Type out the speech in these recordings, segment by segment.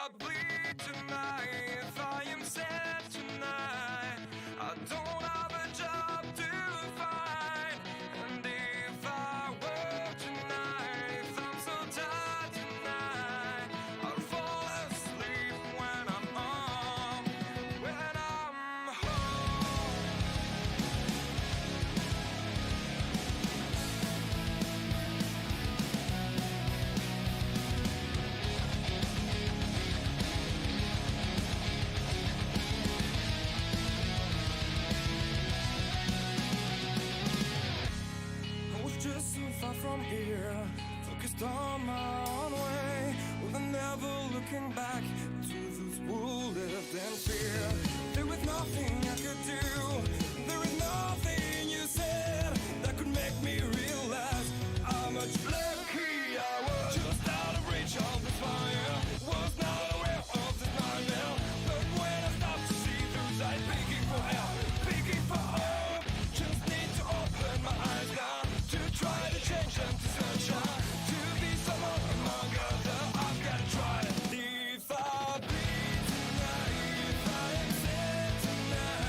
I bleed tonight, if I am sad tonight, I don't have a job to find. And if I work tonight, if I'm so tired tonight, I'll fall asleep when I'm home. Just so far from here, focused on my own way, with never looking back to those who lived in fear. There was nothing I could do, there was nothing you said that could make me realize how much lucky I was. Just out of reach of the fire, was not aware of this nightmare. But when I stopped to see those eyes begging for help, begging for hope, just need to open my eyes now, try to change them to sunshine, to be someone among others. I've got to try it. If I bleed tonight, if I am sad tonight,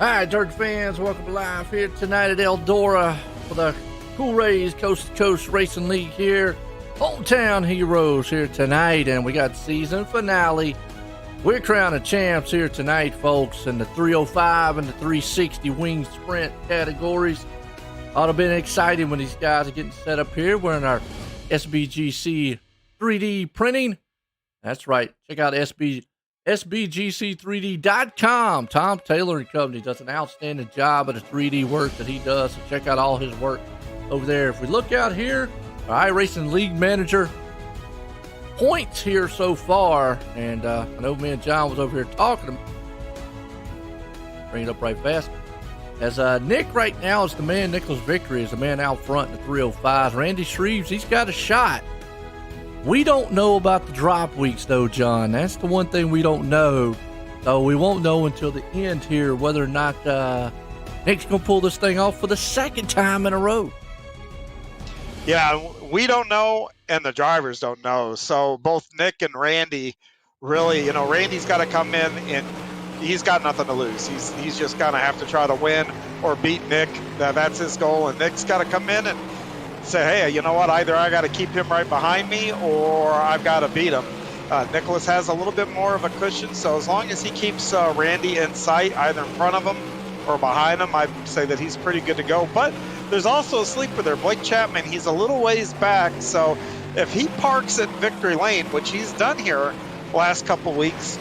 Hi, Dirt fans. Welcome live here tonight at Eldora for the Cool Rays Coast to Coast Racing League here. Hometown Heroes here tonight, and we got season finale. We're crowning champs here tonight, folks, in the 305 and the 360 wing sprint categories. Ought to have been exciting when these guys are getting set up here. We're in our SBGC 3D printing. That's right. Check out SBGC3D.com. Tom Taylor and Company does an outstanding job of the 3D work that he does. So check out all his work over there. If we look out here, our iRacing League Manager points here so far. And I know me and John was over here talking. Bring it up right fast. As Nick right now is the man, Nicholas Victory is the man out front in the 305. Randy Shreves, he's got a shot. We don't know about the drop weeks, though, John. That's the one thing we don't know. So we won't know until the end here whether or not Nick's going to pull this thing off for the second time in a row. Yeah, we don't know, and the drivers don't know. So both Nick and Randy really, Randy's got to come in and he's got nothing to lose. He's just going to have to try to win or beat Nick. That's his goal. And Nick's got to come in and say, hey, you know what? Either I got to keep him right behind me or I've got to beat him. Nicholas has a little bit more of a cushion. So as long as he keeps Randy in sight, either in front of him or behind him, I'd say that he's pretty good to go. But there's also a sleeper there. Blake Chapman, he's a little ways back. So if he parks at Victory Lane, which he's done here last couple weeks,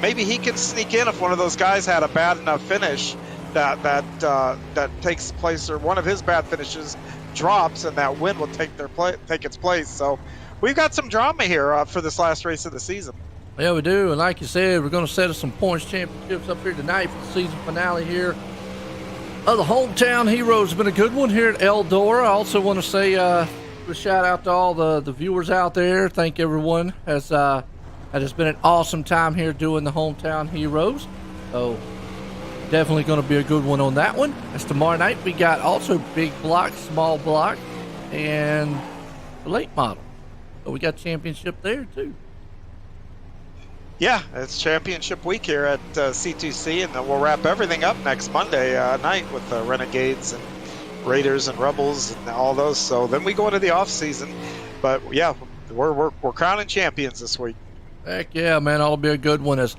maybe he can sneak in if one of those guys had a bad enough finish that takes place, or one of his bad finishes drops, and that win will take its place. So we've got some drama here for this last race of the season. Yeah, we do. And like you said, we're going to set us some points championships up here tonight for the season finale here. The Hometown Heroes has been a good one here at Eldora. I also want to say a shout out to all the viewers out there. Thank everyone. It has been an awesome time here doing the Hometown Heroes. So definitely going to be a good one on that one. As tomorrow night, we got also big block, small block, and the late model. So we got championship there too. Yeah, it's championship week here at C2C, and then we'll wrap everything up next Monday night with the Renegades and Raiders and Rebels and all those. So then we go into the off season. But yeah, we're crowning champions this week. Heck yeah, man! That'll be a good one. As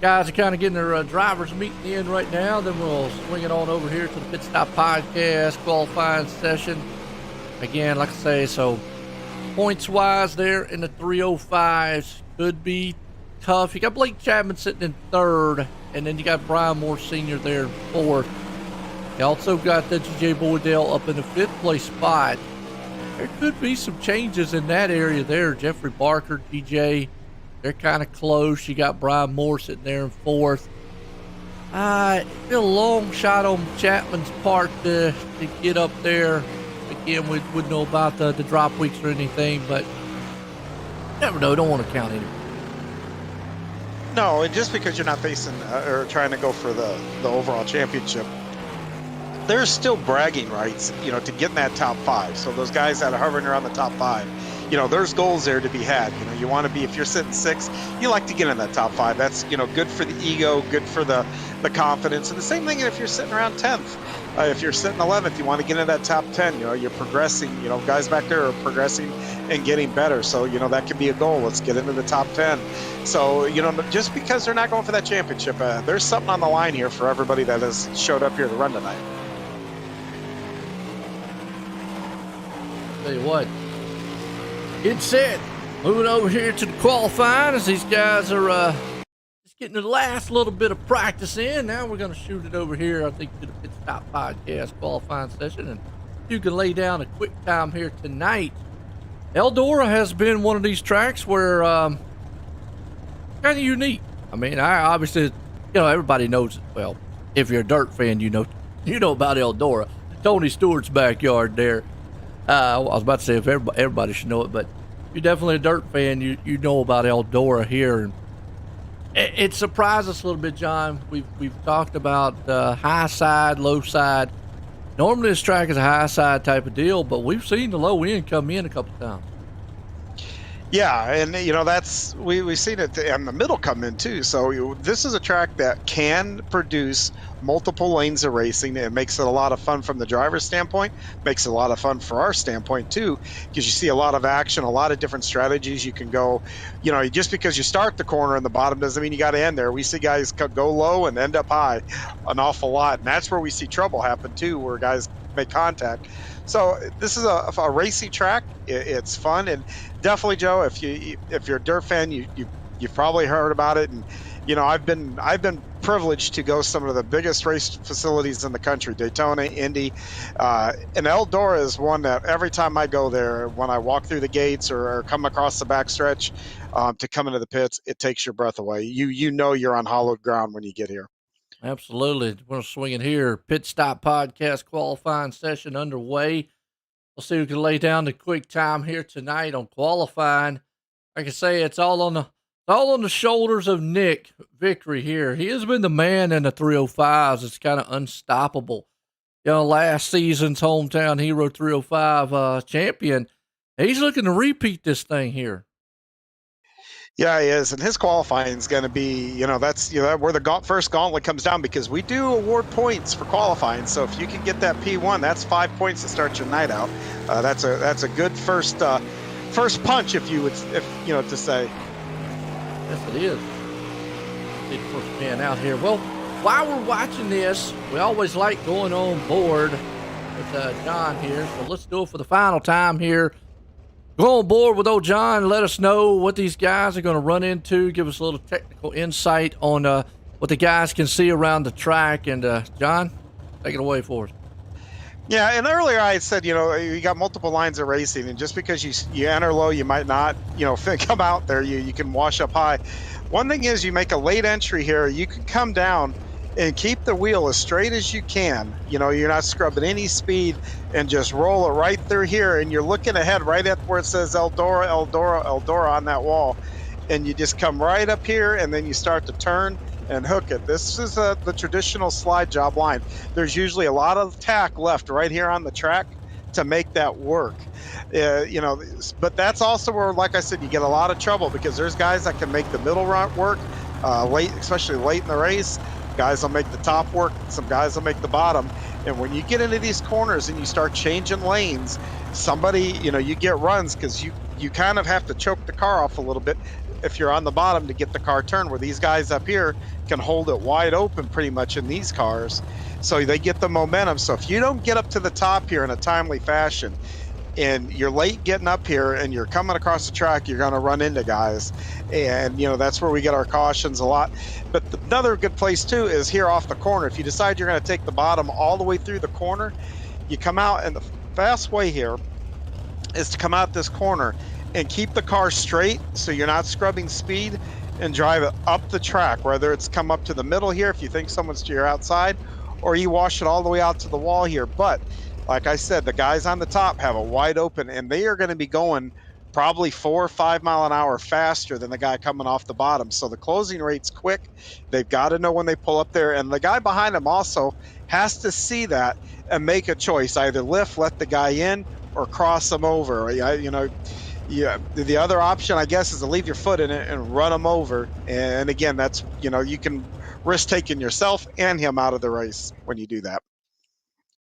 guys are kind of getting their drivers meeting in right now, then we'll swing it on over here to the Pit Stop Podcast qualifying session. Again, like I say, so points-wise there in the 305s could be tough. You got Blake Chapman sitting in third, and then you got Brian Moore Sr. there in fourth. You also got the G.J. Boydell up in the fifth place spot. There could be some changes in that area there. Jeffrey Barker, G.J., they're kind of close. You got Brian Moore sitting there in fourth. It's a long shot on Chapman's part to get up there. Again, we wouldn't know about the drop weeks or anything, but never know. Don't want to count anything. No, and just because you're not facing or trying to go for the overall championship, there's still bragging rights, to get in that top five. So those guys that are hovering around the top five, there's goals there to be had. You want to be, if you're sitting sixth, you like to get in that top five. That's, good for the ego, good for the confidence. And the same thing if you're sitting around 10th. If you're sitting 11th, you want to get in that top 10. You're progressing. Guys back there are progressing and getting better. So, that could be a goal. Let's get into the top 10. So, just because they're not going for that championship, there's something on the line here for everybody that has showed up here to run tonight. Tell you what, it's set. Moving over here to the qualifying as these guys are just getting the last little bit of practice in. Now we're going to shoot it over here, I think, to the Pit Stop Podcast qualifying session, and you can lay down a quick time here tonight. Eldora has been one of these tracks where kind of unique. I mean, obviously, everybody knows it. Well, if you're a dirt fan, you know about Eldora. Tony Stewart's backyard there. I was about to say if everybody should know it, but you're definitely a dirt fan. You know about Eldora here, and it surprised us a little bit, John. We've talked about high side, low side. Normally this track is a high side type of deal, but we've seen the low end come in a couple times. Yeah, and that's we've seen it and the middle come in too. So this is a track that can produce multiple lanes of racing. It makes it a lot of fun from the driver's standpoint. Makes it a lot of fun for our standpoint too, because you see a lot of action, a lot of different strategies you can go. Just because you start the corner in the bottom doesn't mean you got to end there. We see guys go low and end up high, an awful lot, and that's where we see trouble happen too, where guys make contact. So this is a racy track. It's fun, and definitely, Joe, if you're a dirt fan, you've probably heard about it. And I've been privileged to go some of the biggest race facilities in the country: Daytona, Indy, and Eldora is one that every time I go there, when I walk through the gates or come across the backstretch to come into the pits, it takes your breath away. You're on hallowed ground when you get here. Absolutely. We're swinging here. Pit Stop Podcast qualifying session underway. We'll see who can lay down the quick time here tonight on qualifying. Like I say, it's all on the shoulders of Nick Vickery here. He has been the man in the 305s. It's kind of unstoppable. Last season's hometown hero 305 champion. He's looking to repeat this thing here. Yeah, he is, and his qualifying is going to be, that's where the first gauntlet comes down, because we do award points for qualifying. So if you can get that P1, that's 5 points to start your night out. That's a good first punch, if to say. Yes, it is. Did first man out here. Well, while we're watching this, we always like going on board with John here. So let's do it for the final time here. Go on board with old John. Let us know what these guys are going to run into. Give us a little technical insight on what the guys can see around the track. And John, take it away for us. Yeah, and earlier I had said, you got multiple lines of racing, and just because you enter low, you might not, come out there. You can wash up high. One thing is, you make a late entry here, you can come down and keep the wheel as straight as you can. You're not scrubbing any speed, and just roll it right through here, and you're looking ahead right at where it says Eldora, Eldora, Eldora on that wall, and you just come right up here, and then you start to turn and hook it. This is the traditional slide job line. There's usually a lot of tack left right here on the track to make that work. But that's also where, like I said, you get a lot of trouble, because there's guys that can make the middle run work late, especially late in the race. Guys will make the top work, some guys will make the bottom. And when you get into these corners and you start changing lanes, you get runs, because you kind of have to choke the car off a little bit if you're on the bottom to get the car turned, where these guys up here can hold it wide open pretty much in these cars. So they get the momentum. So if you don't get up to the top here in a timely fashion, and you're late getting up here and you're coming across the track, you're going to run into guys. And, that's where we get our cautions a lot. But another good place, too, is here off the corner. If you decide you're going to take the bottom all the way through the corner, you come out, and the fast way here is to come out this corner and keep the car straight so you're not scrubbing speed, and drive it up the track, whether it's come up to the middle here if you think someone's to your outside, or you wash it all the way out to the wall here. But like I said, the guys on the top have a wide open, and they are going to be going probably 4 or 5 mile an hour faster than the guy coming off the bottom. So the closing rate's quick. They've got to know when they pull up there, and the guy behind them also has to see that and make a choice: either let the guy in, or cross them over. The other option, I guess, is to leave your foot in it and run them over. And again, that's, you can risk taking yourself and him out of the race when you do that.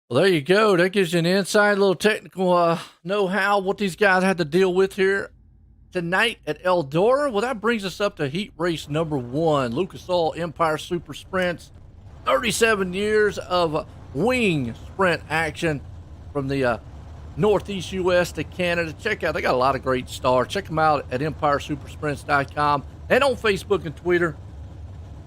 Well, there you go. That gives you an insight, a little technical know-how, what these guys had to deal with here tonight at Eldora. Well, that brings us up to heat race number 1, Lucas Oil Empire Super Sprints. 37 years of wing sprint action from the Northeast U.S. to Canada. Check out, they got a lot of great stars. Check them out at EmpireSuperSprints.com and on Facebook and Twitter.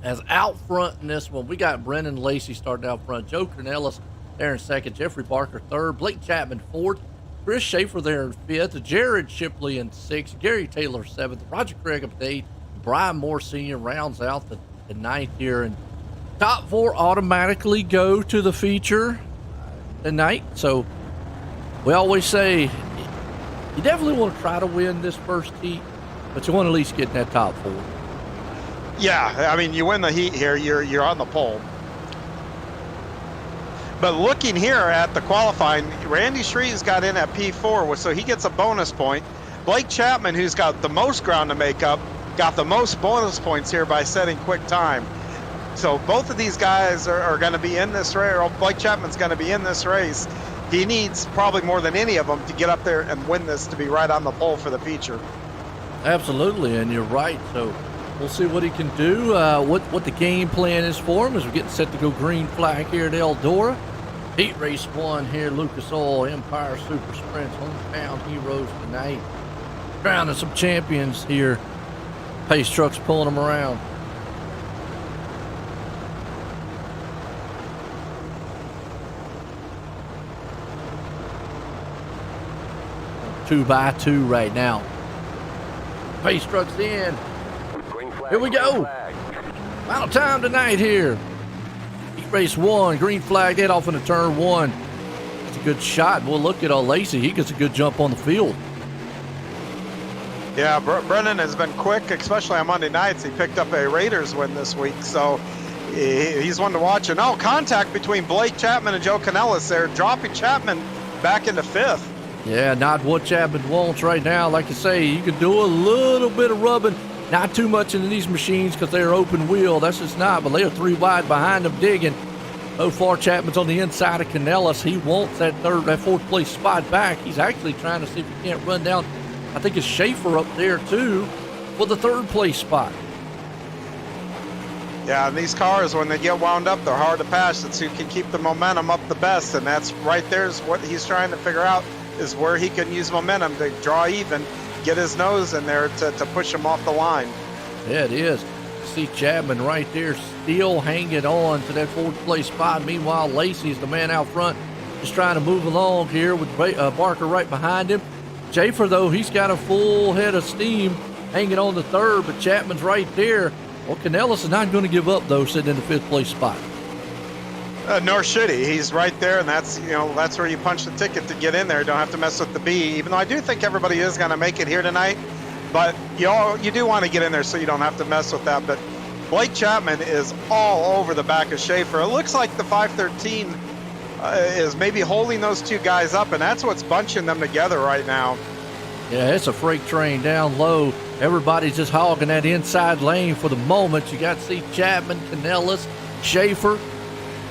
As out front in this one, we got Brennan Lacey starting out front, Joe Cornelis there in second, Jeffrey Barker third, Blake Chapman fourth, Chris Schaefer there in fifth, Jared Shipley in sixth, Gary Taylor seventh, Roger Craig up at eighth, Brian Moore Sr. rounds out the ninth here. And top 4 automatically go to the feature tonight. So we always say you definitely want to try to win this first heat, but you want to at least get in that top 4. Yeah, I mean, you win the heat here, you're on the pole. But looking here at the qualifying, Randy Shrees got in at P4, so he gets a bonus point. Blake Chapman, who's got the most ground to make up, got the most bonus points here by setting quick time. So both of these guys are going to be in this race, or Blake Chapman's going to be in this race. He needs probably more than any of them to get up there and win this, to be right on the pole for the feature. Absolutely, and you're right. So we'll see what he can do, what the game plan is for him as we're getting set to go green flag here at Eldora. Heat race 1 here, Lucas Oil Empire Super Sprints, hometown heroes tonight. Crowning some champions here. Pace trucks pulling them around. Two by two right now. Pace trucks in. Here we go. Final time tonight here. Heat race 1, green flag, head off into turn 1. That's a good shot. We'll look at Lacey. He gets a good jump on the field. Yeah, Brennan has been quick, especially on Monday nights. He picked up a Raiders win this week, so he's one to watch. And contact between Blake Chapman and Joe Canellis there, dropping Chapman back into 5th. Yeah, not what Chapman wants right now. Like I say, you can do a little bit of rubbing, not too much into these machines because they're open wheel. That's just not, but they're 3 wide behind them digging. So far, Chapman's on the inside of Canellis. He wants that 4th place spot back. He's actually trying to see if he can't run down, I think it's Schaefer up there too, for the 3rd place spot. Yeah, and these cars, when they get wound up, they're hard to pass. It's who can keep the momentum up the best, and that's right there is what he's trying to figure out, is where he can use momentum to draw even, get his nose in there to push him off the line. Yeah, it is. See Chapman right there still hanging on to that 4th place spot. Meanwhile, Lacey's the man out front, just trying to move along here with Barker right behind him. Schaefer, though, he's got a full head of steam hanging on the 3rd, but Chapman's right there. Well, Canellis is not going to give up, though, sitting in the 5th place spot. Nor should he. He's right there, and that's where you punch the ticket to get in there. Don't have to mess with the B. Even though I do think everybody is going to make it here tonight, but you do want to get in there so you don't have to mess with that. But Blake Chapman is all over the back of Schaefer. It looks like the 513 is maybe holding those 2 guys up, and that's what's bunching them together right now. Yeah, it's a freight train down low. Everybody's just hogging that inside lane for the moment. You got to see Chapman, Canellis, Schaefer.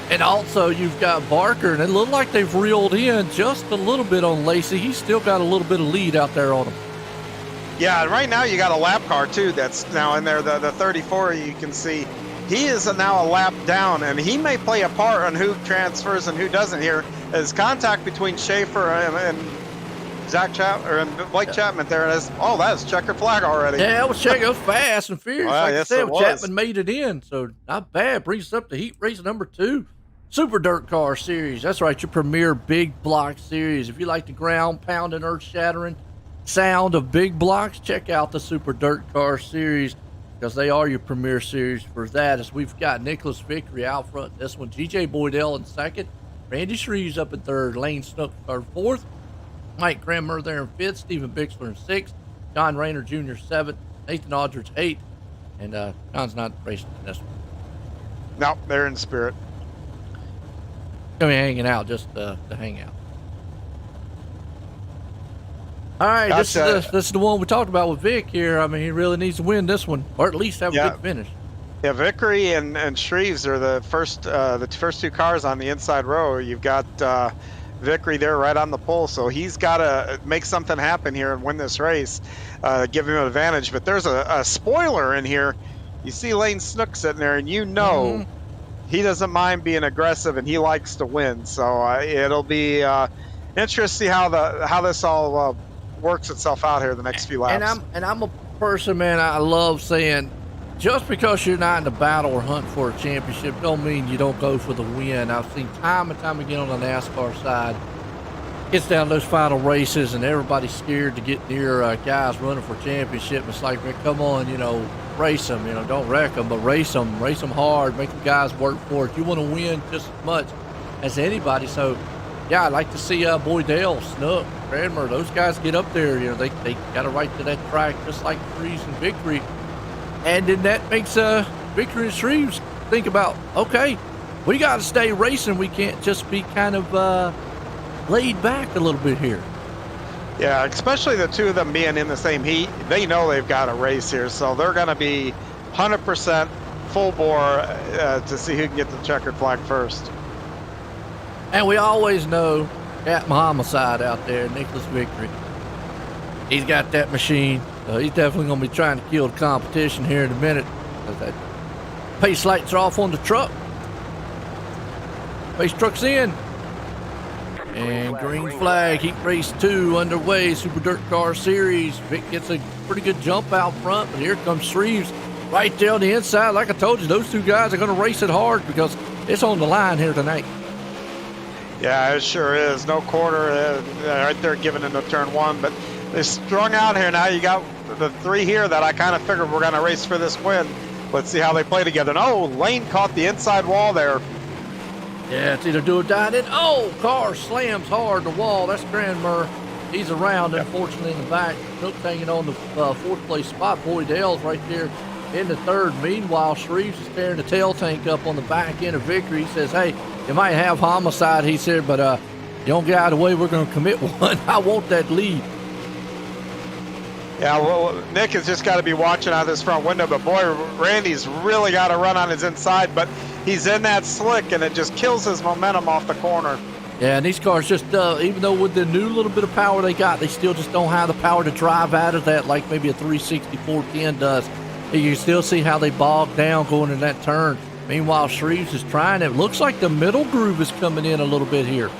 And also, you've got Barker, and it looked like they've reeled in just a little bit on Lacey. He's still got a little bit of lead out there on him. Yeah, and right now you got a lap car, too, that's now in there. The 34, you can see, he is now a lap down, and he may play a part on who transfers and who doesn't here. As contact between Schaefer and Zach Chapman, or Blake Chapman there. That is checkered flag already. Yeah, it was checkered. It was fast and furious. Well, like yes, I said, it was. Chapman made it in, so not bad. Brings us up to heat race number 2. Super Dirt Car Series. That's right, your premier big block series. If you like the ground pounding, earth shattering sound of big blocks, check out the Super Dirt Car Series because they are your premier series for that. As we've got Nicholas Vickery out front. This one, GJ Boydell in 2nd, Randy Shreves up in 3rd, Lane Snook 4th, Mike Grammer there in 5th, Stephen Bixler in 6th, John Rayner Jr. 7th, Nathan Aldridge 8th, and John's not racing in this one. No, they're in spirit. Gonna be hanging out just to hang out. All right, this is the one we talked about with Vic here. I mean, he really needs to win this one, or at least have a good finish. Yeah, Vickery and Shreves are the first 2 cars on the inside row. You've got Vickery there right on the pole, so he's got to make something happen here and win this race, give him an advantage. But there's a spoiler in here. You see Lane Snook sitting there, and he doesn't mind being aggressive, and he likes to win. So it'll be interesting to see how this all works itself out here the next few laps. And I'm a person, man. I love saying, just because you're not in the battle or hunt for a championship, don't mean you don't go for the win. I've seen time and time again on the NASCAR side, gets down to those final races, and everybody's scared to get near guys running for championship. It's like, man, come on, race them, don't wreck them, but race them hard, make the guys work for it. You want to win just as much as anybody. So, yeah, I'd like to see Boydell, Snook, Cranmer, those guys get up there. They got to right to that track just like Shreves and Vickery. And then that makes Vickery and Shreves think about, okay, we got to stay racing. We can't just be kind of laid back a little bit here. Yeah, especially the two of them being in the same heat. They know they've got a race here, so they're going to be 100% full bore to see who can get the checkered flag first. And we always know Captain Homicide out there, Nicholas Victory. He's got that machine. He's definitely going to be trying to kill the competition here in a minute. That pace lights are off on the truck. Pace truck's in. And green flag, heat race 2 underway, Super Dirt Car Series. Vic gets a pretty good jump out front, but here comes Shreves right there on the inside. Like I told you, those two guys are going to race it hard because it's on the line here tonight. Yeah, it sure is. No quarter right there giving into turn 1, but they're strung out here now. You got the 3 here that I kind of figured we're going to race for this win. Let's see how they play together. And, oh, Lane caught the inside wall there. Yeah, it's either do or die. Then, oh, car slams hard the wall. That's Cranmer. He's around, unfortunately, in the back. Snook's hanging on the 4th place spot. Boydell's right there in the 3rd. Meanwhile, Shreves is tearing the tail tank up on the back end of Victory. He says, hey, you might have Homicide, he said, but you don't get out of the way, we're going to commit one. I want that lead. Yeah, well, Nick has just got to be watching out this front window, but boy, Randy's really got to run on his inside, but he's in that slick, and it just kills his momentum off the corner. Yeah, and these cars just, even though with the new little bit of power they got, they still just don't have the power to drive out of that like maybe a 360 410 does. You can still see how they bog down going in that turn. Meanwhile, Shreves is trying. It looks like the middle groove is coming in a little bit here.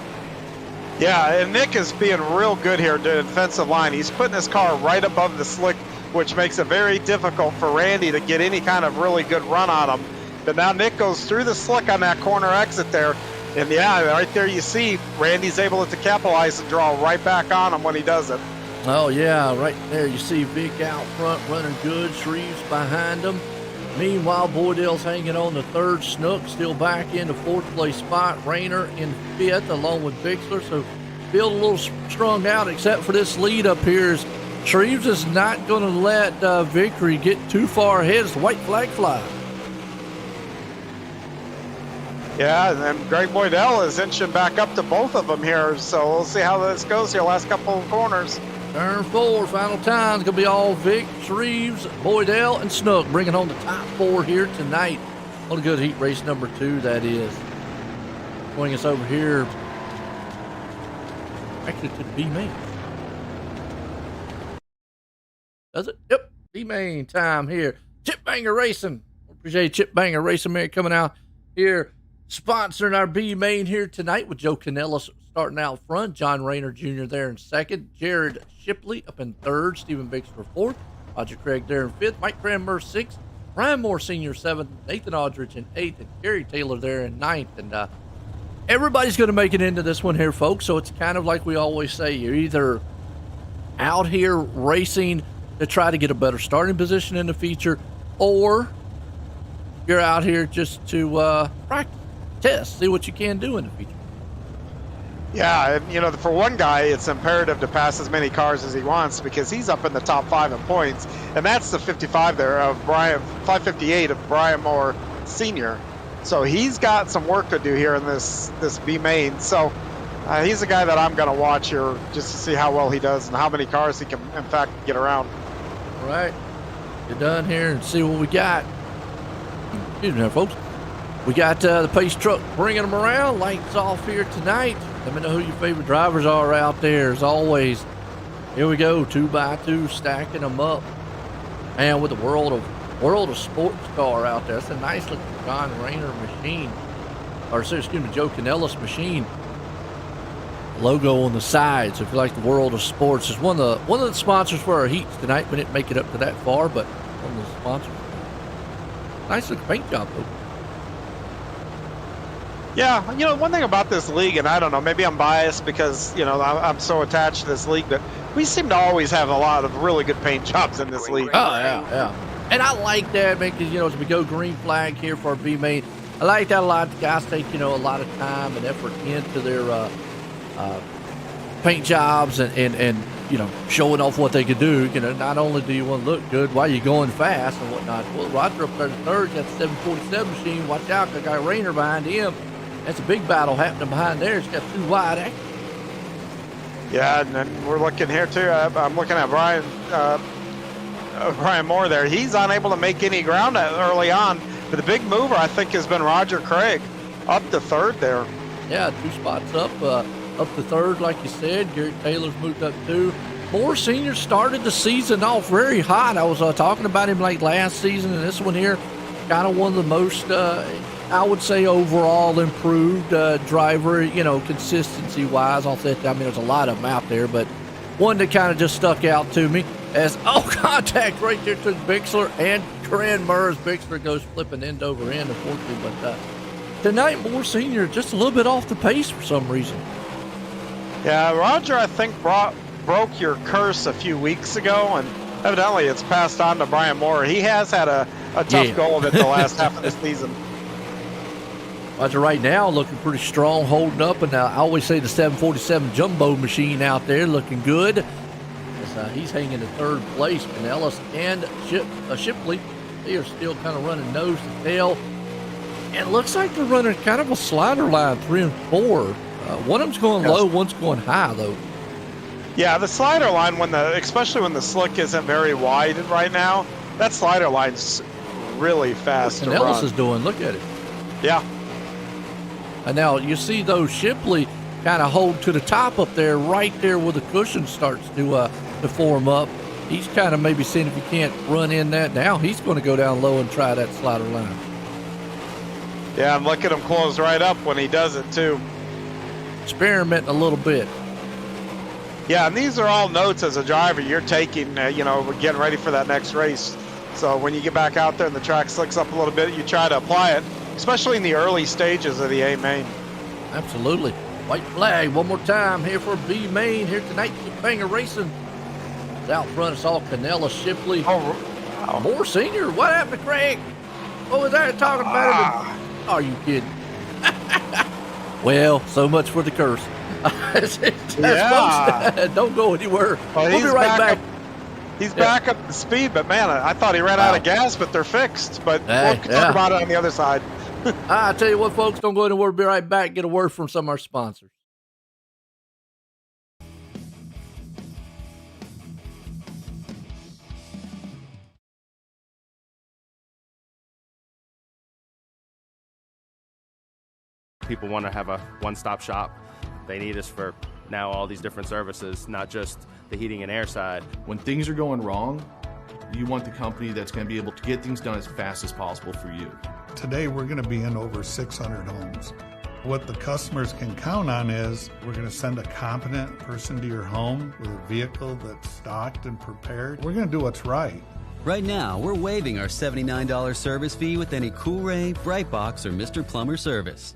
Yeah, and Nick is being real good here to the defensive line. He's putting his car right above the slick, which makes it very difficult for Randy to get any kind of really good run on him. But now Nick goes through the slick on that corner exit there. And yeah, right there you see Randy's able to capitalize and draw right back on him when he does it. Oh, yeah, right there you see Vic out front running good. Shreves behind him. Meanwhile, Boydell's hanging on the 3rd. Snook still back in the 4th place spot. Rayner in 5th along with Bixler. So feel a little strung out except for this lead up here. Shreves is not going to let Victory get too far ahead as the white flag flies. Yeah, and then Greg Boydell is inching back up to both of them here. So we'll see how this goes here last couple of corners. Turn 4, final time. It's going to be all Vic, Shreves, Boydell, and Snook bringing home the top 4 here tonight. What a good heat race number 2 that is. Bring us over here. Actually, to the B main. Does it? Yep. B main time here. Chip Banger Racing. Appreciate Chip Banger Racing here coming out here. Sponsoring our B main here tonight with Joe Canellis starting out front. John Rayner Jr. there in 2nd. Jared Shipley up in 3rd. Stephen Bixler 4th. Roger Craig there in 5th. Mike Cranmer 6th. Ryan Moore Sr. 7th. Nathan Aldrich in 8th. And Gary Taylor there in 9th. And everybody's going to make it into this one here, folks. So it's kind of like we always say. You're either out here racing to try to get a better starting position in the feature, or you're out here just to practice. Test, see what you can do in the future. Yeah, and you know, for one guy, it's imperative to pass as many cars as he wants because he's up in the top 5 in points, and that's the 55 there of 558 of Brian Moore Sr. So he's got some work to do here in this B main. So he's a guy that I'm going to watch here just to see how well he does and how many cars he can, in fact, get around. All right, get done here and see what we got. Excuse me, folks. We got the pace truck bringing them around. Lights off here tonight. Let me know who your favorite drivers are out there. As always, here we go, 2x2, stacking them up. And with the world of sports car out there, that's a nice looking John Rayner machine, or excuse me, Joe Canellis machine. Logo on the side. So if you like the world of sports, it's one of the sponsors for our heats tonight. We didn't make it up to that far, but one of the sponsors. Nice looking paint job though. Yeah, you know, one thing about this league, and I don't know, maybe I'm biased because, you know, I'm so attached to this league, but we seem to always have a lot of really good paint jobs in this league. Oh, yeah. And I like that, man, because, you know, as we go green flag here for our B main, I like that a lot. The guys take, you know, a lot of time and effort into their paint jobs and you know, showing off what they can do. You know, not only do you want to look good while you're going fast and whatnot. Well, Roger up there in 3rd, got the 747 machine. Watch out, I got Rayner behind him. That's a big battle happening behind there. It's got 2 wide. Yeah, and then we're looking here too. I'm looking at Brian Moore there. He's unable to make any ground early on. But the big mover, I think, has been Roger Craig, up to third there. Yeah, 2 spots up to third, like you said. Garrett Taylor's moved up 2. Moore Sr. started the season off very hot. I was talking about him like last season, and this one here, kind of one of the most, I would say, overall improved driver, consistency-wise. I'll say that. I mean, there's a lot of them out there, but one that kind of just stuck out to me as, contact right there to Bixler and Grand Murs. Bixler goes flipping end over end, unfortunately, but tonight, Moore Sr. just a little bit off the pace for some reason. Yeah, Roger, I think, broke your curse a few weeks ago, and evidently it's passed on to Brian Moore. He has had a tough go of it the last half of the season. Roger right now looking pretty strong, holding up, and I always say the 747 Jumbo machine out there looking good. He's hanging in third place. Pinellas and Shipley, they are still kind of running nose to tail. And it looks like they're running kind of a slider line, 3 and 4. One of them's going low, one's going high, though. Yeah, the slider line, especially when the slick isn't very wide right now, that slider line's really fast to run. Pinellas is doing, look at it. Yeah. And now you see those Shipley kind of hold to the top up there, right there where the cushion starts to form up. He's kind of maybe seeing if he can't run in that. Now he's going to go down low and try that slider line. Yeah, and look at him close right up when he does it, too. Experimenting a little bit. Yeah, and these are all notes as a driver you're taking, we're getting ready for that next race. So when you get back out there and the track slicks up a little bit, you try to apply it, especially in the early stages of the A main. Absolutely. White flag one more time here for B main here tonight. Banger Racing. Out front, it's all Canella, Shipley. Oh, wow. Moore Sr. What happened to Craig? What was that talking about him? Are you kidding? Well, so much for the curse. Yeah. Folks, don't go anywhere. Well, we'll be right back. He's back up to speed, but man, I thought he ran out of gas, but they're fixed. But we'll talk about it on the other side. I tell you what, folks, don't go anywhere. We'll be right back. Get a word from some of our sponsors. People want to have a one-stop shop. They need us for now all these different services, not just the heating and air side. When things are going wrong, you want the company that's going to be able to get things done as fast as possible for you. Today we're going to be in over 600 homes. What the customers can count on is we're going to send a competent person to your home with a vehicle that's stocked and prepared. We're going to do what's right. Right now, we're waiving our $79 service fee with any Cool-Ray, Brightbox, or Mr. Plumber service.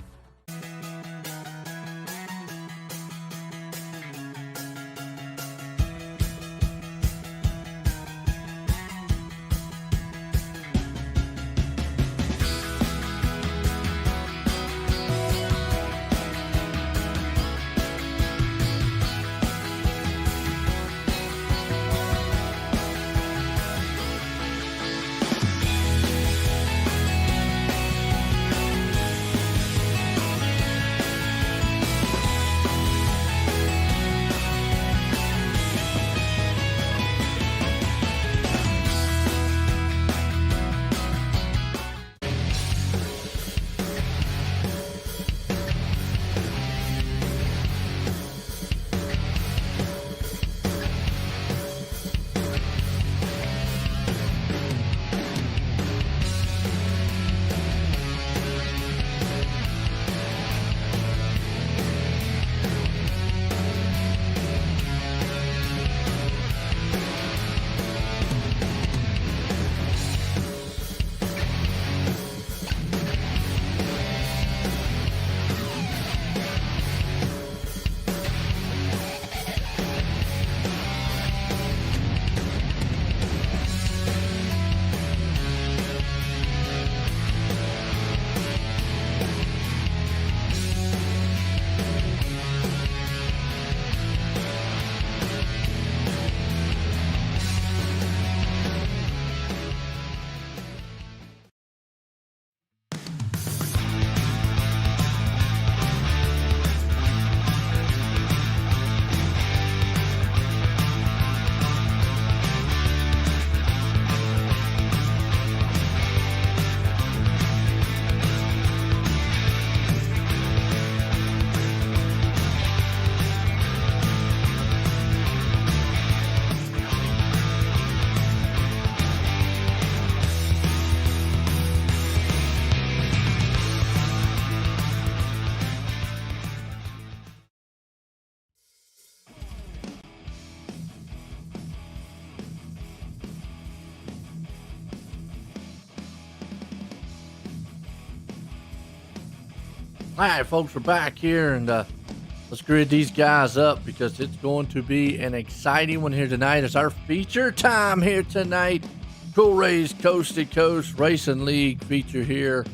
All right, folks, we're back here, and let's grid these guys up because it's going to be an exciting one here tonight. It's our feature time here tonight. Cool Rays Coast to Coast Racing League feature here.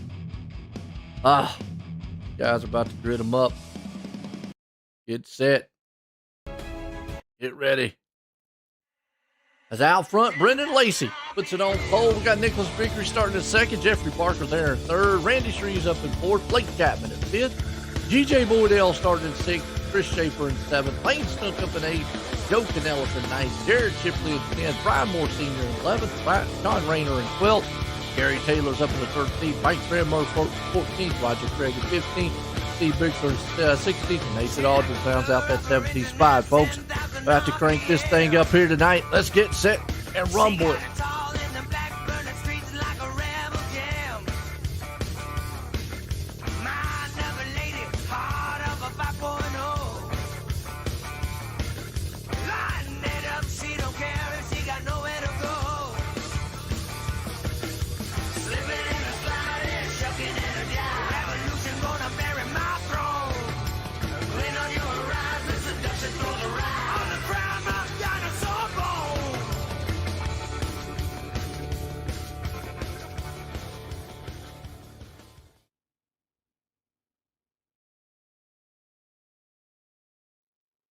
Guys are about to grid them up. Get set. Get ready. As out front, Brendan Lacey puts it on pole. We got Nicholas Vickery starting in second. Jeffrey Parker there in third. Randy Shreves up in fourth. Blake Chapman in fifth. G.J. Boydell started in sixth. Chris Schaefer in seventh. Lane Snook up in eighth. Joe Canellis in ninth. Jared Chipley in 10th. Brian Moore Sr. in 11th. Sean Rayner in 12th. Gary Taylor's up in the 13th. Mike Brammer 14th. Roger Craig in 15th. Steve Bixler 16th. And Nathan Aldridge rounds out that 17th spot, folks. About to crank this thing up here tonight. Let's get set and rumble it.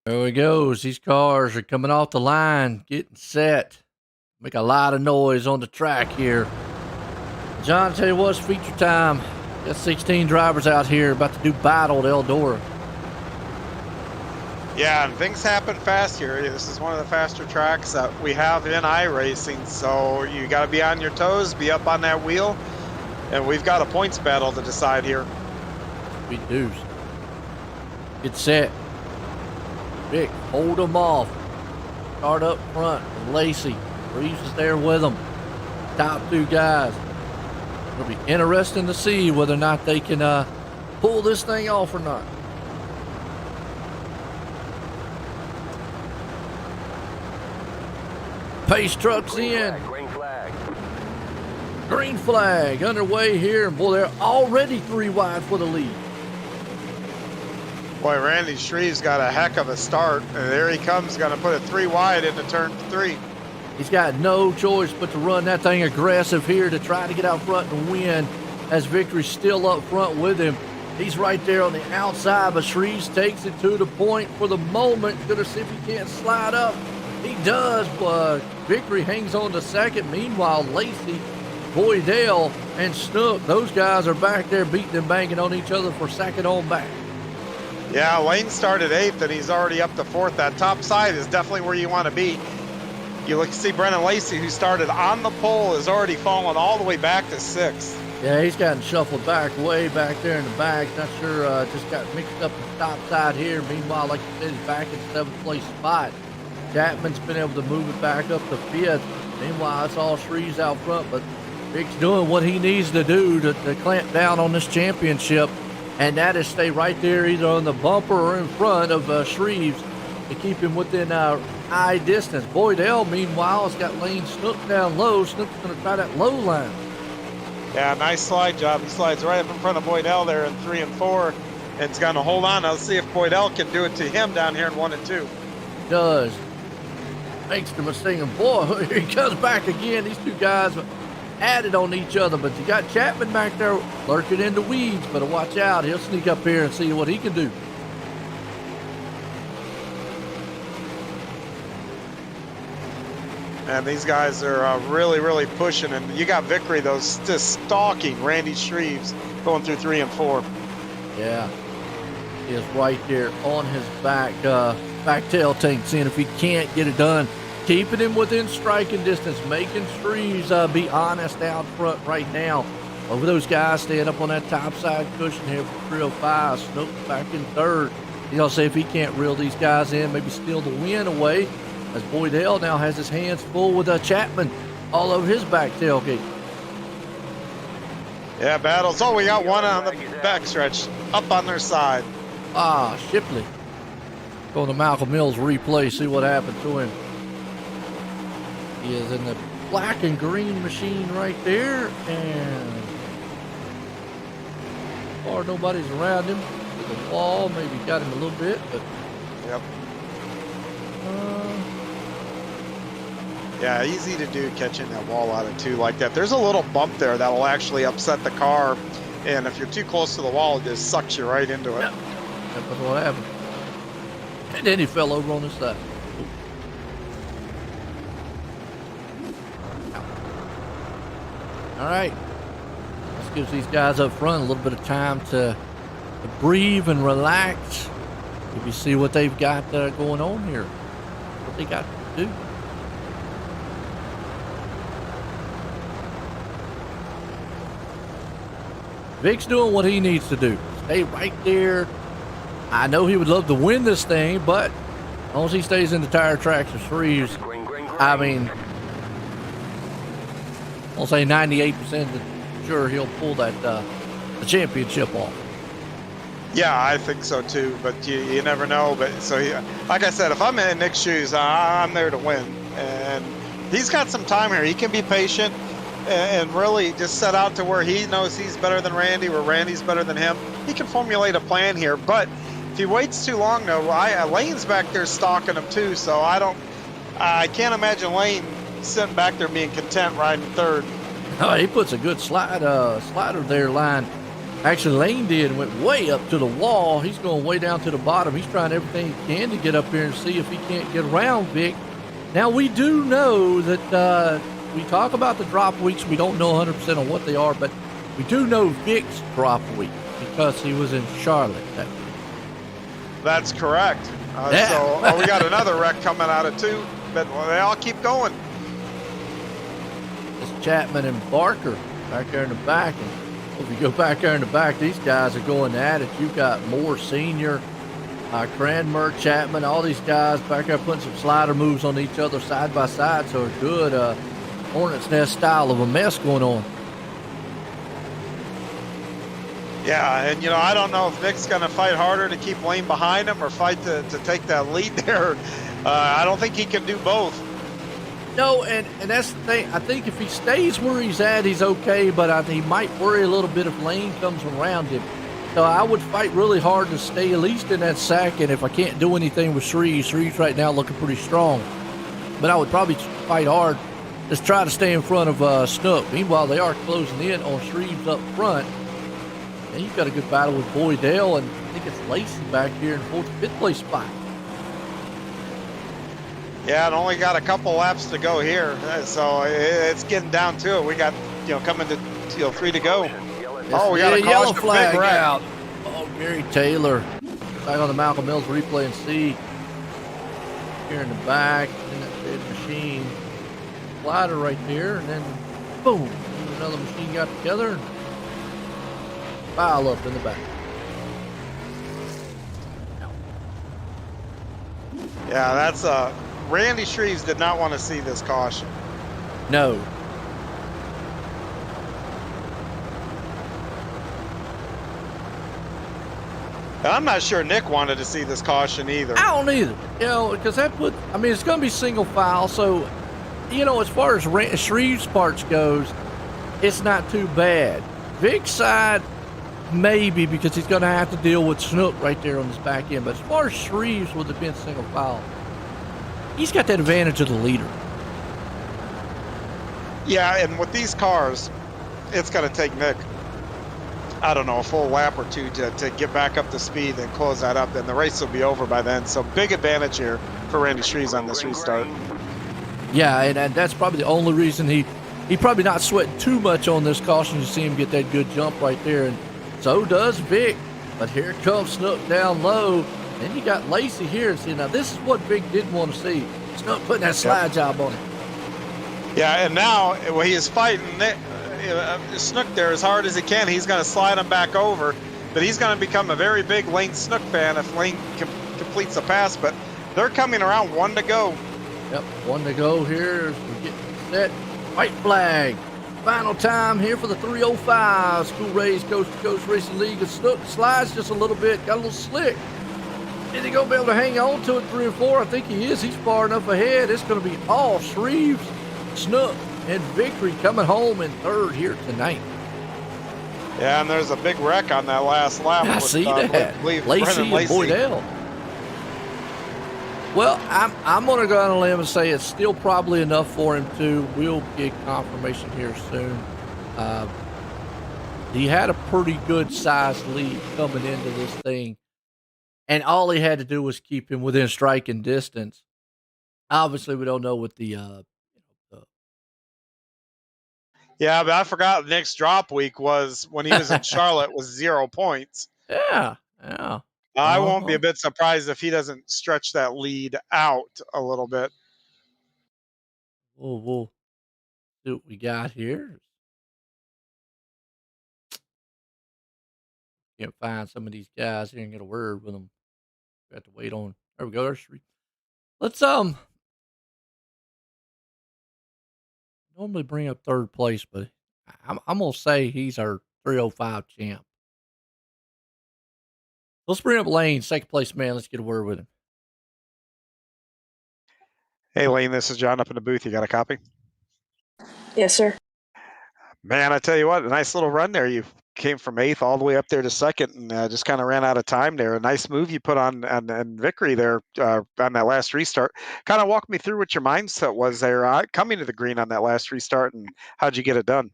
There we go. These cars are coming off the line, getting set. Make a lot of noise on the track here. John, I tell you what, it's feature time. Got 16 drivers out here about to do battle at Eldora. Yeah, and things happen fast here. This is one of the faster tracks that we have in iRacing, so you got to be on your toes, be up on that wheel, and we've got a points battle to decide here. We do. Get set. Vic, hold them off. Start up front. Lacey. Reeves is there with them. Top two guys. It'll be interesting to see whether or not they can pull this thing off or not. Pace trucks in. Green flag. Green flag underway here. And boy, they're already 3 wide for the lead. Boy, Randy Shreves got a heck of a start. And there he comes, going to put it 3 wide into turn 3. He's got no choice but to run that thing aggressive here to try to get out front and win, as Vickery's still up front with him. He's right there on the outside, but Shreves takes it to the point for the moment. Gonna see if he can't slide up. He does, but Vickery hangs on to second. Meanwhile, Lacey, Boydell, and Snook, those guys are back there beating and banging on each other for second on back. Yeah, Lane started 8th, and he's already up to 4th. That top side is definitely where you want to be. You look see Brennan Lacey, who started on the pole, is already fallen all the way back to 6th. Yeah, he's gotten shuffled back, way back there in the back. Not sure, just got mixed up the top side here. Meanwhile, like you said, he's back in 7th place spot. Chapman's been able to move it back up to 5th. Meanwhile, it's all Shreves out front, but Vic's doing what he needs to do to clamp down on this championship, and that is stay right there either on the bumper or in front of Shreves to keep him within eye distance. Boydell, meanwhile, has got Lane Snook down low. Snook's going to try that low line. Yeah, nice slide job. He slides right up in front of Boydell there in 3 and 4, and it's going to hold on. Let's see if Boydell can do it to him down here in 1 and 2. Does. Makes the mistake, and boy, here he comes back again. These two guys added on each other, but you got Chapman back there lurking in the weeds. Better watch out. He'll sneak up here and see what he can do. And these guys are really, really pushing. And you got Vickery, though, just stalking Randy Shreves going through 3 and 4. Yeah. He is right there on his back tail tank, seeing if he can't get it done. Keeping him within striking distance, making Shreves be honest out front right now. Over those guys staying up on that top side cushion here for 305. Snook back in third. He's going to see if he can't reel these guys in, maybe steal the win away, as Boydell now has his hands full with Chapman all over his back tailgate. Yeah, battles. Oh, we got one on the backstretch, up on their side. Shipley. Going to Malcolm Mills replay, see what happened to him. He is in the black and green machine right there, and far, nobody's around him. To the wall, maybe got him a little bit, but Yep. Yeah, easy to do catching that wall out of two like that. There's a little bump there that will actually upset the car, and if you're too close to the wall, it just sucks you right into it. Yep. That's what happened. And then he fell over on his side. All right. This gives these guys up front a little bit of time to breathe and relax. Maybe see what they've got going on here. What they got to do. Vic's doing what he needs to do. Stay right there. I know he would love to win this thing, but as long as he stays in the tire tracks of Shreves, I mean, I'll say 98% sure he'll pull that the championship off. Yeah, I think so too, but you never know. But so, like I said, if I'm in Nick's shoes, I'm there to win. And he's got some time here. He can be patient and really just set out to where he knows he's better than Randy, where Randy's better than him. He can formulate a plan here. But if he waits too long, though, Lane's back there stalking him too. So I can't imagine Lane sitting back there being content riding third. Oh, he puts a good slider there, line. Actually, Lane did and went way up to the wall. He's going way down to the bottom. He's trying everything he can to get up here and see if he can't get around Vic. Now, we do know that we talk about the drop weeks. We don't know 100% on what they are, but we do know Vic's drop week because he was in Charlotte that week. That's correct. Yeah. So we got another wreck coming out of two, but they all keep going. It's Chapman and Barker back there in the back. And if you go back there in the back, these guys are going at it. You've got Moore Sr., Cranmer, Chapman, all these guys back there putting some slider moves on each other side by side. So a good Hornet's Nest style of a mess going on. Yeah, and I don't know if Nick's going to fight harder to keep Lane behind him or fight to take that lead there. I don't think he can do both. No, and that's the thing. I think if he stays where he's at, he's okay, but he might worry a little bit if Lane comes around him. So I would fight really hard to stay at least in that second. If I can't do anything with Shreves right now looking pretty strong. But I would probably fight hard. Just try to stay in front of Snook. Meanwhile, they are closing in on Shreves up front. And you've got a good battle with Boydell, and I think it's Lacey back here in fourth, fifth place spot. Yeah, and only got a couple laps to go here, so it's getting down to it. We got coming to 3 to go. Oh, we got a yellow caution, flag big wreck. out. Oh, Gary Taylor back on the Malcolm Mills replay and see here in the back in that big machine slider right there, and then boom, another machine got together and pile up in the back. Yeah, that's Randy Shreves did not want to see this caution. No. And I'm not sure Nick wanted to see this caution either. I don't either. Because it's going to be single file. So, as far as Shreves' parts goes, it's not too bad. Vic's side, maybe, because he's going to have to deal with Snook right there on his back end. But as far as Shreves with it being single file, he's got that advantage of the leader. Yeah, and with these cars, it's going to take Nick, I don't know, a full lap or two to get back up to speed and close that up. Then the race will be over by then. So big advantage here for Randy Shreves on this restart. Yeah, and that's probably the only reason he probably not sweating too much on this caution. You see him get that good jump right there, and so does Vic. But here comes Snook down low. Then you got Lacey here. And see, now this is what Vic didn't want to see. Snook putting that slide job on it. Yeah, and now he is fighting Snook there as hard as he can. He's going to slide him back over, but he's going to become a very big Lane Snook fan if Lane completes the pass. But they're coming around, 1 to go. Yep, 1 to go here. We're getting set. White flag. Final time here for the 305 School Race Coast to Coast Racing League. And Snook slides just a little bit, got a little slick. Is he going to be able to hang on to it 3 and 4? I think he is. He's far enough ahead. It's going to be all Shreves, Snook, and Victory coming home in third here tonight. Yeah, and there's a big wreck on that last lap. I with, see I that. believe Lacey Brendan and Lacey. Boydell. Well, I'm going to go on a limb and say it's still probably enough for him too. We'll get confirmation here soon. He had a pretty good sized lead coming into this thing, and all he had to do was keep him within striking distance. Obviously, we don't know what the Yeah, but I forgot Nick's drop week was when he was in Charlotte was 0 points. yeah. I won't be a bit surprised if he doesn't stretch that lead out a little bit. We'll see what we got here. Can't find some of these guys here and get a word with them. We have to wait on. There we go. There's three. Let's normally bring up third place, but I'm gonna say he's our 305 champ. Let's bring up Lane, second place man. Let's get a word with him. Hey, Lane, this is John up in the booth. You got a copy? Yes, sir. Man, I tell you what, a nice little run there. You came from 8th all the way up there to 2nd and just kind of ran out of time there. A nice move you put on Vickery there on that last restart. Kind of walk me through what your mindset was there coming to the green on that last restart and how'd you get it done?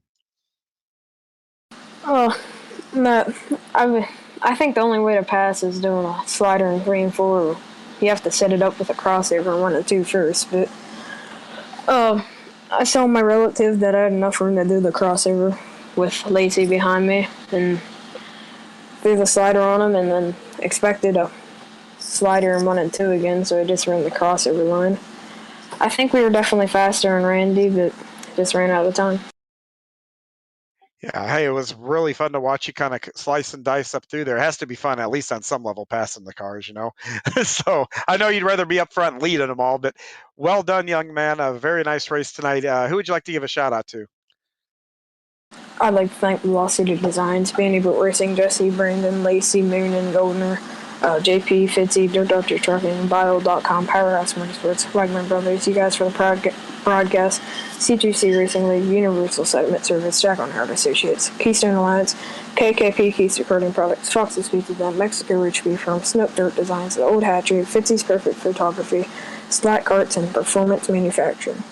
Oh, I think the only way to pass is doing a slider in 3 and 4. You have to set it up with a crossover in 1 and 2 first. But I told my relative that I had enough room to do the crossover with Lacey behind me, and threw the slider on him, and then expected a slider in 1 and 2 again, so I just ran the crossover line. I think we were definitely faster than Randy, but just ran out of time. Yeah, hey, it was really fun to watch you kind of slice and dice up through there. It has to be fun, at least on some level, passing the cars, you know. So I know you'd rather be up front and leading them all, but well done, young man. A very nice race tonight. Who would you like to give a shout out to? I'd like to thank Velocity Designs, Vanderbilt Racing, Jesse, Brandon, Lacey, Moonen, Goldner, JP, Fitzy, Dirt Doctor Trucking, Bio.com, Powerhouse Motorsports, Wagner Brothers, you guys for the broadcast, C2C Racing League, Universal Settlement Service, Jack on Hart Associates, Keystone Alliance, KKP Keys Recording Products, Fox's Pizza Den, Mexico Rich Beef Farm, Snook Dirt Designs, The Old Hatchery, Fitzy's Perfect Photography, Slack Carts, and Performance Manufacturing.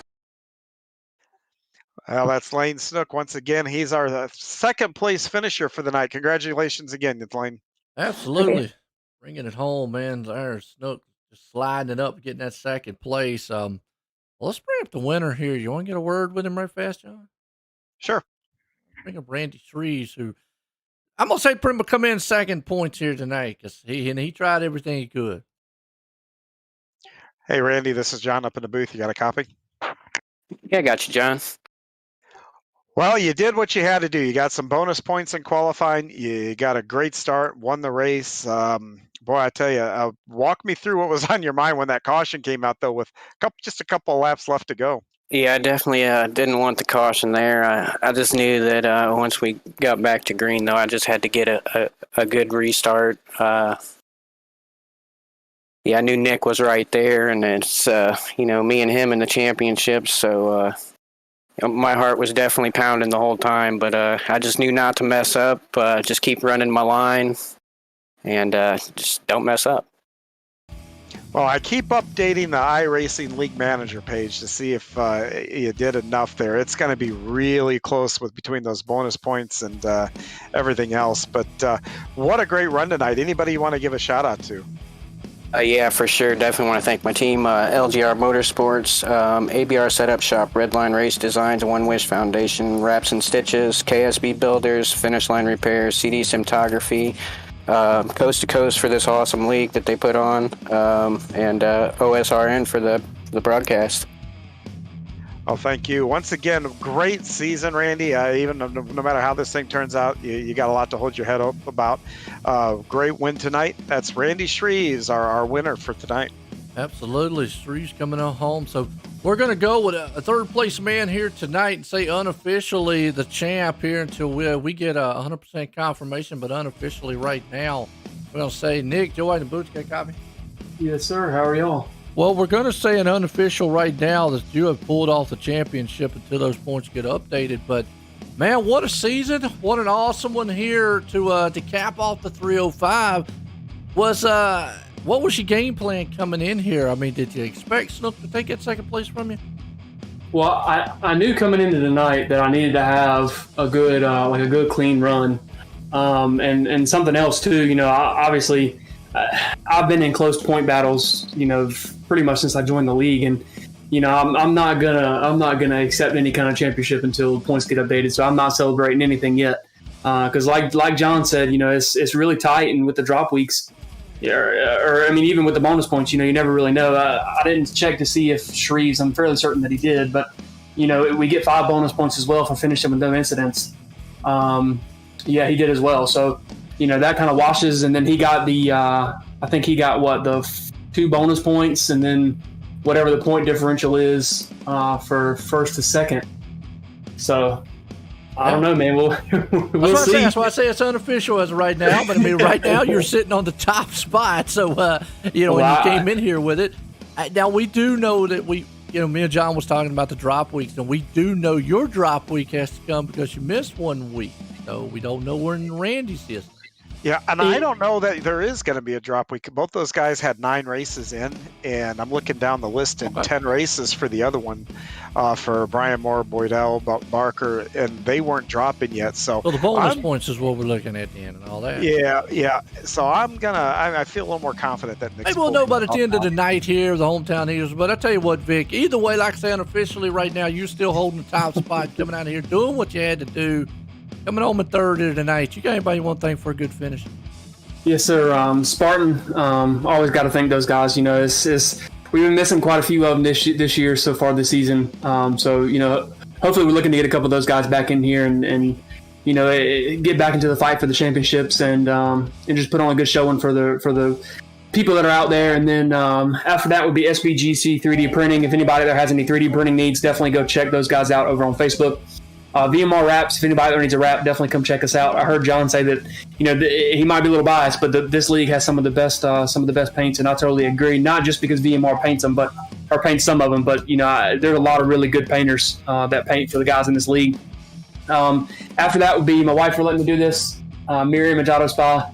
Well, that's Lane Snook once again. He's our second place finisher for the night. Congratulations again, Lane. Absolutely. Okay. Bringing it home, man. There's Snook just sliding it up, getting that second place. Well, let's bring up the winner here. You want to get a word with him right fast, John? Sure. Bring up Randy Shreves, who I'm going to say Prima come in second points here tonight because he tried everything he could. Hey, Randy, this is John up in the booth. You got a copy? Yeah, I got you, John. Well, you did what you had to do. You got some bonus points in qualifying. You got a great start, won the race. Boy, I tell you, walk me through what was on your mind when that caution came out, though, with just a couple of laps left to go. Yeah, I definitely didn't want the caution there. I just knew that once we got back to green, though, I just had to get a good restart. Yeah, I knew Nick was right there, and it's, me and him in the championship, so my heart was definitely pounding the whole time, but I just knew not to mess up, just keep running my line, and just don't mess up. Well, I keep updating the iRacing League Manager page to see if you did enough there. It's going to be really close between those bonus points and everything else. But what a great run tonight. Anybody you want to give a shout out to? Yeah, for sure. Definitely want to thank my team, LGR Motorsports, ABR Setup Shop, Redline Race Designs, One Wish Foundation, Wraps and Stitches, KSB Builders, Finish Line Repairs, CD Cinematography, Coast to Coast for this awesome league that they put on, and OSRN for the broadcast. Well, thank you. Once again, great season, Randy. Even no matter how this thing turns out, you got a lot to hold your head up about. Great win tonight. That's Randy Shreves, our winner for tonight. Absolutely. Shreves coming on home. So we're going to go with a third place man here tonight and say unofficially the champ here until we get 100% confirmation, but unofficially right now, we're going to say Nick, Joe White, and Boots, get a copy? Yes, sir. How are y'all? Well, we're going to say an unofficial right now that you have pulled off the championship until those points get updated. But Man, what a season. What an awesome one here to cap off the 305. What was your game plan coming in here? I mean, did you expect Snook to take that second place from you? Well, I knew coming into the night that I needed to have a good clean run, and something else too. You know, obviously, I've been in close point battles, you know, pretty much since I joined the league, and you know, I'm not gonna accept any kind of championship until points get updated. So I'm not celebrating anything yet, because like John said, you know, it's really tight, and with the drop weeks. Or I mean, even with the bonus points, you know, you never really know. I didn't check to see if Shreves, I'm fairly certain that he did, but, you know, we get 5 bonus points as well for finishing with no incidents. Yeah, he did as well. So, you know, that kind of washes, and then he got the 2 bonus points, and then whatever the point differential is for first to second. So, I don't know, man. We'll see. That's why I say it's unofficial as of right now. But I mean, right now you're sitting on the top spot. So, you know, when you came in here with it. Now we do know that me and John was talking about the drop weeks, and we do know your drop week has to come because you missed 1 week. So we don't know where Randy's is. Yeah, and I don't know that there is going to be a drop week. Both those guys had 9 races in, and I'm looking down the list and 10 races for the other one, for Brian Moore, Boydell, Barker, and they weren't dropping yet. So the bonus points is what we're looking at the end and all that. Yeah. So I feel a little more confident that maybe we'll know by the end of the night here, the hometown Eagles. But I tell you what, Vic, either way, like I said, unofficially right now, you're still holding the top spot, coming out of here, doing what you had to do. Coming home in third of the night. You got anybody want to thank for a good finish? Yes, sir. Spartan, always got to thank those guys. You know, we've been missing quite a few of them this year so far this season. So, you know, hopefully we're looking to get a couple of those guys back in here and you know, get back into the fight for the championships and just put on a good showing for the people that are out there. And then after that would be SBGC 3D printing. If anybody there has any 3D printing needs, definitely go check those guys out over on Facebook. VMR Wraps, if anybody there needs a wrap, definitely come check us out. I heard John say that, you know, he might be a little biased, but this league has some of the best paints, and I totally agree. Not just because VMR paints them, or paints some of them, but you know, there's a lot of really good painters that paint for the guys in this league. After that would be my wife for letting me do this, Miriam and Jado Spa,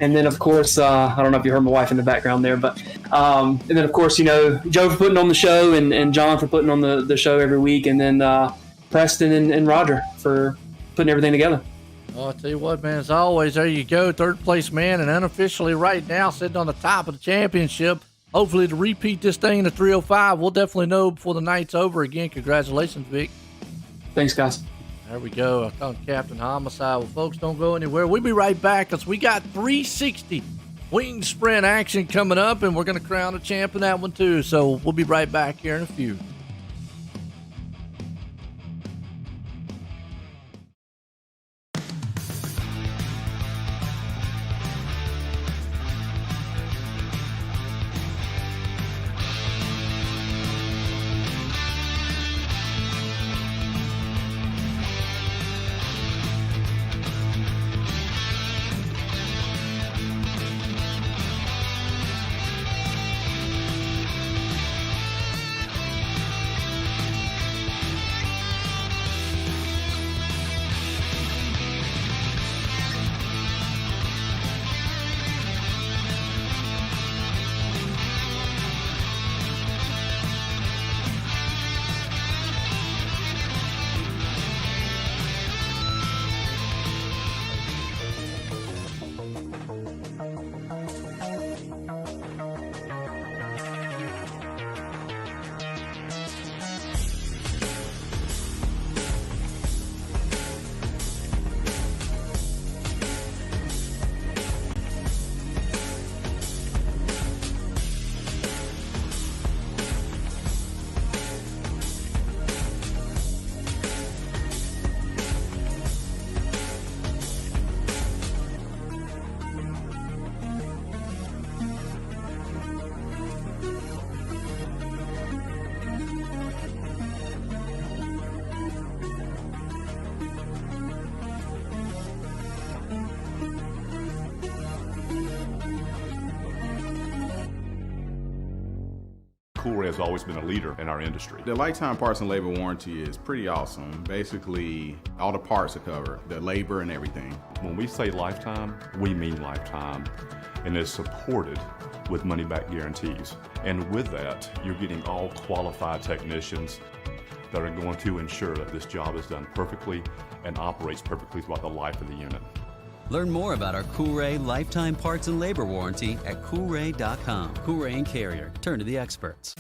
and then of course, I don't know if you heard my wife in the background there, but and then of course, you know, Joe for putting on the show, and John for putting on the show every week, and then Preston and Roger for putting everything together. Oh, I'll tell you what, man, as always, there you go. Third place man, and unofficially right now sitting on the top of the championship. Hopefully to repeat this thing in the 305. We'll definitely know before the night's over. Again, congratulations, Vic. Thanks, guys. There we go. I call Captain Homicide. Well, folks, don't go anywhere. We'll be right back because we got 360 wing sprint action coming up, and we're going to crown a champ in that one too. So we'll be right back here in a few. Cool-Ray has always been a leader in our industry. The lifetime parts and labor warranty is pretty awesome. Basically, all the parts are covered, the labor and everything. When we say lifetime, we mean lifetime, and it's supported with money-back guarantees. And with that, you're getting all qualified technicians that are going to ensure that this job is done perfectly and operates perfectly throughout the life of the unit. Learn more about our Cool-Ray lifetime parts and labor warranty at coolray.com. Cool-Ray and Carrier. Turn to the experts.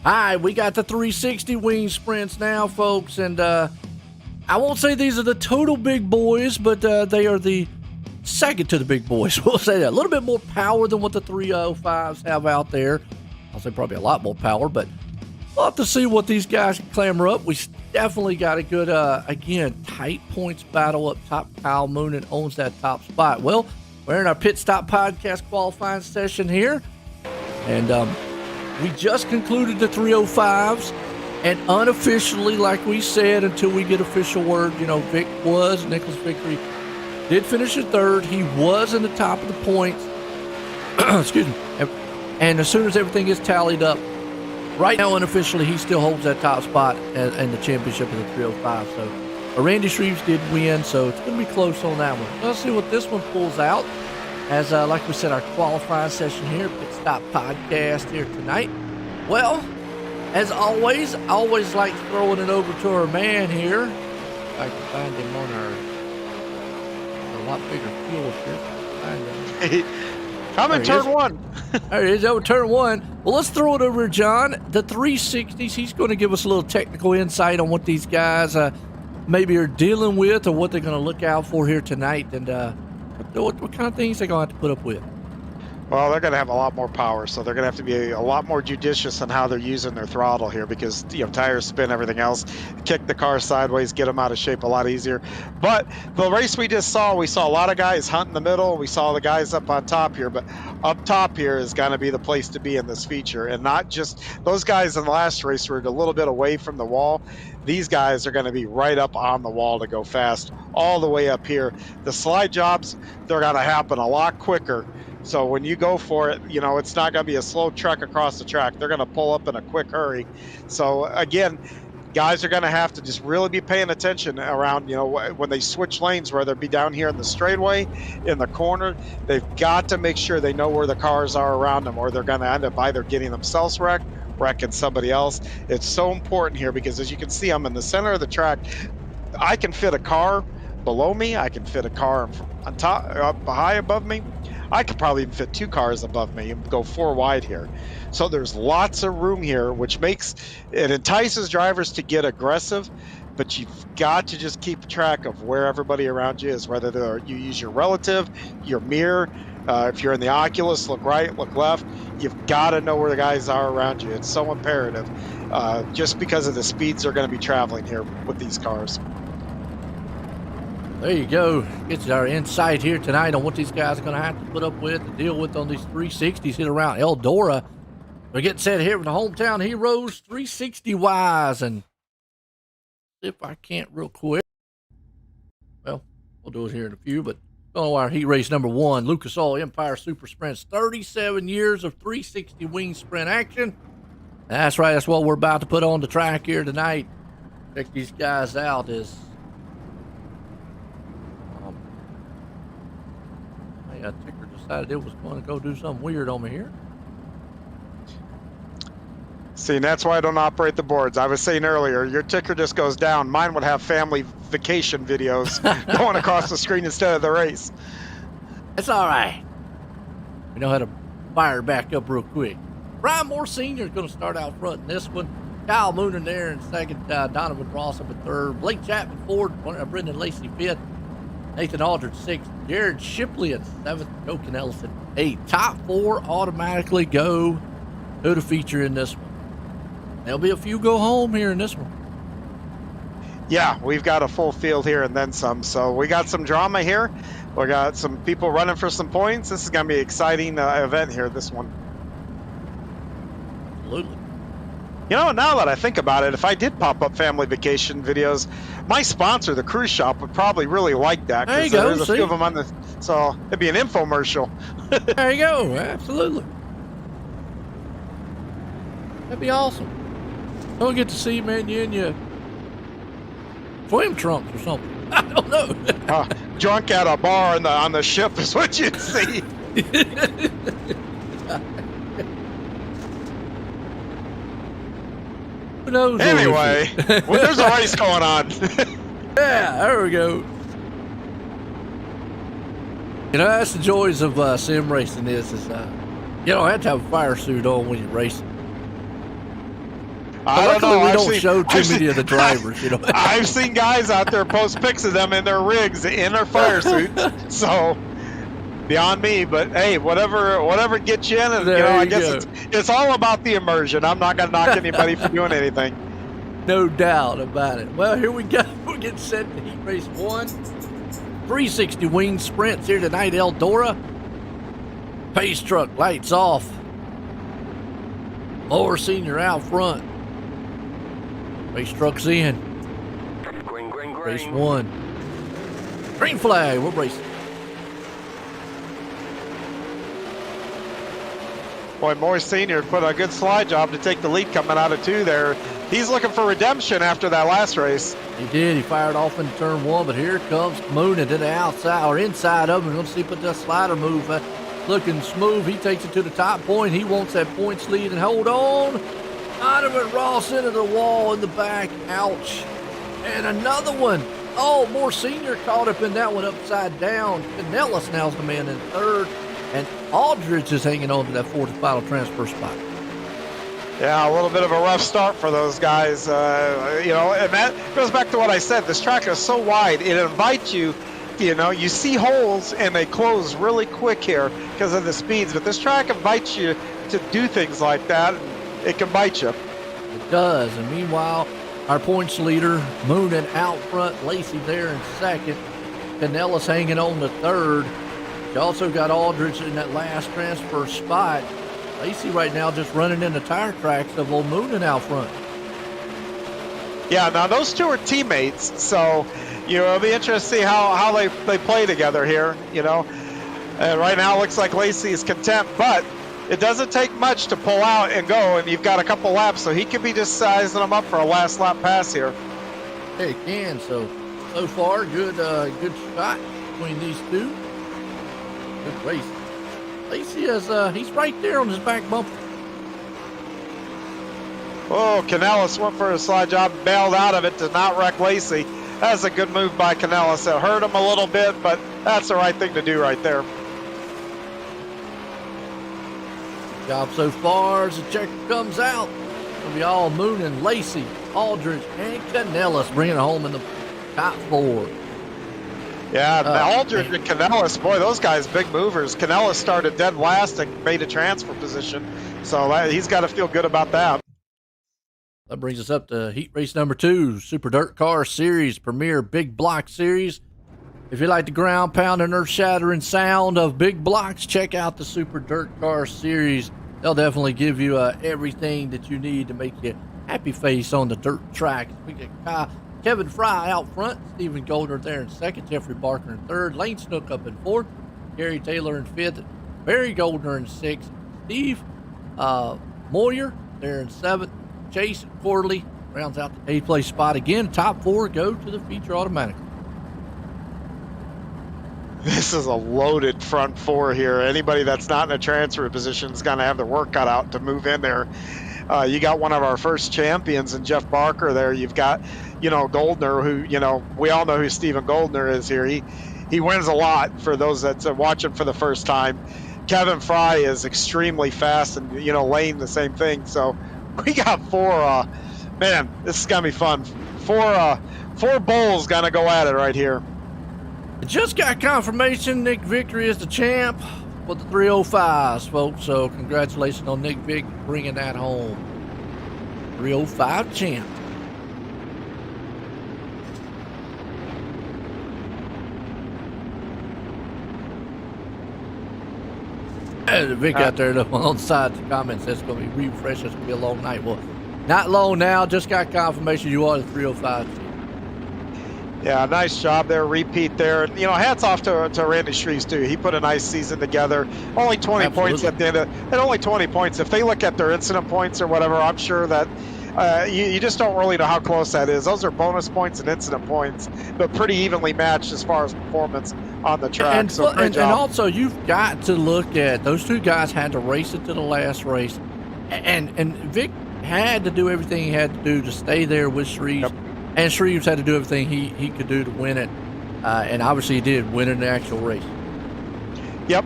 All right, we got the 360 wing sprints now, folks, and I won't say these are the total big boys, but they are the second to the big boys. We'll say that. A little bit more power than what the 305s have out there. I'll say probably a lot more power, but we'll have to see what these guys can clamor up. We definitely got a good, again, tight points battle up top. Kyle Moonen owns that top spot. Well, we're in our Pit Stop Podcast qualifying session here, and we just concluded the 305s, and unofficially, like we said, until we get official word, Vic was, Nicholas Vickery did finish in third. He was in the top of the points. Excuse me. And as soon as everything is tallied up, right now, unofficially, he still holds that top spot in the championship of the 305. So Randy Shreves did win, so it's going to be close on that one. Let's see what this one pulls out. As, like we said, our qualifying session here, Pit Stop Podcast here tonight. Well, as always, I always like throwing it over to our man here. If I can find him on a lot bigger field here. Come in turn one. There it is, over turn one. Well, let's throw it over to John. The 360s, he's going to give us a little technical insight on what these guys maybe are dealing with or what they're going to look out for here tonight. And what kind of things they're going to have to put up with? Well, they're going to have a lot more power, so they're going to have to be a lot more judicious on how they're using their throttle here because, tires spin, everything else. Kick the car sideways, get them out of shape a lot easier. But the race we just saw, we saw a lot of guys hunt in the middle. We saw the guys up on top here, but up top here is going to be the place to be in this feature. And not just those guys in the last race were a little bit away from the wall. These guys are going to be right up on the wall to go fast all the way up here. The slide jobs, they're going to happen a lot quicker. So when you go for it, it's not going to be a slow trek across the track. They're going to pull up in a quick hurry. So again, guys are going to have to just really be paying attention around, when they switch lanes, whether it be down here in the straightaway, in the corner, they've got to make sure they know where the cars are around them, or they're going to end up either getting themselves wrecking somebody else. It's so important here because as you can see, I'm in the center of the track. I can fit a car below me. I can fit a car on top, up high above me. I could probably even fit 2 cars above me and go 4 wide here. So there's lots of room here, which it entices drivers to get aggressive, but you've got to just keep track of where everybody around you is, whether you use your relative, your mirror. If you're in the Oculus, look right, look left. You've got to know where the guys are around you. It's so imperative, just because of the speeds they're going to be traveling here with these cars. There you go. Gets our insight here tonight on what these guys are going to have to put up with to deal with on these 360s hit around Eldora. We're getting set here with the hometown heroes 360 wise, and if I can't real quick, well, we'll do it here in a few, but on our heat race number 1, Lucas Oil Empire Super Sprints, 37 years of 360 wing sprint action. That's right. That's what we're about to put on the track here tonight. Check these guys out as a ticker decided it was going to go do something weird on me here. See, and that's why I don't operate the boards. I was saying earlier, your ticker just goes down. Mine would have family vacation videos going across the screen instead of the race. It's all right. We know how to fire back up real quick. Brian Moore Sr. is going to start out front in this one. Kyle Moonen there in second. Donovan Ross up in third. Blake Chapman fourth. Brendan Lacey fifth. Nathan Aldridge sixth. Jared Shipley at seventh. Joe Ellison eighth. Top 4 automatically go to the feature in this one. There'll be a few go home here in this one. Yeah, we've got a full field here and then some. So we got some drama here. We got some people running for some points. This is going to be an exciting event here, this one. Absolutely. Now that I think about it, if I did pop up family vacation videos, my sponsor, the cruise shop, would probably really like that. There you go. There's a few of them on the, so it'd be an infomercial. There you go. Absolutely. That'd be awesome. We'll get to see, man, you in your swim trunks or something. I don't know. Drunk at a bar on the ship is what you'd see. Who knows? Anyway, well, there's a race going on. Yeah, there we go. That's the joys of sim racing. You don't have to have a fire suit on when you're racing. I don't Luckily, know. we don't show too many of the drivers, you know. I've seen guys out there post pics of them in their rigs, in their fire suits. So beyond me, but hey, whatever gets you in, and I guess it's all about the immersion. I'm not gonna knock anybody for doing anything. No doubt about it. Well, here we go. We're getting set to heat race 1. 360 wing sprints here tonight, Eldora. Pace truck lights off. Moore Senior out front. Race truck's in. Green. Race 1. Green flag. We're racing. Boy, Moore Senior put a good slide job to take the lead coming out of 2 there. He's looking for redemption after that last race. He did. He fired off into turn 1, but here comes Moonin to the outside or inside of him. Let's see, put that slider move. Looking smooth. He takes it to the top point. He wants that points lead and hold on. Donovan Ross into the wall in the back. Ouch. And another one. Oh, Moore Senior caught up in that one upside down. Pinellas now's the man in third. And Aldridge is hanging on to that fourth and final transfer spot. Yeah, a little bit of a rough start for those guys. And that goes back to what I said. This track is so wide, it invites you. You see holes and they close really quick here because of the speeds. But this track invites you to do things like that. And it can bite you. It does. And meanwhile, our points leader, Moonin out front, Lacey there in second. Pinellas hanging on to third. You also got Aldridge in that last transfer spot. Lacey right now just running in the tire tracks of old Moonin out front. Yeah, now those two are teammates, so it'll be interesting to see how they play together here. And right now it looks like Lacey is content, but it doesn't take much to pull out and go, and you've got a couple laps, so he could be just sizing them up for a last lap pass here. Hey, he can. So far, good shot between these two. Good race. Lacey is he's right there on his back bumper. Oh, Canellis went for a slide job, bailed out of it to not wreck Lacey. That's a good move by Canellis. It hurt him a little bit, but that's the right thing to do right there. Good job so far as the checker comes out. It'll be all Moonin, Lacey, Aldridge, and Canellis bringing it home in the top 4. Yeah, Aldridge and Canellis, boy, those guys big movers. Canellis started dead last and made a transfer position, so he's got to feel good about that. That brings us up to heat race number 2, Super Dirt Car Series, Premier Big Block Series. If you like the ground pounding, earth-shattering sound of big blocks, check out the Super Dirt Car Series. They'll definitely give you everything that you need to make you happy face on the dirt track. We get Kevin Fry out front, Stephen Goldner there in second, Jeffrey Barker in third, Lane Snook up in fourth, Gary Taylor in fifth, Barry Goldner in sixth, Steve Moyer there in seventh, Chase Corley rounds out the 8th place spot. Again, top 4 go to the feature automatically. This is a loaded front 4 here. Anybody that's not in a transfer position is going to have their work cut out to move in there. You got one of our first champions in Jeff Barker there. You've got, Goldner, who, we all know who Stephen Goldner is here. He wins a lot for those that's watching for the first time. Kevin Fry is extremely fast, and, Lane the same thing. So we got 4, man, this is going to be fun. 4 bulls going to go at it right here. Just got confirmation Nick Victory is the champ with the 305s, folks. So congratulations on Nick Vick bringing that home. 305 champ. Vic out there on the side of the comments says it's going to be refresh. It's going to be a long night. Well, not long now. Just got confirmation you are the 305 champ. Yeah, nice job there, repeat there. And, hats off to Randy Shreves, too. He put a nice season together. Only 20 Absolutely. points at the end and only 20 points. If they look at their incident points or whatever, I'm sure that you just don't really know how close that is. Those are bonus points and incident points, but pretty evenly matched as far as performance on the track. And also, you've got to look at those two guys had to race it to the last race. And Vic had to do everything he had to do to stay there with Shreves. Yep. And Shreves had to do everything he could do to win it. And obviously he did win in the actual race. Yep.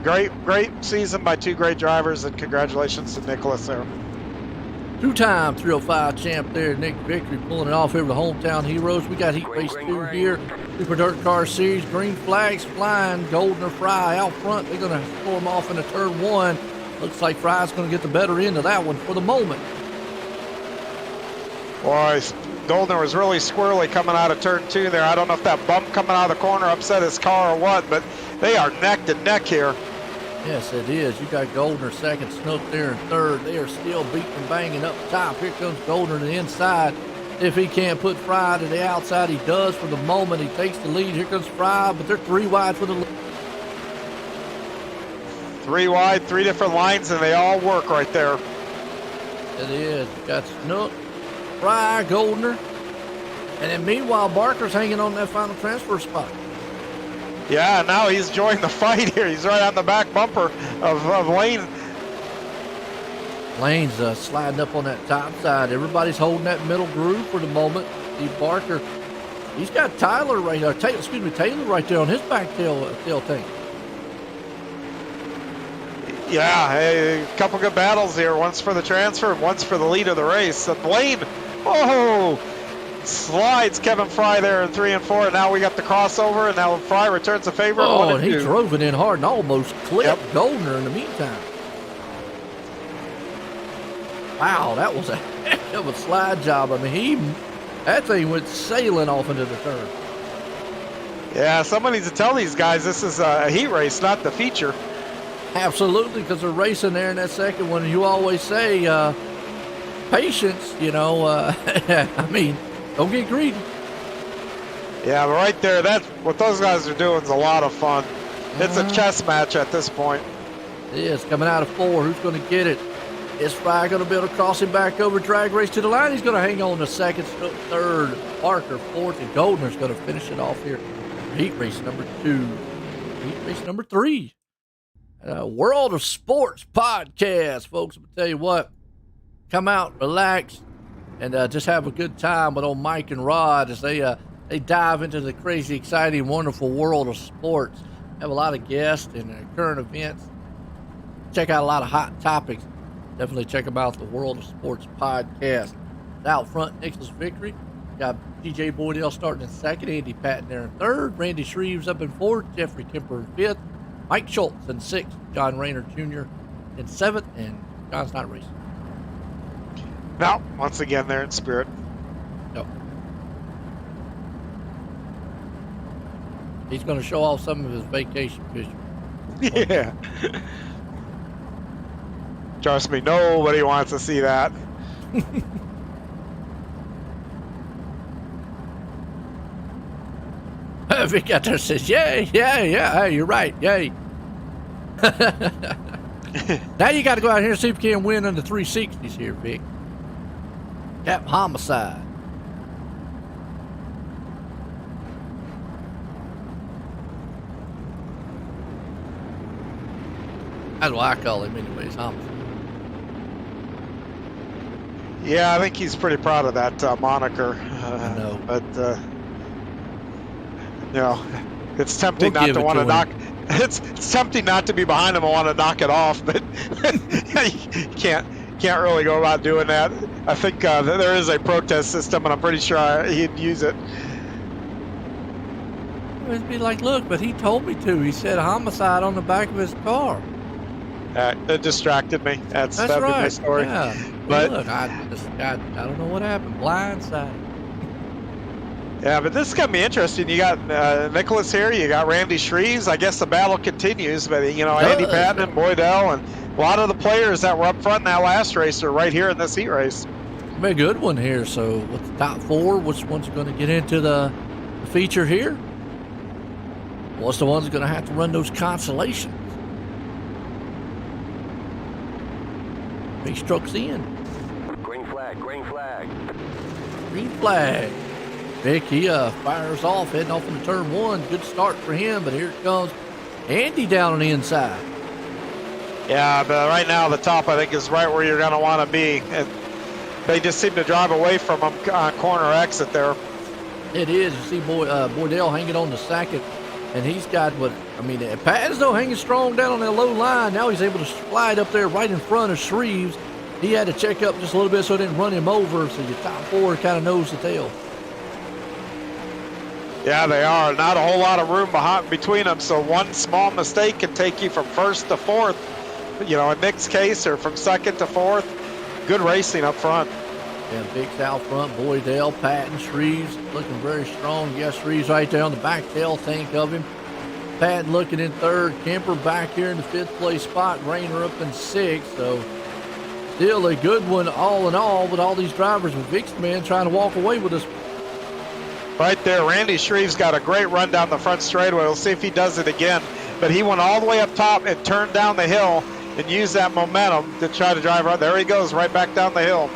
Great season by 2 great drivers, and congratulations to Nicholas there. Two-time 305 champ there, Nick Victory, pulling it off here with the Hometown Heroes. We got Heat Race 2 here. Super Dirt Car Series. Green flags flying. Golden or Fry out front. They're going to pull him off into turn 1. Looks like Fry's going to get the better end of that one for the moment. Boy, Golden was really squirrely coming out of turn 2 there. I don't know if that bump coming out of the corner upset his car or what, but they are neck to neck here. Yes, it is. You got Goldner second, Snook there in third. They are still beating and banging up top. Here comes Goldner to the inside. If he can't put Fry to the outside, he does for the moment. He takes the lead. Here comes Fry, but they're 3 wide for the lead. 3 wide, 3 different lines, and they all work right there. It is. You got Snook, Fry, Goldner, and then meanwhile, Barker's hanging on that final transfer spot. Yeah, now he's joined the fight here. He's right on the back bumper of Lane. Lane's sliding up on that top side. Everybody's holding that middle groove for the moment. Steve Barker, he's got Tyler right there. Taylor right there on his back tail tank. Yeah, a couple good battles here. One's for the transfer, and one's for the lead of the race. Lane, oh, slides Kevin Fry there in 3 and 4. And now we got the crossover, and now Fry returns the favor. Oh, and he drove it in hard and almost clipped Goldner in the meantime. Wow, that was a heck of a slide job. I mean, that thing went sailing off into the turn. Yeah, someone needs to tell these guys this is a heat race, not the feature. Absolutely, because they're racing there in that second one. You always say patience, you know. I mean, don't get greedy. Yeah, but right there, that's what those guys are doing is a lot of fun. It's a chess match at this point. It is. Coming out of 4, who's going to get it? Is Fry going to be able to cross him back over, drag race to the line? He's going to hang on to second, third, Parker, fourth, and Goldner's going to finish it off here. Heat race number 2. Heat race number 3. World of Sports podcast, folks. I'm going to tell you what. Come out, relax, and just have a good time with old Mike and Rod as they dive into the crazy, exciting, wonderful world of sports. Have a lot of guests and current events. Check out a lot of hot topics. Definitely check them out, the World of Sports podcast. Out front, Nicholas Victory. Got DJ Boydell starting in second, Andy Patton there in third, Randy Shreves up in fourth, Jeffrey Kemper in fifth, Mike Schultz in sixth, John Rayner Jr. in seventh, and John's not racing. No, once again, they're in spirit. No. He's going to show off some of his vacation pictures. Yeah. Trust me, nobody wants to see that. Vic out there says, yay, yeah, hey, you're right, yay. Now you got to go out here and see if you can win in the 360s here, Vic. Cap homicide. That's what I call him anyways, homicide. Yeah, I think he's pretty proud of that moniker. I know. But, you know, it's tempting not to want to knock. It's tempting not to be behind him and want to knock it off, but you can't really go about doing that. I think there is a protest system, and I'm pretty sure he'd use it. It'd be like, look, but he told me to. He said homicide on the back of his car. It distracted me. That'd right. be my story. Yeah. But look, I don't know what happened. Blindside. Yeah, but this is going to be interesting. You got Nicholas here. You got Randy Shreves. I guess the battle continues. But, you know, Andy Patton and Boydell and a lot of the players that were up front in that last race are right here in this heat race. It'll be a good one here. So what's the top 4? Which one's going to get into the feature here? What's the one's going to have to run those consolations? Big strokes in. Green flag, green flag. Green flag. Vic, he fires off, heading off into turn 1. Good start for him, but here it comes Andy down on the inside. Yeah, but right now the top, I think, is right where you're going to want to be. And they just seem to drive away from him on corner exit there. It is. You see Boydell hanging on the second, and he's got Patton's though hanging strong down on that low line. Now he's able to slide up there right in front of Shreves. he had to check up just a little bit so it didn't run him over. So your top four kind of knows the tail. Yeah, they are. Not a whole lot of room between them, so one small mistake can take you from first to fourth. You know, in Nick's case, or from second to fourth. Good racing up front. Yeah, big out front, Boydell, Patton, Shreves looking very strong. Yes, Shreves right there on the back tail tank of him. Patton looking in third. Kemper back here in the 5th place spot. Rayner up in 6th. So still a good one all in all, with all these drivers with Vic's man trying to walk away with us. Right there, Randy Shreves got a great run down the front straightaway. We'll see if he does it again. But he went all the way up top and turned down the hill and used that momentum to try to drive right. There he goes, right back down the hill.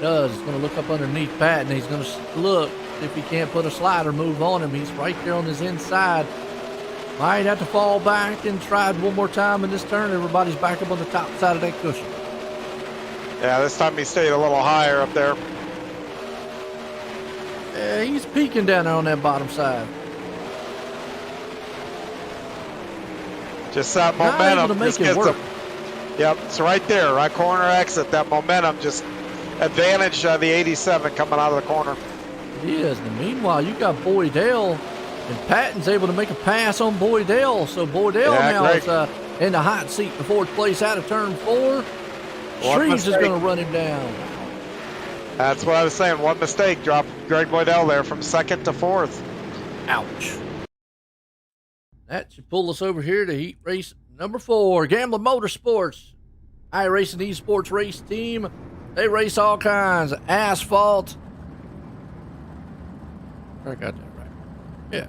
Does. He's going to look up underneath Patton. He's going to look if he can't put a slider move on him. He's right there on his inside. Might have to fall back and try it one more time in this turn. Everybody's back up on the top side of that cushion. Yeah, this time he stayed a little higher up there. Yeah, he's peeking down there on that bottom side. Just that momentum to make just it gets work. him. Yep, it's right there, right corner exit. That momentum just advantage the 87 coming out of the corner. It is. And meanwhile, you got Boydell, and Patton's able to make a pass on Boydell. So Boydell now is in the hot seat in 4th place out of turn 4. Shreves is going to run him down. That's what I was saying. One mistake dropped Greg Boydell there from 2nd to 4th. Ouch. That should pull us over here to heat race number 4. Gambler Motorsports, iRacing Esports race team. They race all kinds of asphalt. I got that right. Yeah.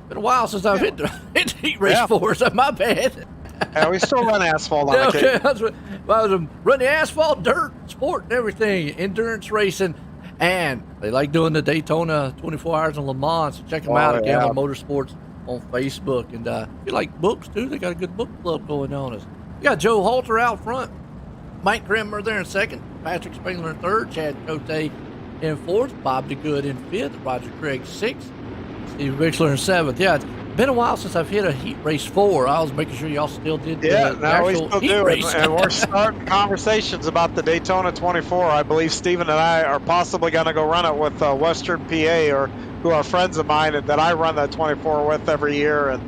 Been a while since I've hit heat race 4, so my bad. Yeah, we still run asphalt on Okay, occasion. I was running asphalt, dirt, sport, and everything, endurance racing, and they like doing the Daytona 24 Hours in Le Mans. So check them out at Gambler Motorsports on Facebook. And if you like books too, they got a good book club going on. You got Joe Halter out front, Mike Kramer there in 2nd, Patrick Spangler in 3rd, Chad Cote in 4th, Bob DeGood in 5th, Roger Craig 6th, Steve Bixler in 7th. Yeah, it's been a while since I've hit a heat race 4. I was making sure y'all still did the no, we actual still heat do. race. And we're starting conversations about the Daytona 24. I believe Steven and I are possibly going to go run it with Western PA, or who are friends of mine and that I run that 24 with every year. And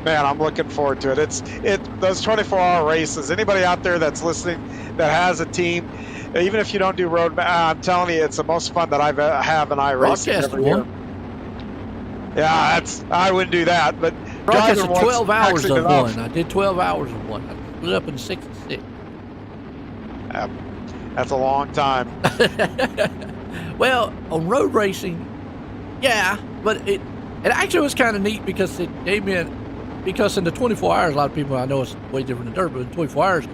man, I'm looking forward to it. Those 24-hour races. Anybody out there that's listening that has a team, even if you don't do road, I'm telling you, it's the most fun that I have in iRacing every year. Yeah, I wouldn't do that, but Broadcasted 12 hours of one. I did 12 hours of one. I split up in 6 and 6. That's a long time. Well, on road racing, yeah, but it actually was kind of neat because it gave me because in the 24 hours, a lot of people, I know it's way different than dirt, but in 24 hours,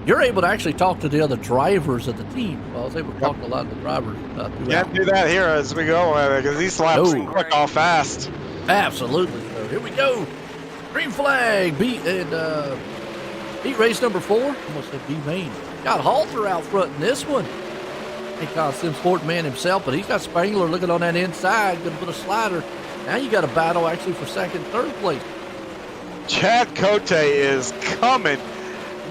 you're able to actually talk to the other drivers of the team. So I was able to talk to a lot of the drivers. Can't do that here as we go, because these laps quick off fast. Absolutely. So here we go. Green flag. Heat race number 4. Almost said B main. Got Halter out front in this one. He called Sim Sport man himself, but he's got Spangler looking on that inside, going to put a slider. Now you got a battle actually for 2nd, 3rd place. Chad Cote is coming.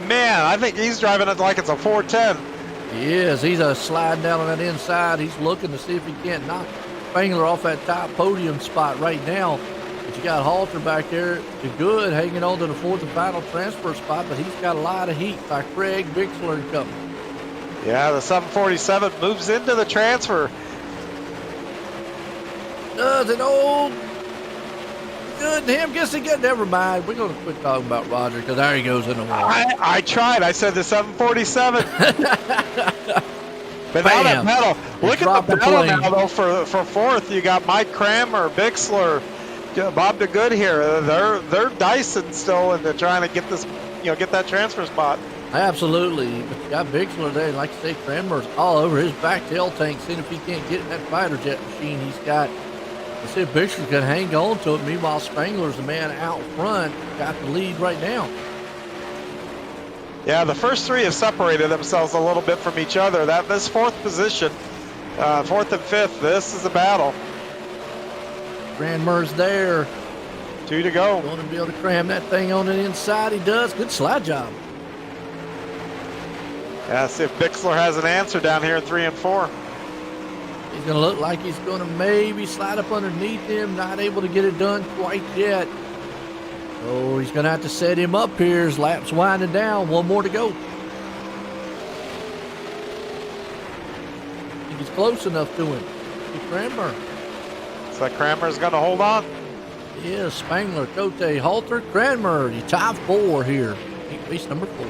Man, I think he's driving it like it's a 410. He is. He's sliding down on that inside. He's looking to see if he can't knock Spangler off that top podium spot right now. But you got Halter back there to good, hanging on to the 4th and final transfer spot, but he's got a lot of heat by Craig Bixler and company. Yeah, the 747 moves into the transfer. Does an old good him gets to get. Never mind. We're going to quit talking about Roger because there he goes in the wall. I tried. I said the 747. But now that medal. Look at the medal now, though, for 4th. You got Mike Kramer, Bixler, Bob DeGood here. They're dicing still, and they're trying to get this, get that transfer spot. Absolutely. But you got Bixler there, and like you say, Kramer's all over his back tail tank, seeing if he can't get in that fighter jet machine he's got. I said Bixler's going to hang on to it. Meanwhile, Spangler's the man out front, got the lead right now. Yeah, the first 3 have separated themselves a little bit from each other. This 4th position, 4th and 5th, this is a battle. Grandmer's there. 2 to go. Going to be able to cram that thing on the inside. He does. Good slide job. Yeah, see if Bixler has an answer down here in 3 and 4. He's going to look like he's going to maybe slide up underneath him. Not able to get it done quite yet. Oh, he's going to have to set him up here. His lap's winding down. One more to go. I think he's close enough to him. Cranmer. Looks like Cranmer's going to hold on. Yeah, Spangler, Cote, Halter, Cranmer. You top 4 here. Race number 4.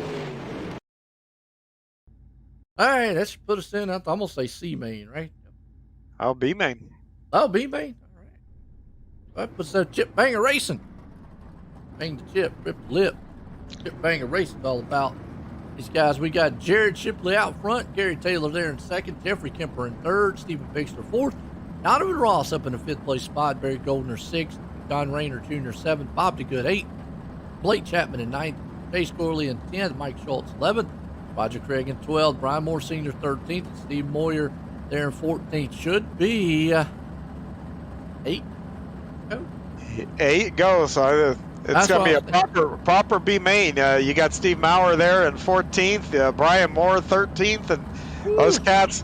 All right, that should put us in. I'm going to say C main, right? Oh, B main. Oh, B main. All right. That puts Chip Banger Racing. Bang the chip, rip the lip. Chip Banger Racing all about. These guys, we got Jared Shipley out front, Gary Taylor there in second, Jeffrey Kemper in third, Stephen Fixler fourth, Donovan Ross up in the 5th place spot, Barry Goldner 6th, Don Rayner Jr. 7th, Bob DeGood 8th, Blake Chapman in 9th, Chase Corley in 10th, Mike Schultz 11th, Roger Craig in 12th, Brian Moore Sr. 13th, and Steve Moyer there in 14th. Should be 8. Go. 8 goes. So it's going to be a proper B main. You got Steve Maurer there in 14th, Brian Moore 13th, and those cats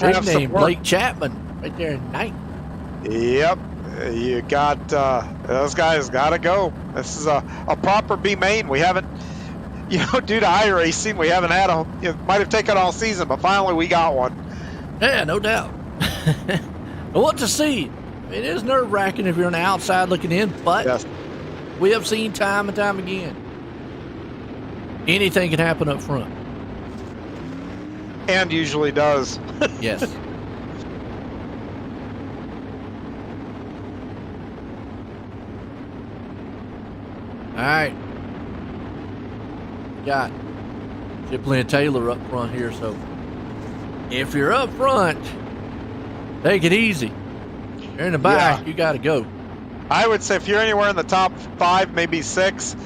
have some work. Blake Chapman right there in 9th. Yep, you got those guys got to go. This is a proper B main. We haven't, due to iRacing, we haven't had it might have taken all season, but finally we got one. Yeah, no doubt. What to see? It is nerve-wracking if you're on the outside looking in, but yes. We have seen time and time again. Anything can happen up front. And usually does. Yes. All right. Got Shipley and Taylor up front here, so if you're up front, take it easy. You're in the back, you got to go. I would say if you're anywhere in the top 5, maybe 6,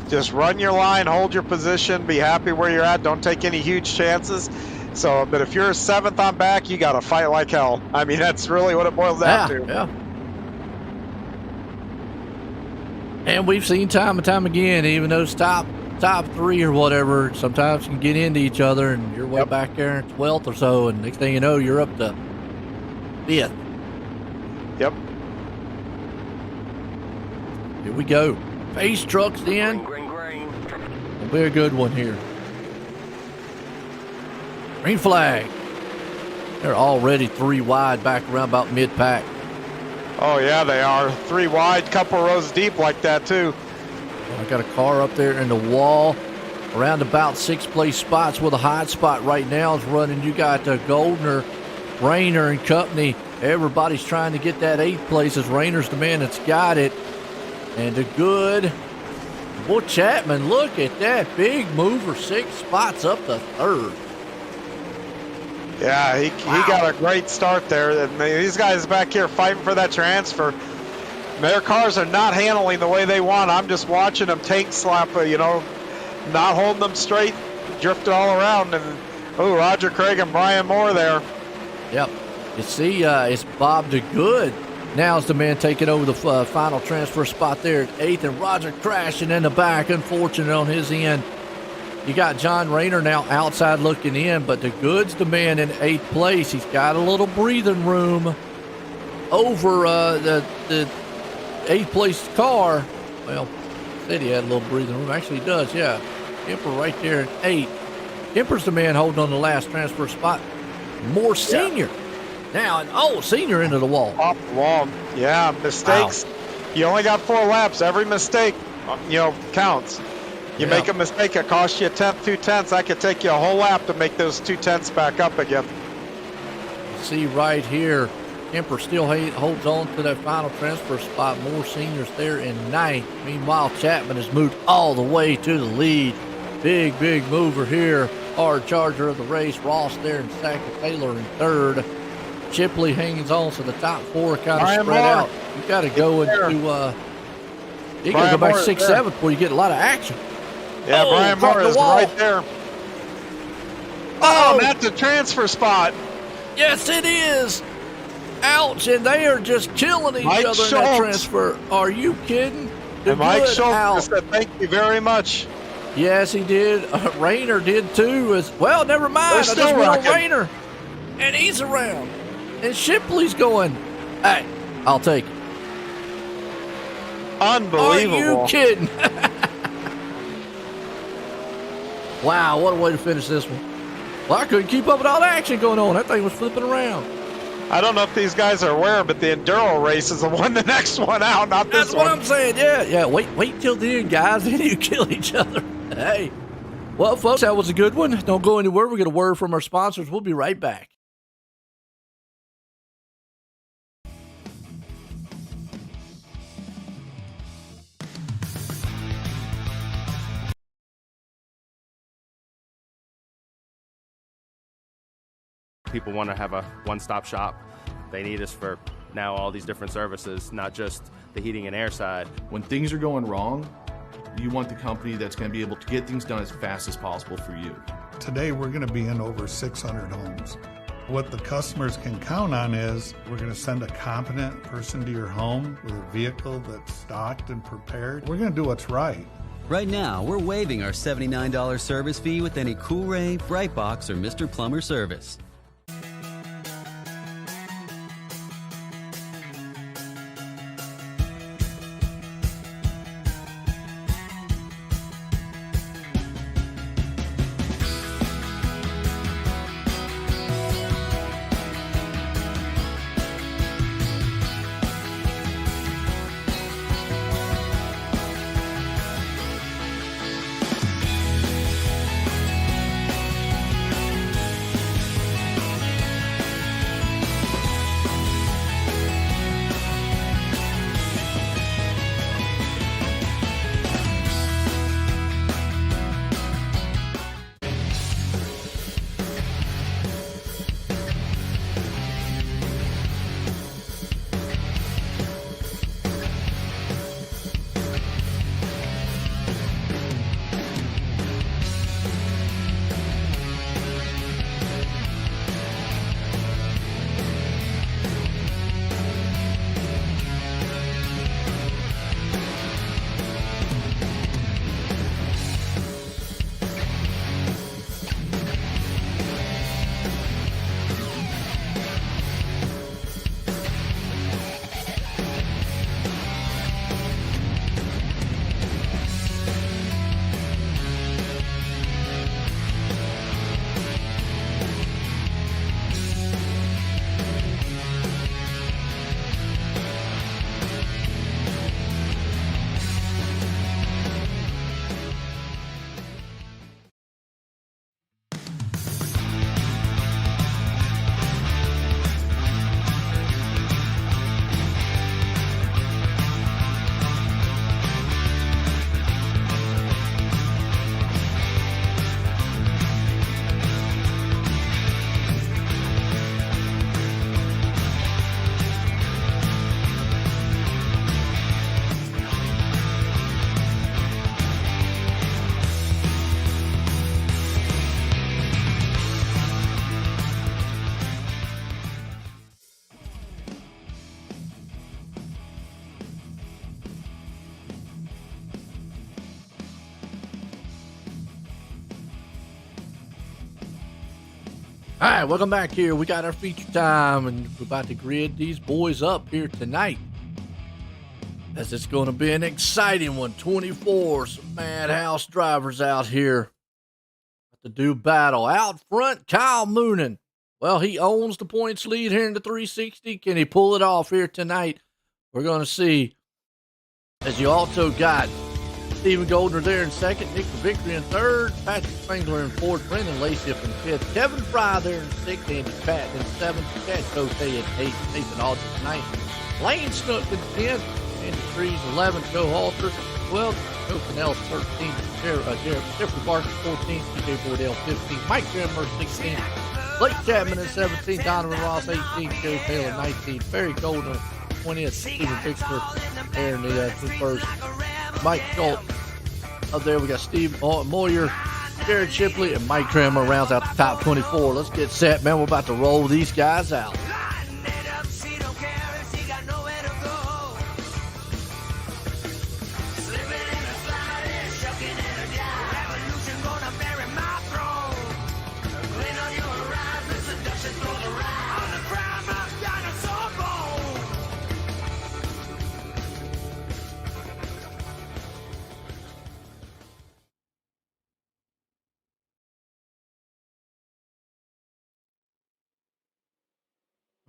just run your line, hold your position, be happy where you're at. Don't take any huge chances. So, but if you're 7th on back, you got to fight like hell. I mean, that's really what it boils down to. Yeah. And we've seen time and time again, even those top 3 or whatever, sometimes can get into each other, and you're way back there in 12th or so, and next thing you know, you're up to 5th. Yep. Here we go. Face trucks in. It'll be a good one here. Green flag. They're already 3 wide back around about mid-pack. Oh, yeah, they are. 3 wide, couple rows deep like that, too. I got a car up there in the wall. Around about 6th place spots with a hot spot right now is running. You got Goldner, Rayner, and company. Everybody's trying to get that 8th place as Rayner's the man that's got it. And the good. Boy, Chapman, look at that big mover, 6 spots up to 3rd. Yeah, he got a great start there. And these guys back here fighting for that transfer. Their cars are not handling the way they want. I'm just watching them tank slap, not holding them straight, drifting all around. And, Roger Craig and Brian Moore there. Yep. You see, it's Bob DeGood. Now is the man taking over the final transfer spot there at 8th, and Roger crashing in the back. Unfortunate on his end. You got John Rayner now outside looking in, but DeGood's the man in 8th place. He's got a little breathing room over the 8th place car. Well, said he had a little breathing room. Actually, he does, yeah. Kemper right there in 8th. Kemper's the man holding on the last transfer spot. Moore Sr. Now, Senior into the wall. Off the wall. Yeah, mistakes. Wow. You only got 4 laps. Every mistake, counts. You make a mistake, it costs you 1/10, 2/10. That could take you a whole lap to make those 2/10 back up again. See right here, Kemper still holds on to that final transfer spot. Moore Senior's there in 9th. Meanwhile, Chapman has moved all the way to the lead. Big mover here. Hard charger of the race. Ross there in 2nd. Taylor in 3rd. Shipley hangs on, so the top 4 kind of spread out. You got to go into you got to go back 6th, 7th before you get a lot of action. Yeah, Brian Moore is right there. Oh, that's a transfer spot. Yes, it is. Ouch, and they are just killing each other in that transfer. Are you kidding? And Mike Schultz said, thank you very much. Yes, he did. Rayner did too. As well, never mind. They're I still just went on rocking. Rayner, and he's around. And Shipley's going, hey, I'll take it. Unbelievable. Are you kidding? Wow, what a way to finish this one. Well, I couldn't keep up with all the action going on. That thing was flipping around. I don't know if these guys are aware, but the enduro race is the one the next one out, not this That's one. what I'm saying. Yeah. Wait till the end, guys. Then you kill each other. Hey. Well, folks, that was a good one. Don't go anywhere. We'll get a word from our sponsors. We'll be right back. People want to have a one-stop shop. They need us for now all these different services, not just the heating and air side. When things are going wrong, you want the company that's going to be able to get things done as fast as possible for you. Today, we're going to be in over 600 homes. What the customers can count on is we're going to send a competent person to your home with a vehicle that's stocked and prepared. We're going to do what's right. Right now, we're waiving our $79 service fee with any Cool-Ray, Brightbox, or Mr. Plumber service. All right, welcome back here. We got our feature time, and we're about to grid these boys up here tonight. As it's going to be an exciting one. 24, some madhouse drivers out here to do battle. Out front, Kyle Moonen. Well, he owns the points lead here in the 360. Can he pull it off here tonight? We're going to see. As you also got Stephen Goldner there in second, Nick Victory in third, Patrick Spengler in fourth, Brendan Lacey up in fifth, Kevin Fry there in sixth, Andy Patton in seventh, Chad Cote in eighth, Nathan Aldridge in ninth, Lane Snook in 10th, Andy Trees 11th, Joe Halter 12th, Joe Cannell's 13th, Jeffrey Barker 14th, TJ Boydell 15th, Mike Grimmer 16th, Blake Chapman in 17th, Donovan Ross 18th, Joe Taylor 19th, Barry Goldner 20th, Stephen Victor there in the first. Mike Schultz up there. We got Steve Moyer, Jared Shipley, and Mike Kramer rounds out the top 24. Let's get set, man. We're about to roll these guys out.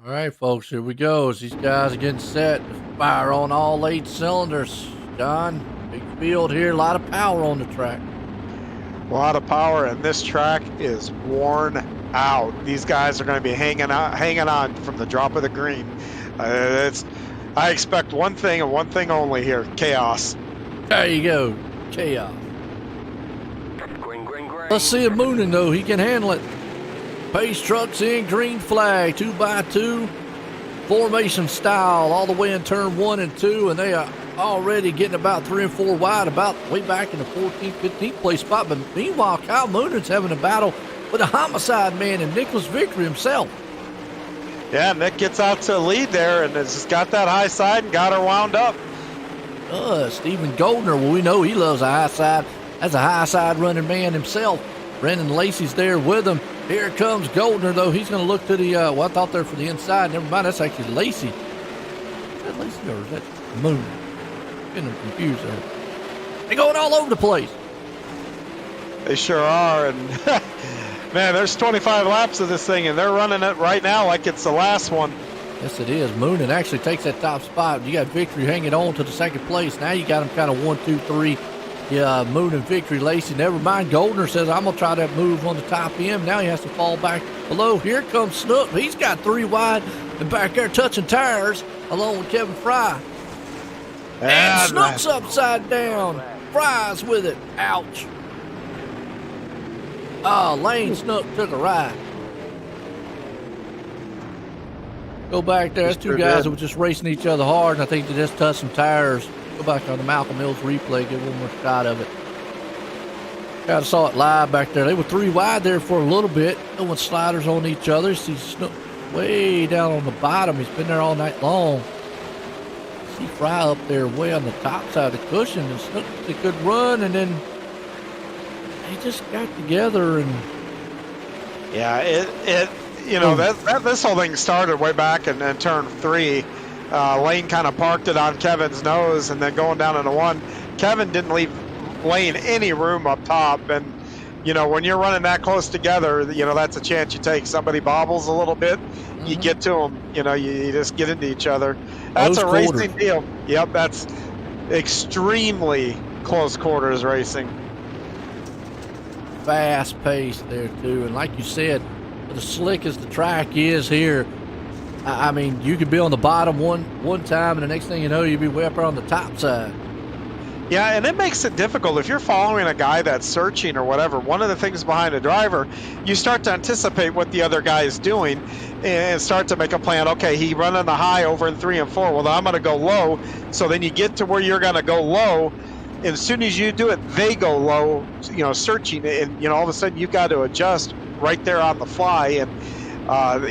All right, folks, here we go. As these guys are getting set to fire on all 8 cylinders. John, big field here, a lot of power on the track. A lot of power, and this track is worn out. These guys are going to be hanging on from the drop of the green. I expect one thing and one thing only here: chaos. There you go, chaos. Green, green, green. Let's see him mooning, though. He can handle it. Pace trucks in, green flag, 2x2, formation style, all the way in turn 1 and 2, and they are already getting about 3 and 4 wide, about way back in the 14th, 15th place spot. But meanwhile, Kyle Moonan's having a battle with a homicide man and Nicholas Vickery himself. Yeah, Nick gets out to lead there and has got that high side and got her wound up. Stephen Goldner, well, we know he loves a high side. That's a high side running man himself. Brendan Lacey's there with him. Here comes Goldner, though. He's going to look to the, I thought they were for the inside. Never mind, that's actually Lacey. Is that Lacey or is that Moon? Getting them confused there. They're going all over the place. They sure are, and man, there's 25 laps of this thing, and they're running it right now like it's the last one. Yes, it is. Moonen actually takes that top spot. You got Vickery hanging on to the second place. Now you got them kind of 1, 2, 3. Yeah, Moonen, Vickery, Lacey. Never mind. Goldner says, I'm going to try that move on the top end. Now he has to fall back below. Here comes Snook. He's got 3 wide and back there touching tires along with Kevin Fry. And Snook's upside down. Fry's with it. Ouch. Oh, Lane Snook took a ride. Go back there. There's 2 guys that were just racing each other hard, and I think they just touched some tires. Go back on the Malcolm Mills replay, get one more shot of it. Kind of saw it live back there. They were 3 wide there for a little bit. Throwing sliders on each other. See Snook way down on the bottom. He's been there all night long. See Fry up there way on the top side of the cushion, and Snook did a good run, and then they just got together and yeah, this whole thing started way back in turn 3. Lane kind of parked it on Kevin's nose, and then going down into 1, Kevin didn't leave Lane any room up top. And when you're running that close together, that's a chance you take. Somebody bobbles a little bit, you get to them. You just get into each other. That's a racing deal. Yep, that's extremely close quarters racing. Fast pace there too, and like you said, as slick as the track is here, I mean, you could be on the bottom one time, and the next thing you know, you'd be way up there on the top side. Yeah, and it makes it difficult if you're following a guy that's searching or whatever. One of the things behind a driver, you start to anticipate what the other guy is doing and start to make a plan. Okay, he running the high over in 3 and 4. Well, I'm going to go low. So then you get to where you're going to go low. And as soon as you do it, they go low, searching, and all of a sudden you've got to adjust right there on the fly. And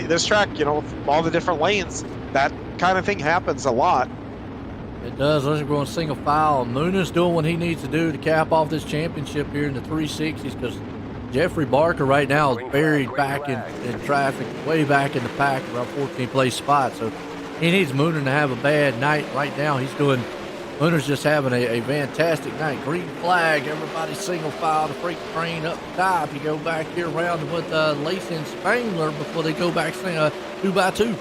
this track, all the different lanes, that kind of thing happens a lot. It does. Let's go in single file. Moon's doing what he needs to do to cap off this championship here in the 360s, because Jeffrey Barker right now is buried back in traffic, way back in the pack, around 14th place spot. So he needs Mooner to have a bad night. Right now he's doing. Mooner's just having a fantastic night. Green flag, everybody single file, the freight train up top. You go back here around with Lacey and Spangler before they go back 2x2.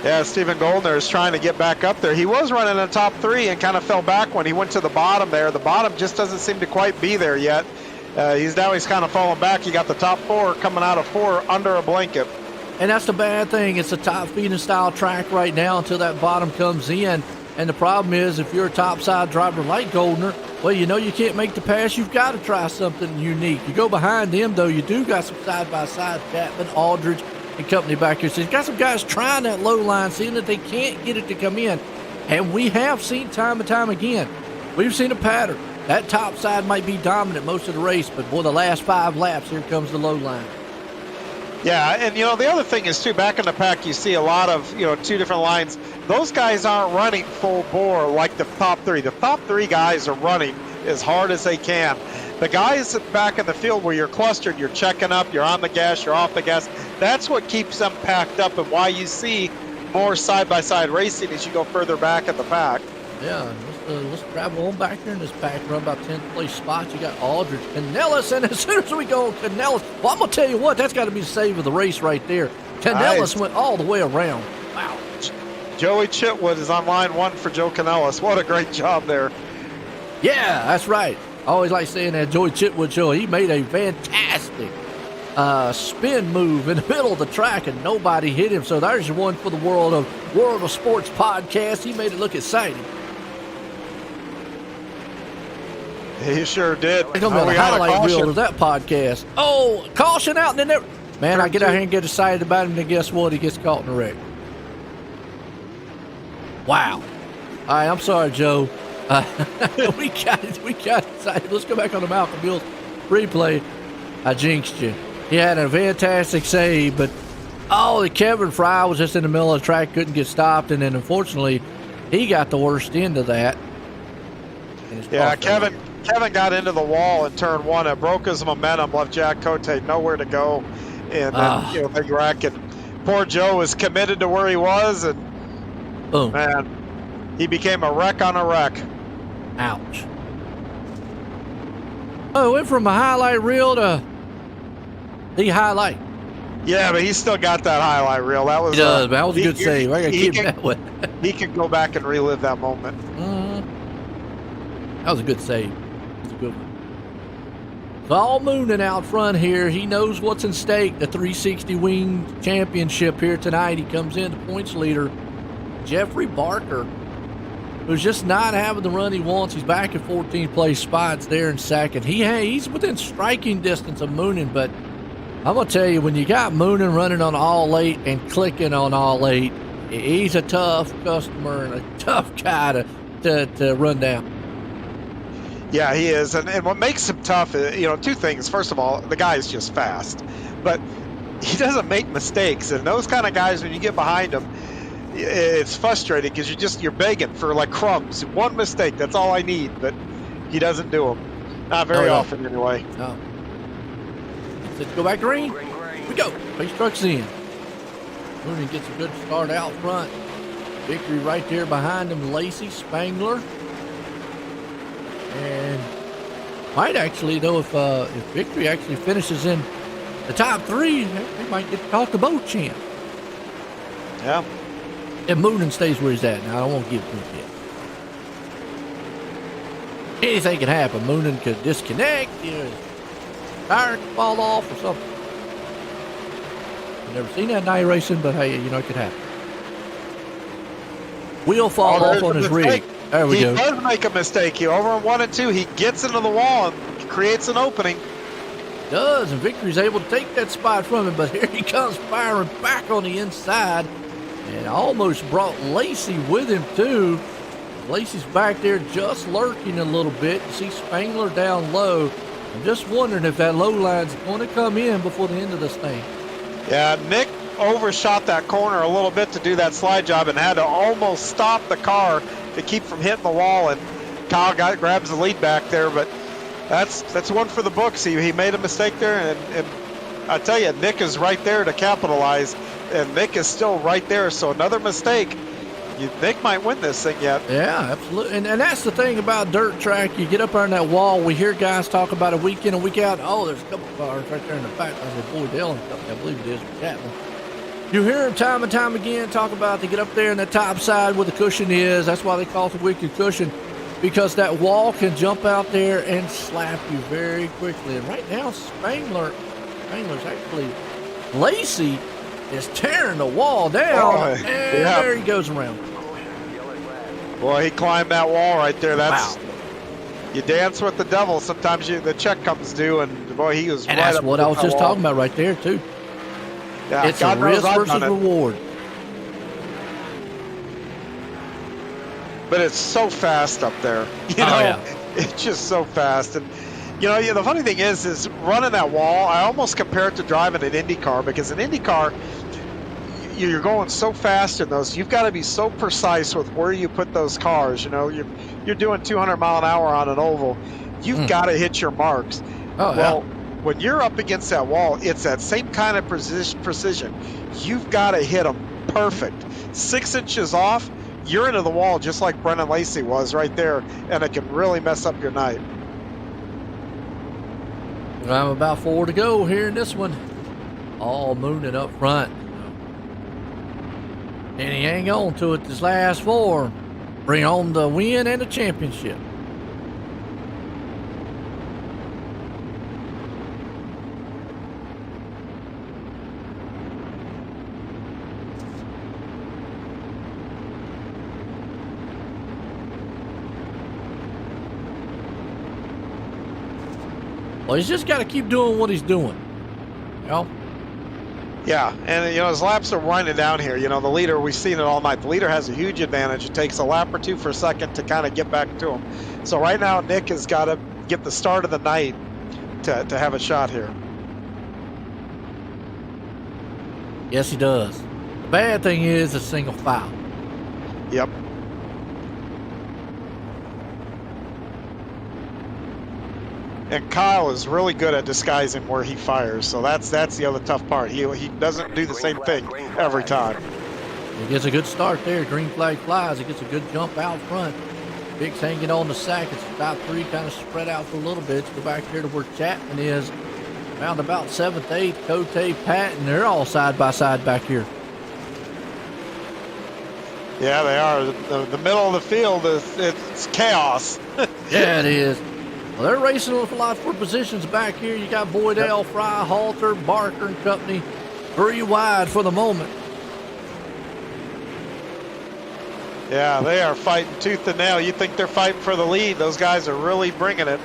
Yeah, Stephen Goldner is trying to get back up there. He was running in the top 3 and kind of fell back when he went to the bottom there. The bottom just doesn't seem to quite be there yet. He's kind of falling back. You got the top 4 coming out of 4 under a blanket. And that's the bad thing. It's a top feeding style track right now until that bottom comes in. And the problem is, if you're a topside driver like Goldner, well, you can't make the pass. You've got to try something unique. You go behind them, though, you do got some side-by-side, Chapman, Aldridge, and company back here. So you've got some guys trying that low line, seeing that they can't get it to come in. And we have seen time and time again, we've seen a pattern. That top side might be dominant most of the race, but boy, the last 5 laps, here comes the low line. Yeah, and the other thing is too, back in the pack you see a lot of 2 different lines. Those guys aren't running full bore like the top 3. The top 3 guys are running as hard as they can. The guys back in the field where you're clustered, you're checking up, you're on the gas, you're off the gas, that's what keeps them packed up and why you see more side-by-side racing as you go further back in the pack. Yeah, let's let's travel on back here in this pack run, about 10th place spots. You got Aldridge, Canellis, and as soon as we go on Canellis, well, I'm gonna tell you what, that's got to be the save of the race right there. Canellis went all the way around. Wow. Joey Chitwood is on line 1 for Joe Canellis. What a great job there. Yeah, that's right. I always like saying that Joey Chitwood show. He made a fantastic spin move in the middle of the track, and nobody hit him. So there's your one for the World of Sports podcast. He made it look exciting. He sure did. It's going to be on the highlight reel of that podcast. Oh, caution out. And then man, I get out here and get excited about him, and guess what? He gets caught in a wreck. Wow. All right, I'm sorry, Joe. We got excited. Let's go back on the Malcolm Mills replay. I jinxed you. He had a fantastic save, but the Kevin Fry was just in the middle of the track, couldn't get stopped, and then unfortunately, he got the worst end of that. Yeah, Kevin got into the wall in turn 1. It broke his momentum, left Jack Cote nowhere to go, and then big wreck. And poor Joe was committed to where he was, and man, he became a wreck on a wreck. Ouch. Oh, it went from a highlight reel to the highlight. Yeah, but he's still got that highlight reel. That was that was a good save. I got to keep that one. He can go back and relive that moment. That was a good save. That was a good one. Saul Moonen out front here. He knows what's in stake. The 360 wing championship here tonight. He comes in the points leader. Jeffrey Barker, who's just not having the run he wants. He's back at 14th place spots there in second. He's within striking distance of Moonen, but I'm going to tell you, when you got Moonen running on all 8 and clicking on all 8, he's a tough customer and a tough guy to run down. Yeah, he is. And what makes him tough is, 2 things. First of all, the guy is just fast, but he doesn't make mistakes. And those kind of guys, when you get behind them, it's frustrating because you're begging for like crumbs. One mistake, that's all I need, but he doesn't do them. Not very often anyway. No. Let's go back green. Here we go. Pace truck's in. Mooney gets a good start out front. Victory right there behind him. Lacey Spangler. And might actually, though, if Victory actually finishes in the top 3, they might get caught the boat champ. Yeah. If Moonen stays where he's at. Now, I won't give him yet. Anything can happen. Moonen could disconnect. Tire could fall off or something. I've never seen that in iRacing, but hey, it could happen. Wheel fall off on his rig. There we go. He does make a mistake. Over on 1 and 2, he gets into the wall and creates an opening. Does, and Victory's able to take that spot from him, but here he comes firing back on the inside and almost brought Lacey with him too. Lacey's back there just lurking a little bit. You see Spangler down low. I'm just wondering if that low line's going to come in before the end of this thing. Yeah, Nick overshot that corner a little bit to do that slide job and had to almost stop the car to keep from hitting the wall, and Kyle grabs the lead back there, but that's one for the books. He made a mistake there, and I tell you, Nick is right there to capitalize, and Nick is still right there, so another mistake, Nick might win this thing yet. Yeah, absolutely. And that's the thing about dirt track. You get up there on that wall. We hear guys talk about it week in and week out. Oh, there's a couple of cars right there in the back. I said, boy, Dale, I believe it is with Chapman. You hear them time and time again talk about they get up there in the top side where the cushion is. That's why they call it the wicked cushion, because that wall can jump out there and slap you very quickly. And right now, Spangler's actually, Lacey is tearing the wall down, and there he goes around. Boy, he climbed that wall right there. That's wow. You dance with the devil. Sometimes the check comes due, and boy, he was. And right that's up what I was just wall. talking about right there too. Yeah, it's a risk versus reward. But it's so fast up there. It's just so fast. And the funny thing is running that wall, I almost compare it to driving an Indy car, because an Indy car, you're going so fast in those. You've got to be so precise with where you put those cars. You're doing 200 mile an hour on an oval. You've got to hit your marks. When you're up against that wall, it's that same kind of precision. You've got to hit them perfect. 6 inches off, you're into the wall just like Brennan Lacey was right there, and it can really mess up your night. I'm about 4 to go here in this one. All Moonin up front. And he hang on to it this last 4. Bring home the win and the championship. Well, he's just got to keep doing what he's doing. You know? Yeah, and his laps are winding down here. The leader, we've seen it all night. The leader has a huge advantage. It takes a lap or two for a second to kind of get back to him. So right now, Nick has got to get the start of the night to have a shot here. Yes, he does. The bad thing is a single foul. Yep. And Kyle is really good at disguising where he fires, so that's the other tough part. He doesn't do the same thing every time. He gets a good start there. Green flag flies. He gets a good jump out front. Vic's hanging on the sack. It's top 3 kind of spread out for a little bit. Go back here to where Chapman is. Around about 7th, 8th, Cote, Patton. They're all side by side back here. Yeah, they are. The middle of the field it's chaos. Yeah, it is. Well, they're racing with a lot for positions back here. You got Boydell, Fry, Halter, Barker, and company. 3 wide for the moment. Yeah, they are fighting tooth and nail. You think they're fighting for the lead. Those guys are really bringing it.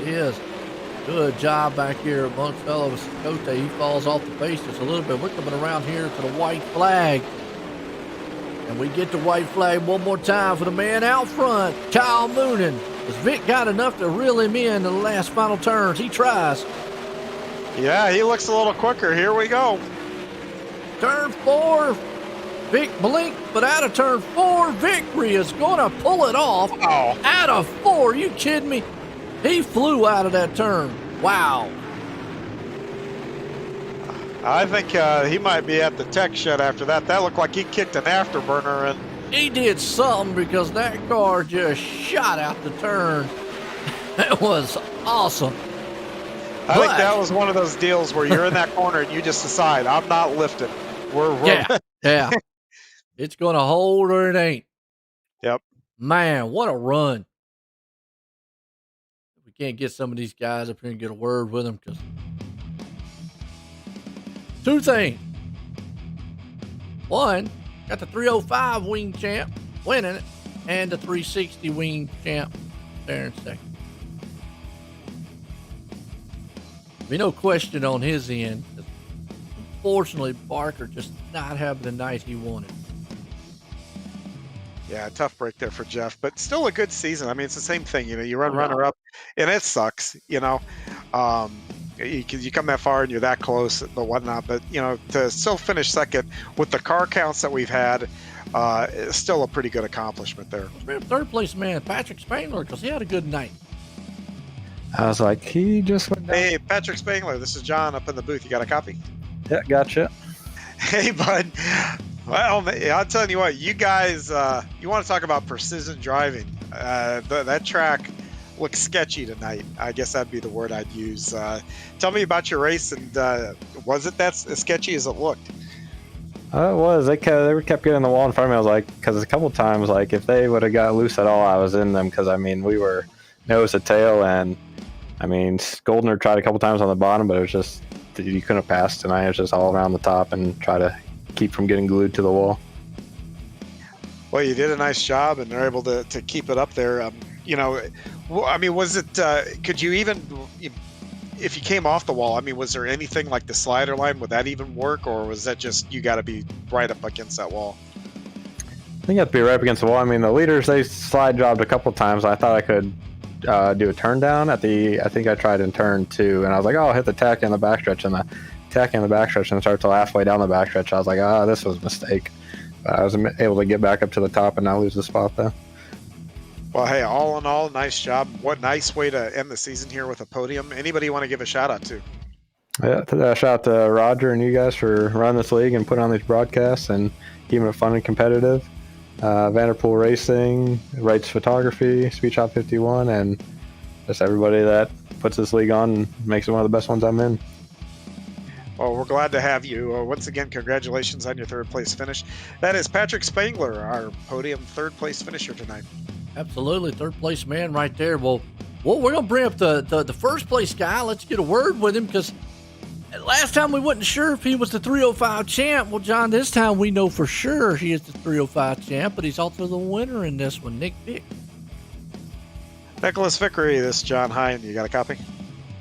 It is. Good job back here amongst fellows. Cote, he falls off the pace just a little bit. We're coming around here to the white flag. And we get the white flag one more time for the man out front, Kyle Moonin. As Vic got enough to reel him in the last final turns. He tries. Yeah, he looks a little quicker. Here we go. Turn 4. Vic blinked, but out of turn 4, Victory is going to pull it off. Oh. Out of 4. You kidding me? He flew out of that turn. Wow. I think he might be at the tech shed after that. That looked like he kicked an afterburner, and he did something because that car just shot out the turn. It was awesome. I think that was one of those deals where you're in that corner and you just decide, I'm not lifting. Yeah. It's going to hold or it ain't. Yep. Man, what a run. We can't get some of these guys up here and get a word with them because 2 things. 1, got the 305 wing champ winning it, and the 360 wing champ there in second. Be no question on his end. Unfortunately, Barker just not having the night he wanted. Yeah, tough break there for Jeff, but still a good season. I mean, it's the same thing. You run runner-up, and it sucks. You come that far and you're that close, but whatnot. But to still finish second with the car counts that we've had, is still a pretty good accomplishment there. Third place man, Patrick Spangler, because he had a good night. I was like, he just went down. Hey, Patrick Spangler, this is John up in the booth. You got a copy? Yeah, gotcha. Hey, bud. Well, I'll tell you what, you guys, you want to talk about precision driving. That track looks sketchy tonight. I guess that'd be the word I'd use. Tell me about your race, and was it that as sketchy as it looked? It was. They kept getting the wall in front of me. I was like, because a couple times, like, if they would have got loose at all, I was in them, because, I mean, we were nose to tail, and, I mean, Goldner tried a couple times on the bottom, but it was just, you couldn't have passed tonight. It was just all around the top and try to keep from getting glued to the wall. Well, you did a nice job, and they're able to keep it up there. I mean, was it, could you even, if you came off the wall, I mean, was there anything like the slider line, would that even work, or was that just, you got to be right up against that wall? I think you have to be right up against the wall. I mean, the leaders, they slide dropped a couple times. I thought I could do a turn down I think I tried in turn 2, and I was like, oh, I'll hit the tack in the backstretch, and the tack in the backstretch and start till halfway down the backstretch. I was like, this was a mistake. But I was able to get back up to the top and not lose the spot though. Well, hey, all in all, nice job. What nice way to end the season here with a podium. Anybody you want to give a shout out to? Yeah, shout out to Roger and you guys for running this league and putting on these broadcasts and keeping it fun and competitive. Vanderpool Racing, Wrights Photography, Speed Shop 51, and just everybody that puts this league on and makes it one of the best ones I'm in. Well, we're glad to have you. Once again, congratulations on your third place finish. That is Patrick Spangler, our podium third place finisher tonight. Absolutely, third place man right there. Well, we're going to bring up the first place guy. Let's get a word with him, because last time we wasn't sure if he was the 305 champ. Well, John, this time we know for sure he is the 305 champ, but he's also the winner in this one, Nick Vick. Nicholas Vickery, this is John Hine. You got a copy?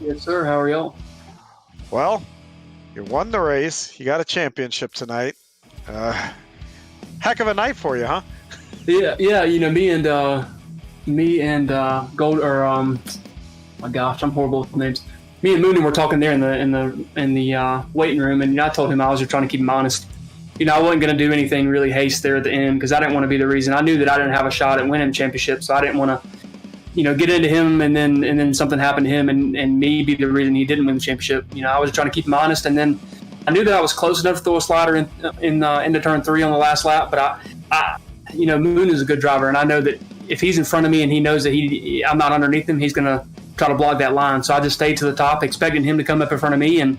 Yes, sir. How are y'all? Well, you won the race. You got a championship tonight. Heck of a night for you, huh? Yeah. You know, me and Gold, or my gosh, I'm horrible with names. Me and Moonen were talking there in the waiting room, and I told him I was just trying to keep him honest. You know, I wasn't going to do anything really haste there at the end, because I didn't want to be the reason. I knew that I didn't have a shot at winning championship, so I didn't want to, you know, get into him and then something happened to him and me be the reason he didn't win the championship. You know, I was trying to keep him honest, and then I knew that I was close enough to throw a slider into turn 3 on the last lap, but I you know, Moon is a good driver, and I know that if he's in front of me and he knows that I'm not underneath him, he's going to try to block that line. So I just stayed to the top, expecting him to come up in front of me, and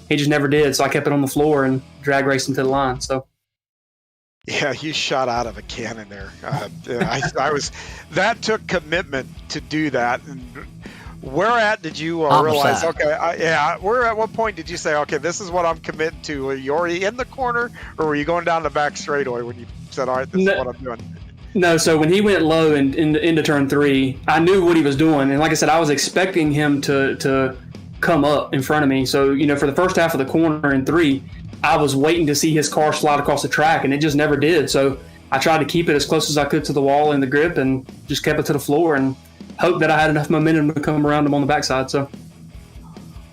he just never did. So I kept it on the floor and drag raced him to the line. So. Yeah, you shot out of a cannon there. I was. That took commitment to do that. And where did you realize? Okay, where at what point did you say, okay, this is what I'm committing to? Were you already in the corner, or were you going down the back straightaway when you said, all right, this is what I'm doing? No, so when he went low into turn 3, I knew what he was doing, and like I said, I was expecting him to come up in front of me. So, you know, for the first half of the corner in 3, I was waiting to see his car slide across the track, and it just never did. So I tried to keep it as close as I could to the wall in the grip, and just kept it to the floor, and hoped that I had enough momentum to come around him on the backside. So.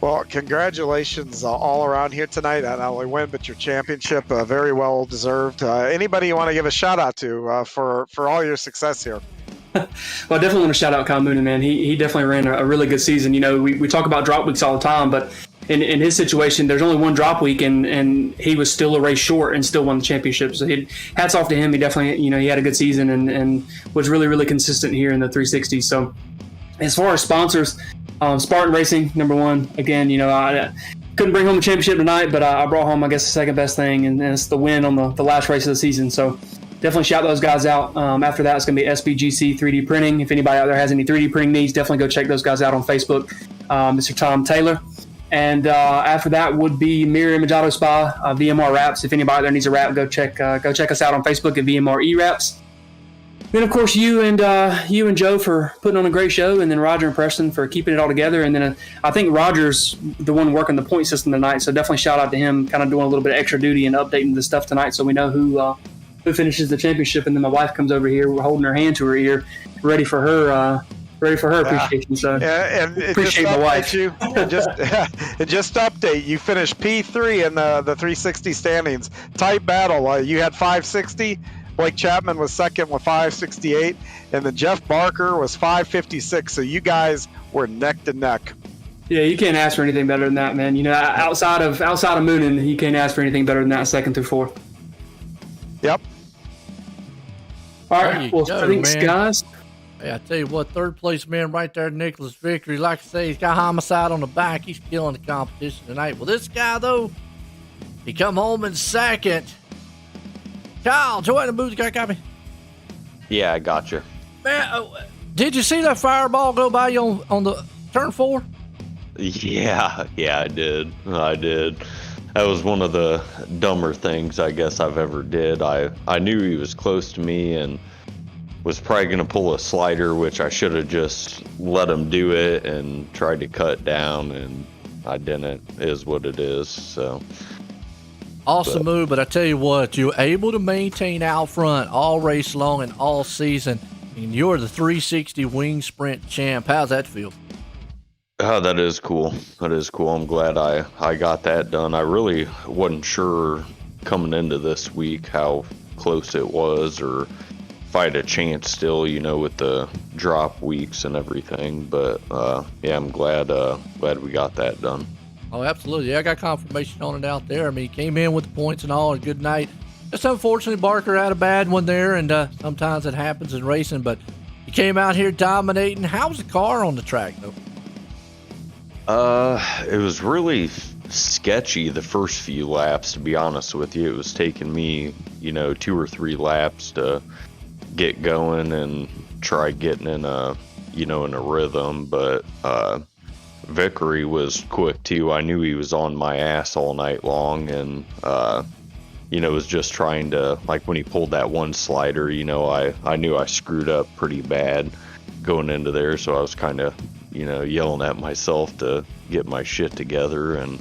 Well, congratulations all around here tonight. Not only win, but your championship, very well deserved. Anybody you want to give a shout out to for all your success here? Well, I definitely want to shout out Kyle Moonen, man. He definitely ran a really good season. You know, we talk about drop weeks all the time, but in his situation, there's only one drop week, and he was still a race short and still won the championship. So hats off to him. He definitely, you know, he had a good season and was really, really consistent here in the 360. So as far as sponsors, Spartan Racing, number 1. Again, you know, I couldn't bring home a championship tonight, but I brought home, I guess, the second best thing, and it's the win on the last race of the season. So definitely shout those guys out. After that, it's going to be SBGC 3D Printing. If anybody out there has any 3D printing needs, definitely go check those guys out on Facebook. Mr. Tom Taylor. And after that would be Mirror Image Auto Spa, VMR Wraps. If anybody out there needs a wrap, go check us out on Facebook at VMR E-Wraps. Then, of course, you and Joe for putting on a great show, and then Roger and Preston for keeping it all together. And then I think Roger's the one working the point system tonight, so definitely shout out to him, kind of doing a little bit of extra duty and updating the stuff tonight, so we know who finishes the championship. And then my wife comes over here, we're holding her hand to her ear, ready for her appreciation. So and appreciate my wife. Just update. You finished P3 in the 360 standings. Tight battle. You had 560. Blake Chapman was second with 568, and then Jeff Barker was 556. So you guys were neck to neck. Yeah, you can't ask for anything better than that, man. You know, outside of Moonen, you can't ask for anything better than that, 2nd through 4th. Yep. All right. Well, thanks, guys. Hey, I tell you what, third place man right there, Nicholas Vickery. Like I say, he's got homicide on the back. He's killing the competition tonight. Well, this guy, though, he come home in 2nd. Kyle, join the booth. Got a copy? Yeah, I got you. Man, did you see that fireball go by you on the turn 4? Yeah, I did. That was one of the dumber things I guess I've ever did. I knew he was close to me and was probably going to pull a slider, which I should have just let him do it and tried to cut down, and I didn't. It is what it is. So awesome move, but I tell you what, you're able to maintain out front all race long and all season, and you're the 360 wing sprint champ. How's that feel? Oh, that is cool. I'm glad I got that done. I really wasn't sure coming into this week how close it was, or if I had a chance still, you know, with the drop weeks and everything. But yeah, I'm glad we got that done. Oh, absolutely. Yeah, I got confirmation on it out there. I mean, he came in with the points and all, a good night. Just unfortunately, Barker had a bad one there, and sometimes it happens in racing, but you came out here dominating. How was the car on the track, though? It was really sketchy the first few laps, to be honest with you. It was taking me, 2 or 3 laps to get going and try getting in a rhythm, but Vickery was quick too. I knew he was on my ass all night long, and was just trying to, like, when he pulled that one slider, I knew I screwed up pretty bad going into there, so I was kind of yelling at myself to get my shit together and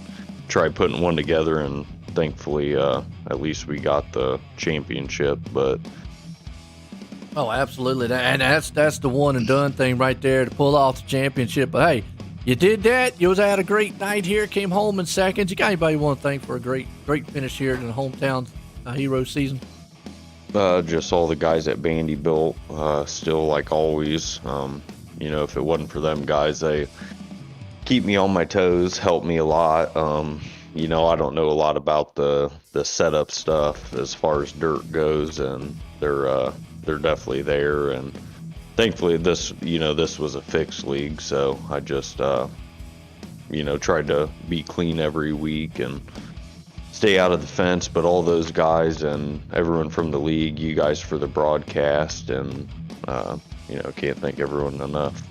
try putting one together, and thankfully at least we got the championship. But oh, absolutely, and that's the one and done thing right there to pull off the championship. But hey, you did that. You had a great night here, came home in second. You got anybody you want to thank for a great finish here in the hometown hero season? Just all the guys at Vanderbilt, still like always. If it wasn't for them guys, they keep me on my toes, help me a lot. I don't know a lot about the setup stuff as far as dirt goes, and they're definitely there. And thankfully this was a fixed league, so I just tried to be clean every week and stay out of the fence. But all those guys and everyone from the league, you guys for the broadcast, and can't thank everyone enough.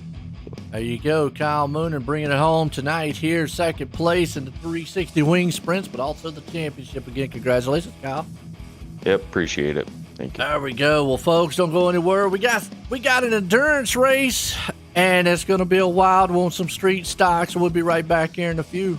There you go, Kyle Moonen bringing it home tonight here, second place in the 360 wing sprints, but also the championship again. Congratulations, Kyle. Yep, appreciate it. Thank you. There we go. Well, folks, don't go anywhere. We got an endurance race, and it's going to be a wild one, some street stock, so we'll be right back here in a few.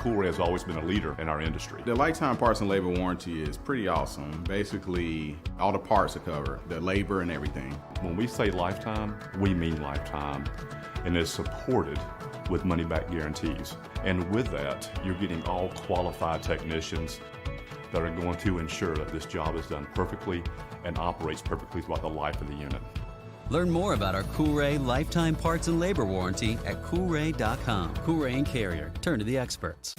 Coolray has always been a leader in our industry. The lifetime parts and labor warranty is pretty awesome. Basically, all the parts are covered, the labor and everything. When we say lifetime, we mean lifetime, and it's supported with money-back guarantees. And with that, you're getting all qualified technicians that are going to ensure that this job is done perfectly and operates perfectly throughout the life of the unit. Learn more about our Coolray lifetime parts and labor warranty at Coolray.com. Coolray and Carrier. Turn to the experts.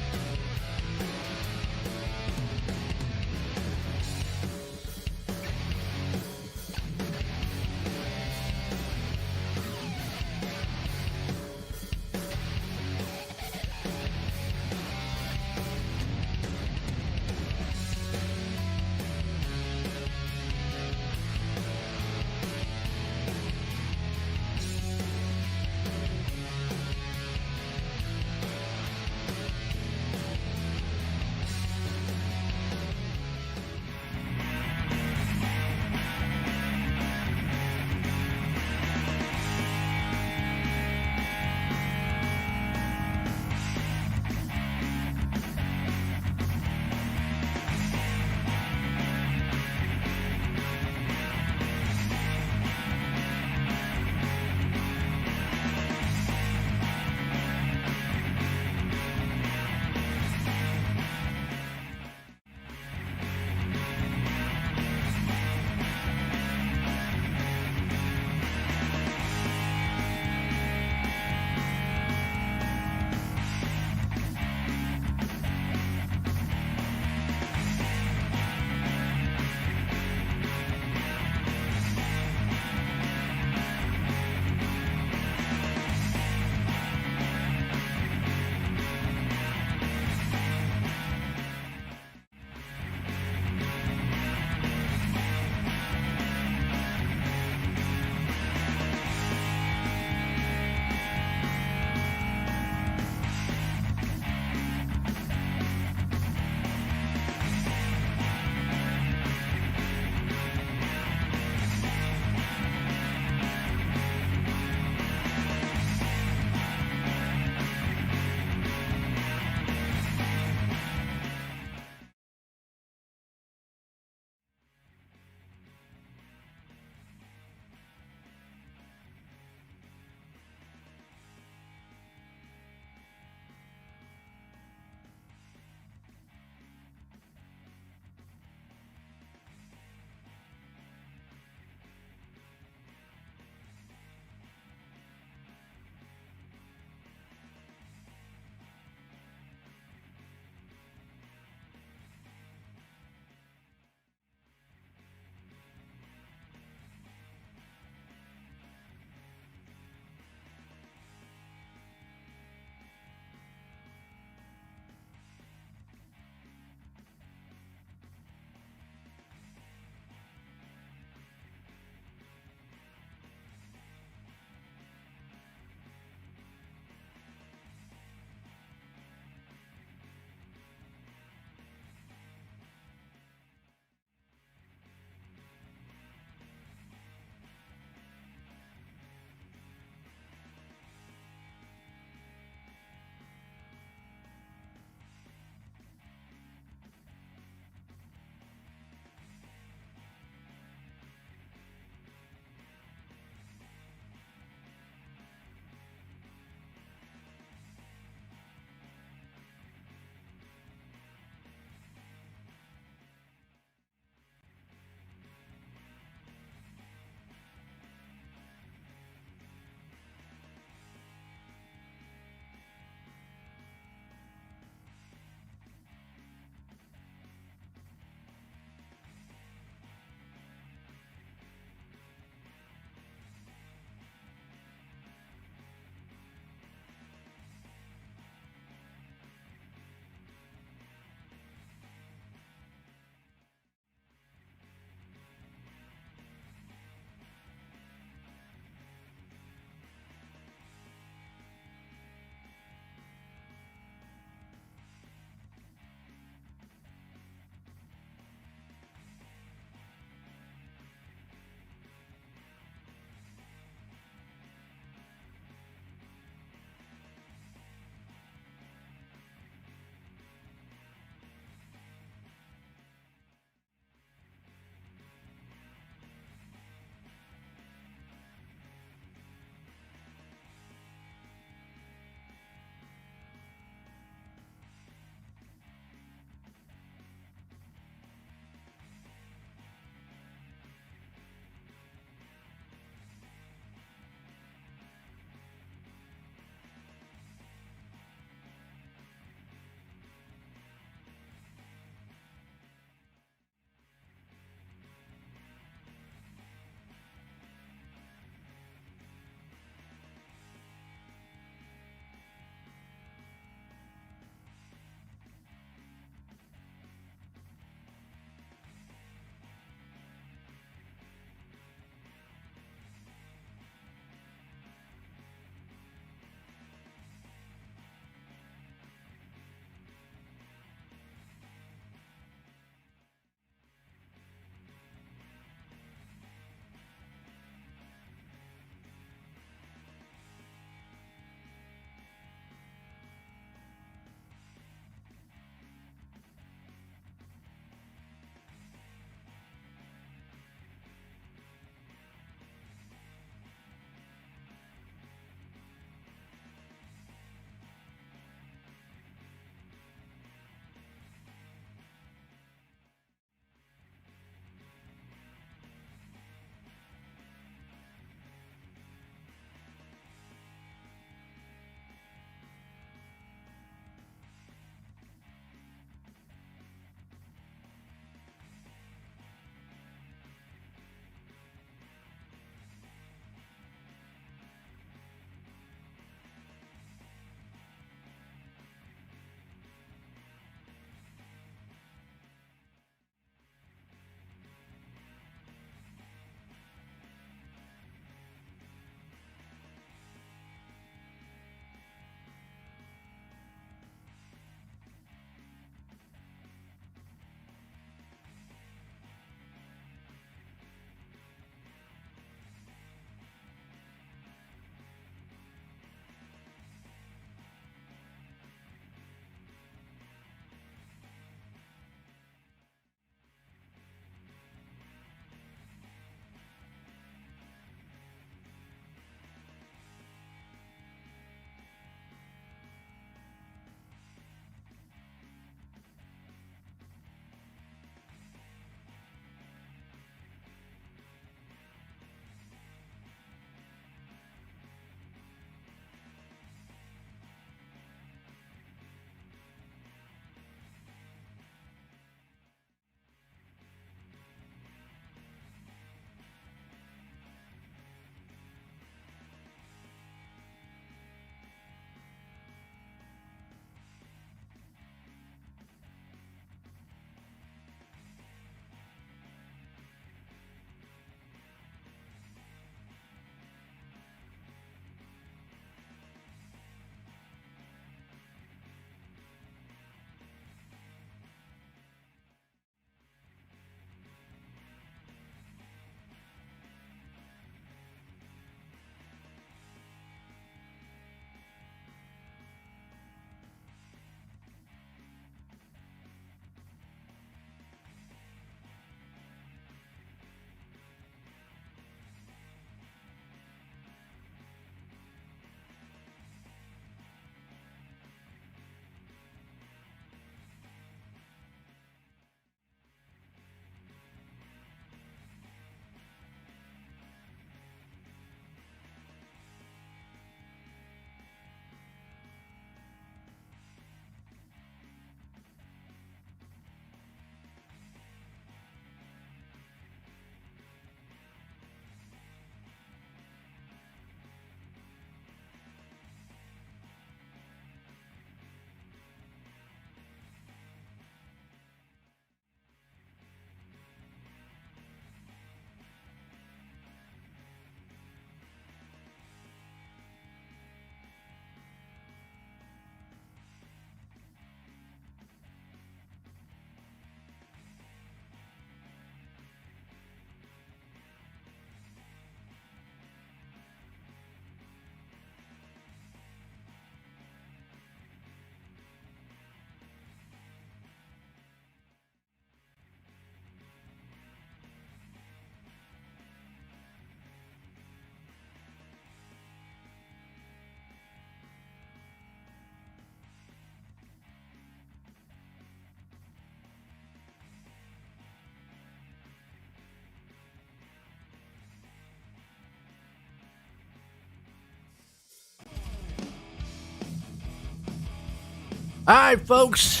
All right, folks.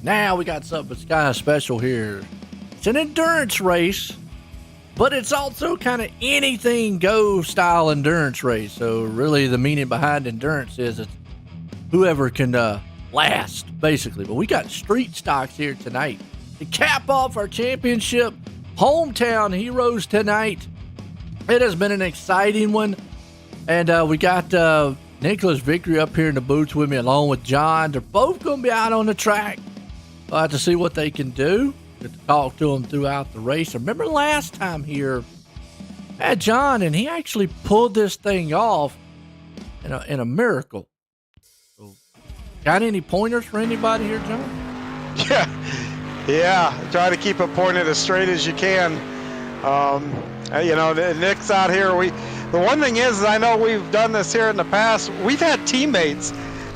Now we got something that's kind of special here. It's an endurance race, but it's also kind of anything goes style endurance race. So really the meaning behind endurance is it's whoever can last, basically. But we got street stocks here tonight to cap off our championship hometown heroes tonight. It has been an exciting one. And we got Nicholas Vickery up here in the booth with me along with John. They're both going to be out on the track. We'll have to see what they can do. Get to talk to them throughout the race. I remember last time here, I had John, and he actually pulled this thing off in a miracle. So, got any pointers for anybody here, John? Yeah. Try to keep it pointed as straight as you can. Nick's out here. The one thing is I know we've done this here in the past. We've had teammates.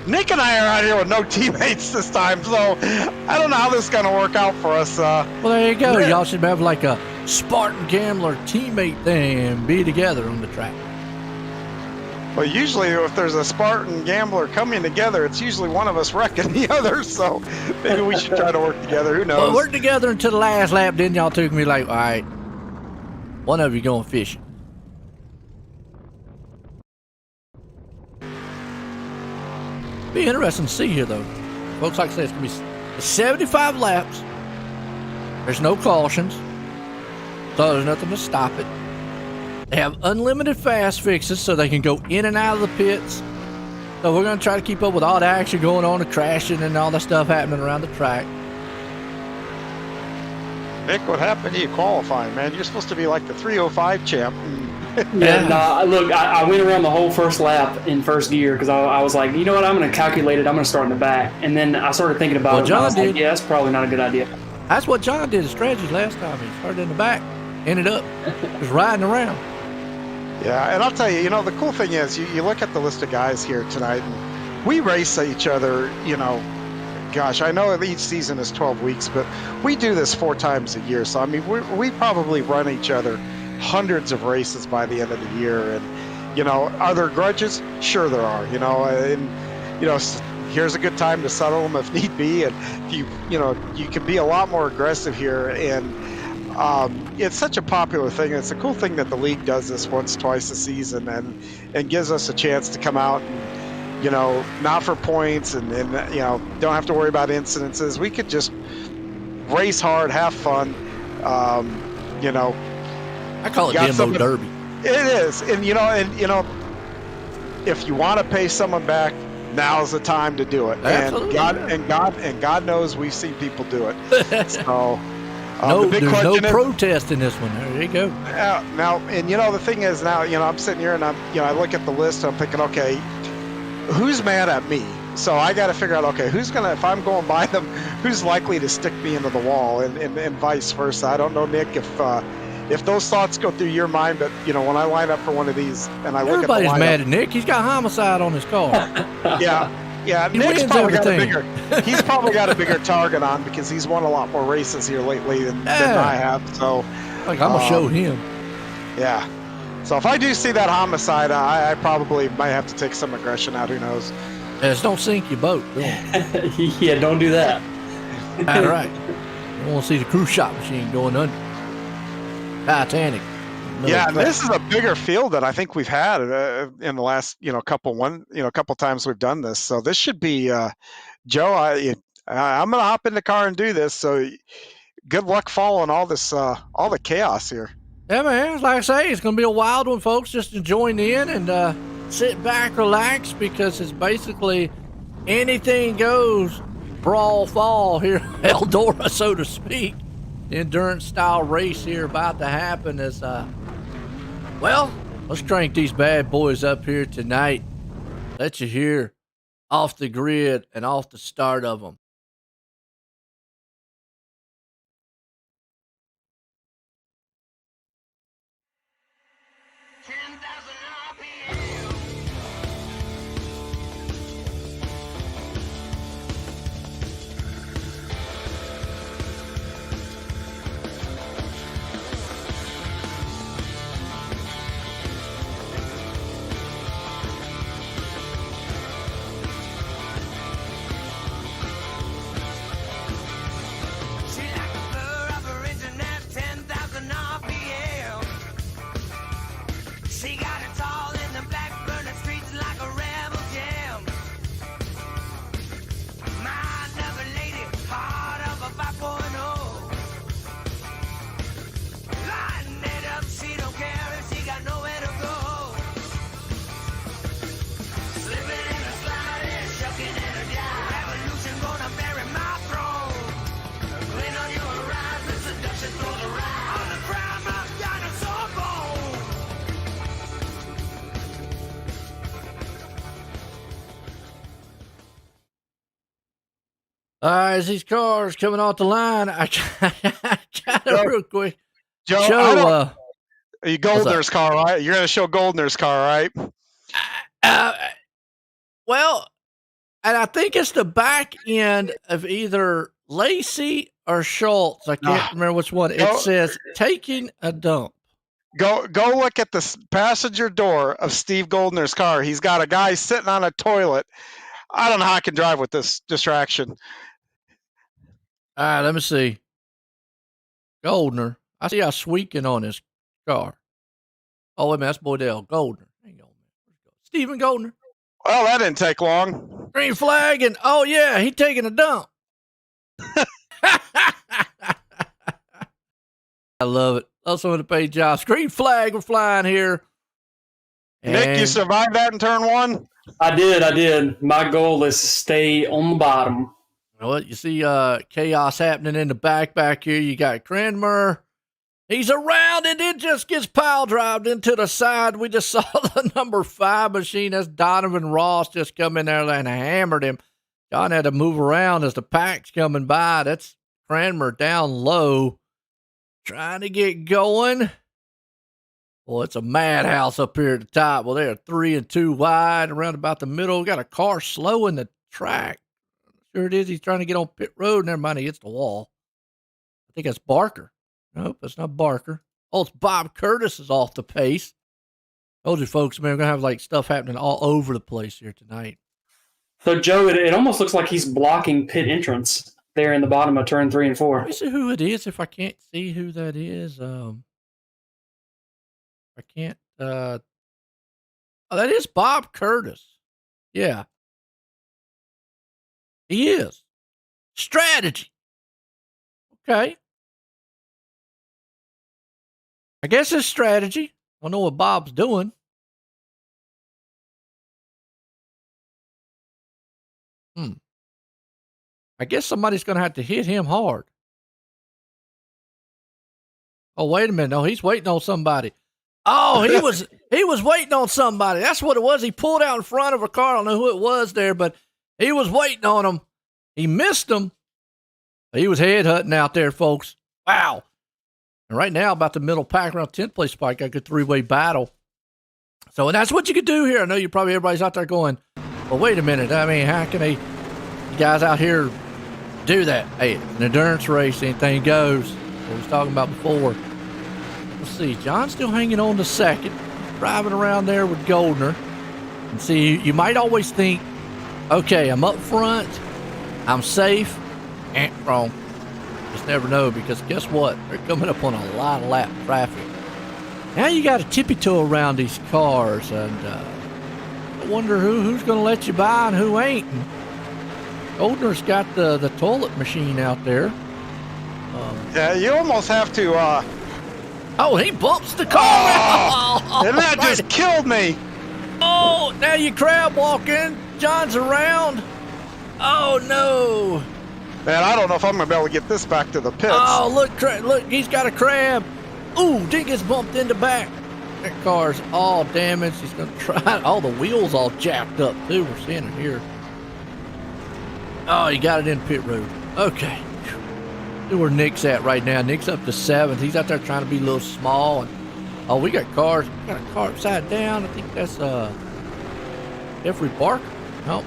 Nick and I are out here with no teammates this time, so I don't know how this is going to work out for us. Well, there you go. Y'all should have like a Spartan Gambler teammate thing and be together on the track. Well, usually if there's a Spartan Gambler coming together, it's usually one of us wrecking the other, so maybe we should try to work together. Who knows? Well, work together until the last lap, then y'all took me like, all right, one of you going fishing. Be interesting to see here, though. Folks, like I said, it's going to be 75 laps. There's no cautions, so there's nothing to stop it. They have unlimited fast fixes, so they can go in and out of the pits. So we're going to try to keep up with all the action going on, the crashing and all the stuff happening around the track. Nick, what happened to you qualifying, man? You're supposed to be like the 305 champ. Look, I went around the whole first lap in first gear because I was like, you know what, I'm going to calculate it. I'm going to start in the back. And then I started thinking about it. John did. Like, yeah, that's probably not a good idea. That's what John did, his strategy last time. He started in the back, ended up just riding around. Yeah, and I'll tell you, the cool thing is you look at the list of guys here tonight, and we race each other, gosh, I know each season is 12 weeks, but we do this 4 times a year. So, I mean, we probably run each other hundreds of races by the end of the year. And, are there grudges? Sure there are, here's a good time to settle them if need be. And you can be a lot more aggressive here. And it's such a popular thing. It's a cool thing that the league does this once, twice a season and gives us a chance to come out and, not for points and don't have to worry about incidences. We could just race hard, have fun. I call it Demo Derby. It is. And, if you want to pay someone back, now's the time to do it. Absolutely. And God knows we've seen people do it. So there's no protest in this one. There you go. Now, and the thing is now, I'm sitting here and I look at the list and I'm thinking, okay, who's mad at me? So I got to figure out, okay, if I'm going by them, who's likely to stick me into the wall and vice versa. I don't know, Nick, if those thoughts go through your mind, but when I line up for one of these and I look at the lineup, everybody's mad at Nick. He's got homicide on his car. Yeah. Nick's probably he's probably got a bigger target on because he's won a lot more races here lately than I have. So I'm gonna show him. Yeah. So if I do see that homicide, I probably might have to take some aggression out. Who knows? Just don't sink your boat. Yeah, don't do that. All right. You want to see the cruise shop machine going under. Titanic. Yeah, and this is a bigger field than I think we've had in the last couple times we've done this. So this should be Joe. I'm gonna hop in the car and do this. So good luck following all the chaos here. Yeah, man. Like I say, it's gonna be a wild one, folks. Just to join in and sit back, relax, because it's basically anything goes, brawl, fall here, Eldora, so to speak. Endurance style race here about to happen is let's crank these bad boys up here tonight. Let you hear off the grid and off the start of them. All right, as these cars coming off the line, I got it real quick. Joe, Show, Goldner's car, right? You're going to show Goldner's car, right? Well, and I think it's the back end of either Lacey or Schultz. I can't remember which one. It says taking a dump. Go look at the passenger door of Steve Goldner's car. He's got a guy sitting on a toilet. I don't know how I can drive with this distraction. All right, let me see. Goldner. I see a Sweekin on his car. Oh, wait a minute. That's Boydell. Goldner. Hang on. Stephen Goldner. Well, that didn't take long. Green flag, and oh, yeah, he taking a dump. I love it. Love some of the paid jobs. Green flag, we're flying here. Nick, you survived that in turn one? I did. My goal is to stay on the bottom. You know what? You see chaos happening in the back here. You got Cranmer. He's around and it just gets pile drived into the side. We just saw the number 5 machine. That's Donovan Ross just come in there and hammered him. John had to move around as the pack's coming by. That's Cranmer down low, trying to get going. Well, it's a madhouse up here at the top. Well, they're 3 and 2 wide around about the middle. Got a car slowing the track. Sure it is. He's trying to get on pit road. Never mind, he hits the wall. I think that's Barker. Nope, that's not Barker. Oh, it's Bob Curtis is off the pace. Told you folks, man, we're going to have like stuff happening all over the place here tonight. So, Joe, it almost looks like he's blocking pit entrance there in the bottom of turn 3 and 4. Let me see who it is if I can't see who that is. I can't. Oh, that is Bob Curtis. Yeah. He is. Strategy. Okay. I guess it's strategy. I don't know what Bob's doing. I guess somebody's going to have to hit him hard. Oh, wait a minute. No, he's waiting on somebody. Oh, he was waiting on somebody. That's what it was. He pulled out in front of a car. I don't know who it was there, but he was waiting on him. He missed him. He was headhunting out there, folks. Wow. And right now, about the middle pack, around 10th place spot, got a good 3-way battle. So, and that's what you could do here. I know everybody's out there going, well, wait a minute. I mean, how can you guys out here do that? Hey, it's an endurance race. Anything goes. What we was talking about before. Let's see. John's still hanging on to second. Driving around there with Goldner. And see, you might always think, okay, I'm up front. I'm safe. Wrong. Just never know, because guess what? They're coming up on a lot of lap traffic. Now you got to tippy-toe around these cars, and I wonder who's going to let you by and who ain't. And Goldner's got the toilet machine out there. Yeah, you almost have to. Oh, he bumps the car. And that just killed me. Oh, now you crab walking. John's around. Oh, no. Man, I don't know if I'm going to be able to get this back to the pits. Oh, look, he's got a crab. Ooh, Dick gets bumped in the back. That car's all damaged. He's going to try. All the wheels all jacked up, too. We're seeing it here. Oh, he got it in pit road. Okay. See where Nick's at right now. Nick's up to 7th. He's out there trying to be a little small. And, oh, we got cars. We got a car upside down. I think that's Jeffrey Barker. Nope.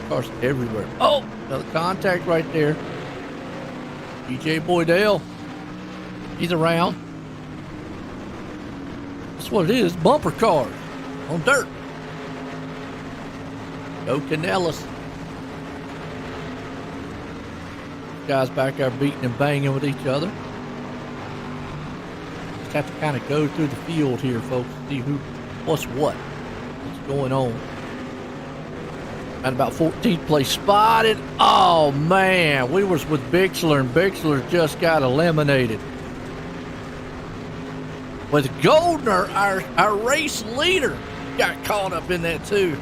Cars everywhere. Oh, another contact right there. DJ Boydell. He's around. That's what it is. Bumper cars on dirt. Go Canellis. Guys back there beating and banging with each other. Just have to kind of go through the field here, folks. See what's going on. At about 14th place spotted. Oh, man. We was with Bixler, and Bixler just got eliminated. With Goldner, our race leader, got caught up in that, too.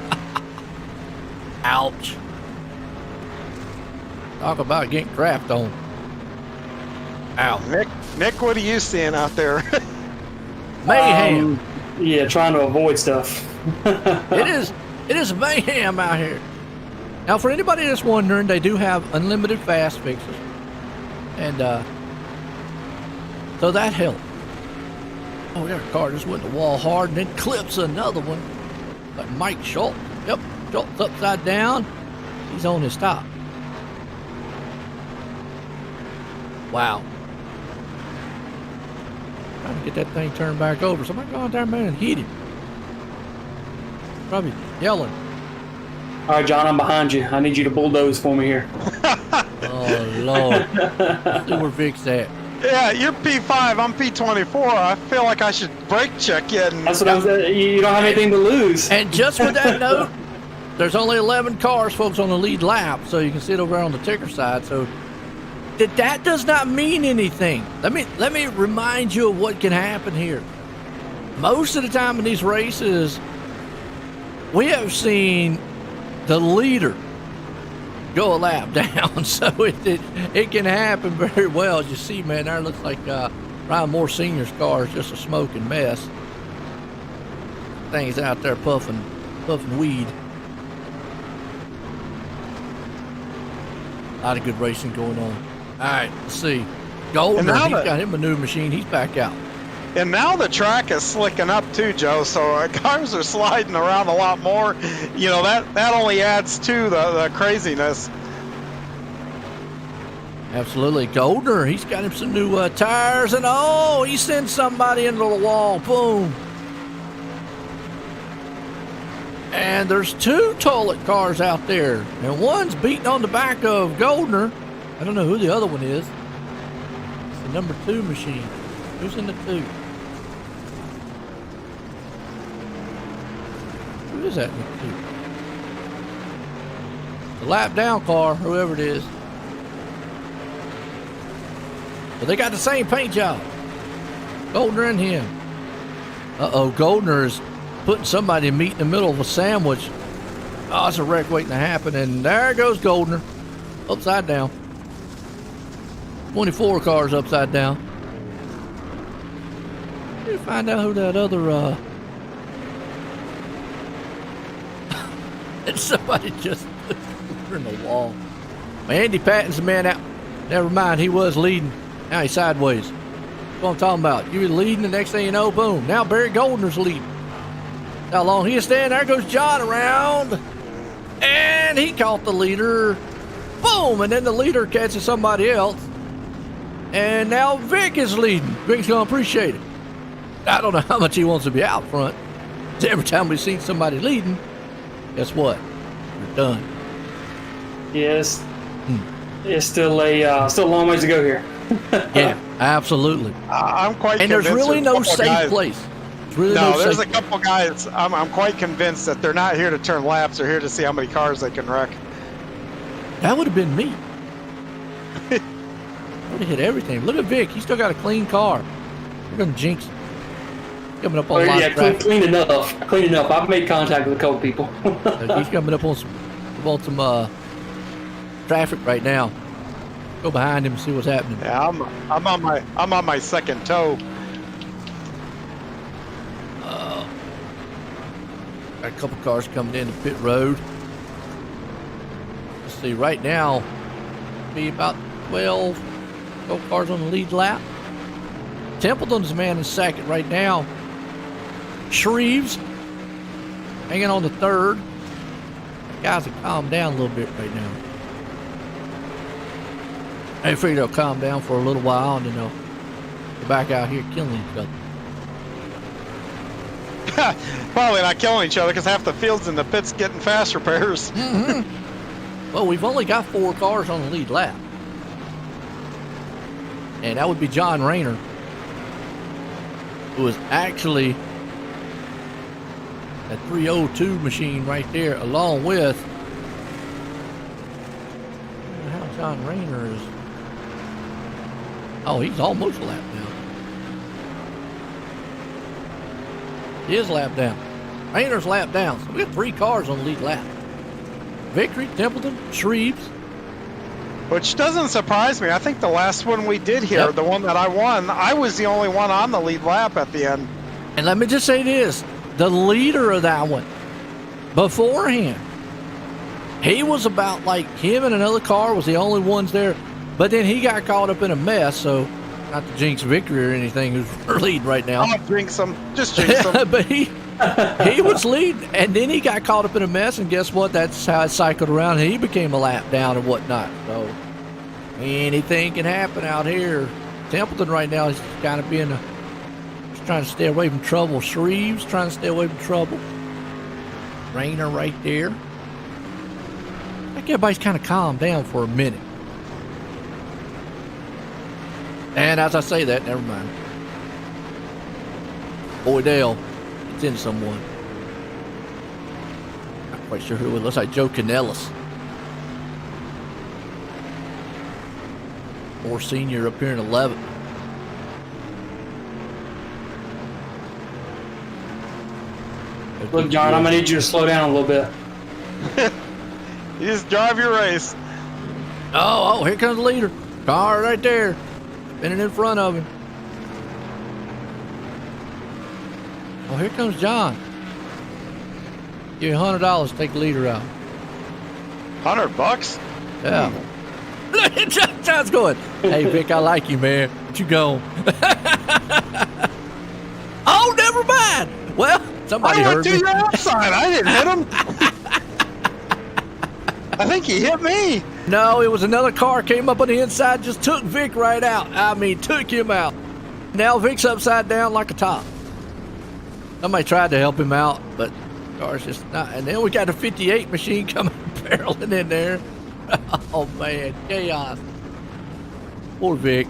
Ouch. Talk about getting crapped on. Ow. Nick, what are you seeing out there? Mayhem. Yeah, trying to avoid stuff. It is mayhem out here. Now, for anybody that's wondering, they do have unlimited fast fixes. And so that helped. Oh, their car just went to the wall hard and then clips another one. Like Mike Schultz. Yep, Schultz upside down. He's on his top. Wow. Trying to get that thing turned back over. Somebody go out there, man, and hit him. Probably yelling. All right, John, I'm behind you. I need you to bulldoze for me here. Oh, Lord. See where Vic's at. Yeah, you're P5, I'm P24. I feel like I should brake check you. And That's what I'm saying. You don't have anything to lose. And just with that note, there's only 11 cars, folks, on the lead lap, so you can see it over on the ticker side. So that does not mean anything. Let me remind you of what can happen here. Most of the time in these races, we have seen the leader go a lap down, so it can happen very well. As you see, man, there looks like Ryan Moore Sr.'s car is just a smoking mess. Thing's out there puffing weed. A lot of good racing going on. All right, let's see. Goldner, he's got him a new machine. He's back out. And now the track is slicking up too, Joe. So cars are sliding around a lot more. You know, that only adds to the craziness. Absolutely. Goldner, he's got him some new tires, and he sends somebody into the wall. Boom. And there's 2 toilet cars out there, and one's beating on the back of Goldner. I don't know who the other one is. It's the number 2 machine. Who's in the 2? Who is that in the 2? The lap down car, whoever it is. But they got the same paint job. Goldner and him. Goldner is putting somebody meat in the middle of a sandwich. Oh, it's a wreck waiting to happen. And there goes Goldner. Upside down. 24 cars upside down. You find out who that other somebody just in the wall. Andy Patton's the man out. Never mind, he was leading. Now he's sideways. That's what I'm talking about. You were leading, the next thing you know, boom. Now Barry Goldner's leading. How long he is standing, there goes John around. And he caught the leader. Boom! And then the leader catches somebody else. And now Vic is leading. Vic's gonna appreciate it. I don't know how much he wants to be out front. Every time we've seen somebody leading, guess what? We're done. Yes. It's still a long ways to go here. Yeah, absolutely. I'm quite and convinced. There's really no safe place. Really there's a couple guys. I'm quite convinced that they're not here to turn laps. They're here to see how many cars they can wreck. That would have been me. I would have hit everything. Look at Vic. He's still got a clean car. We're going to jinx him. Coming up on clean enough. I've made contact with a couple people. He's coming up on some traffic right now. Go behind him and see what's happening. Yeah, I'm on my second toe. Got a couple cars coming in the pit road. Let's see, right now, be about 12 cars on the lead lap. Templeton's the man in second right now. Shreves hanging on the third. The guys have calmed down a little bit right now. They figure they'll calm down for a little while and then they'll go back out here killing each other. Probably not killing each other because half the field's in the pits getting fast repairs. Well, we've only got 4 cars on the lead lap. And that would be John Rayner, who is actually that 302 machine right there, along with how John Rayner is. Oh, he's almost a lap down. He is lap down. Rayner's lap down. So we got 3 cars on the lead lap. Victory, Templeton, Shreves. Which doesn't surprise me. I think the last one we did here, the one that I won, I was the only one on the lead lap at the end. And let me just say this. The leader of that one, beforehand, He was about like him and another car was the only ones there. But then he got caught up in a mess, so not to jinx victory or anything, who's leading right now. I'll jinx him. Just jinx him. But he was leading, and then he got caught up in a mess, and guess what? That's how it cycled around. He became a lap down and whatnot. So anything can happen out here. Templeton right now is kind of being he's trying to stay away from trouble. Shreve's trying to stay away from trouble. Rayner right there. I think everybody's kind of calmed down for a minute. And as I say that, never mind. Boydell gets into someone. Not quite sure who it looks like. Joe Canellis. More senior up here in 11th. Look, John, I'm going to need you to slow down a little bit. You just drive your race. Oh, here comes the leader. Car right there. Spinning in front of him. Oh, here comes John. Give you $100 to take the leader out. $100? Yeah. Look at John's going, hey, Vic, I like you, man. But you go. Oh, never mind. Well, somebody heard me. I went to your outside. I didn't hit him. I think he hit me. No, it was another car came up on the inside, just took Vic right out. I mean, took him out. Now Vic's upside down like a top. Somebody tried to help him out, but the car's just not. And then we got a 58 machine coming barreling in there. Oh, man, chaos. Poor Vic.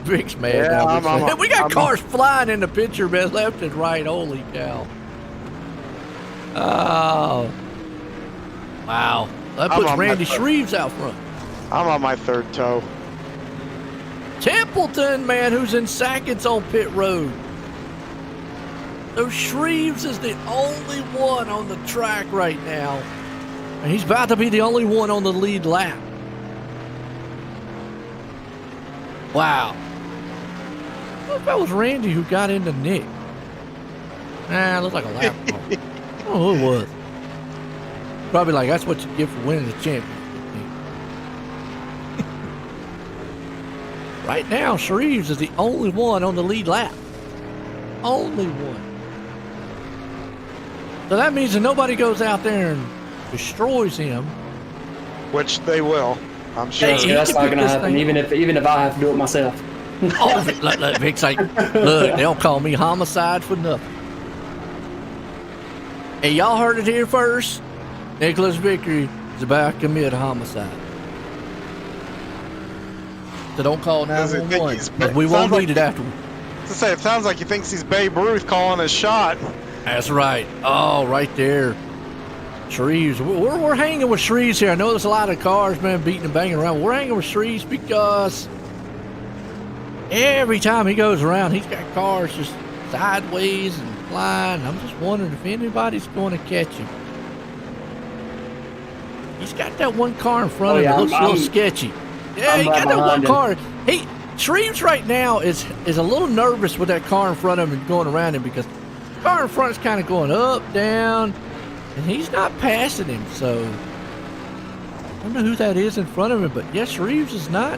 Vic's mad now. We got cars flying in the picture, man, left and right. Holy cow. Oh. Wow. That puts Randy Shreves out front. I'm on my third toe. Templeton, man, who's in seconds on pit road. So Shreves is the only one on the track right now. And he's about to be the only one on the lead lap. Wow. What if that was Randy who got into Nick? Nah, it looked like a lap car. I don't know who it was. Probably like, that's what you get for winning the championship. Right now, Shreves is the only one on the lead lap. Only one. So that means that nobody goes out there and destroys him. Which they will, I'm sure. Hey, that's not going to happen, even if I have to do it myself. Oh, look, Vic's like, look, they don't call me homicide for nothing. Hey, y'all heard it here first. Nicholas Vickery is about to commit homicide. So don't call 911. We won't need it afterwards. To say, it sounds like he thinks he's Babe Ruth calling his shot. That's right. Oh, right there. Shreves. We're hanging with Shreves here. I know there's a lot of cars, man, beating and banging around. We're hanging with Shreves because every time he goes around, he's got cars just sideways and flying. I'm just wondering if anybody's going to catch him. He's got that one car in front of him that looks a little sketchy. Yeah, he got that one car. Shreves right now is a little nervous with that car in front of him and going around him because the car in front is kind of going up, down, and he's not passing him. So I don't know who that is in front of him, but yes, Shreves is not.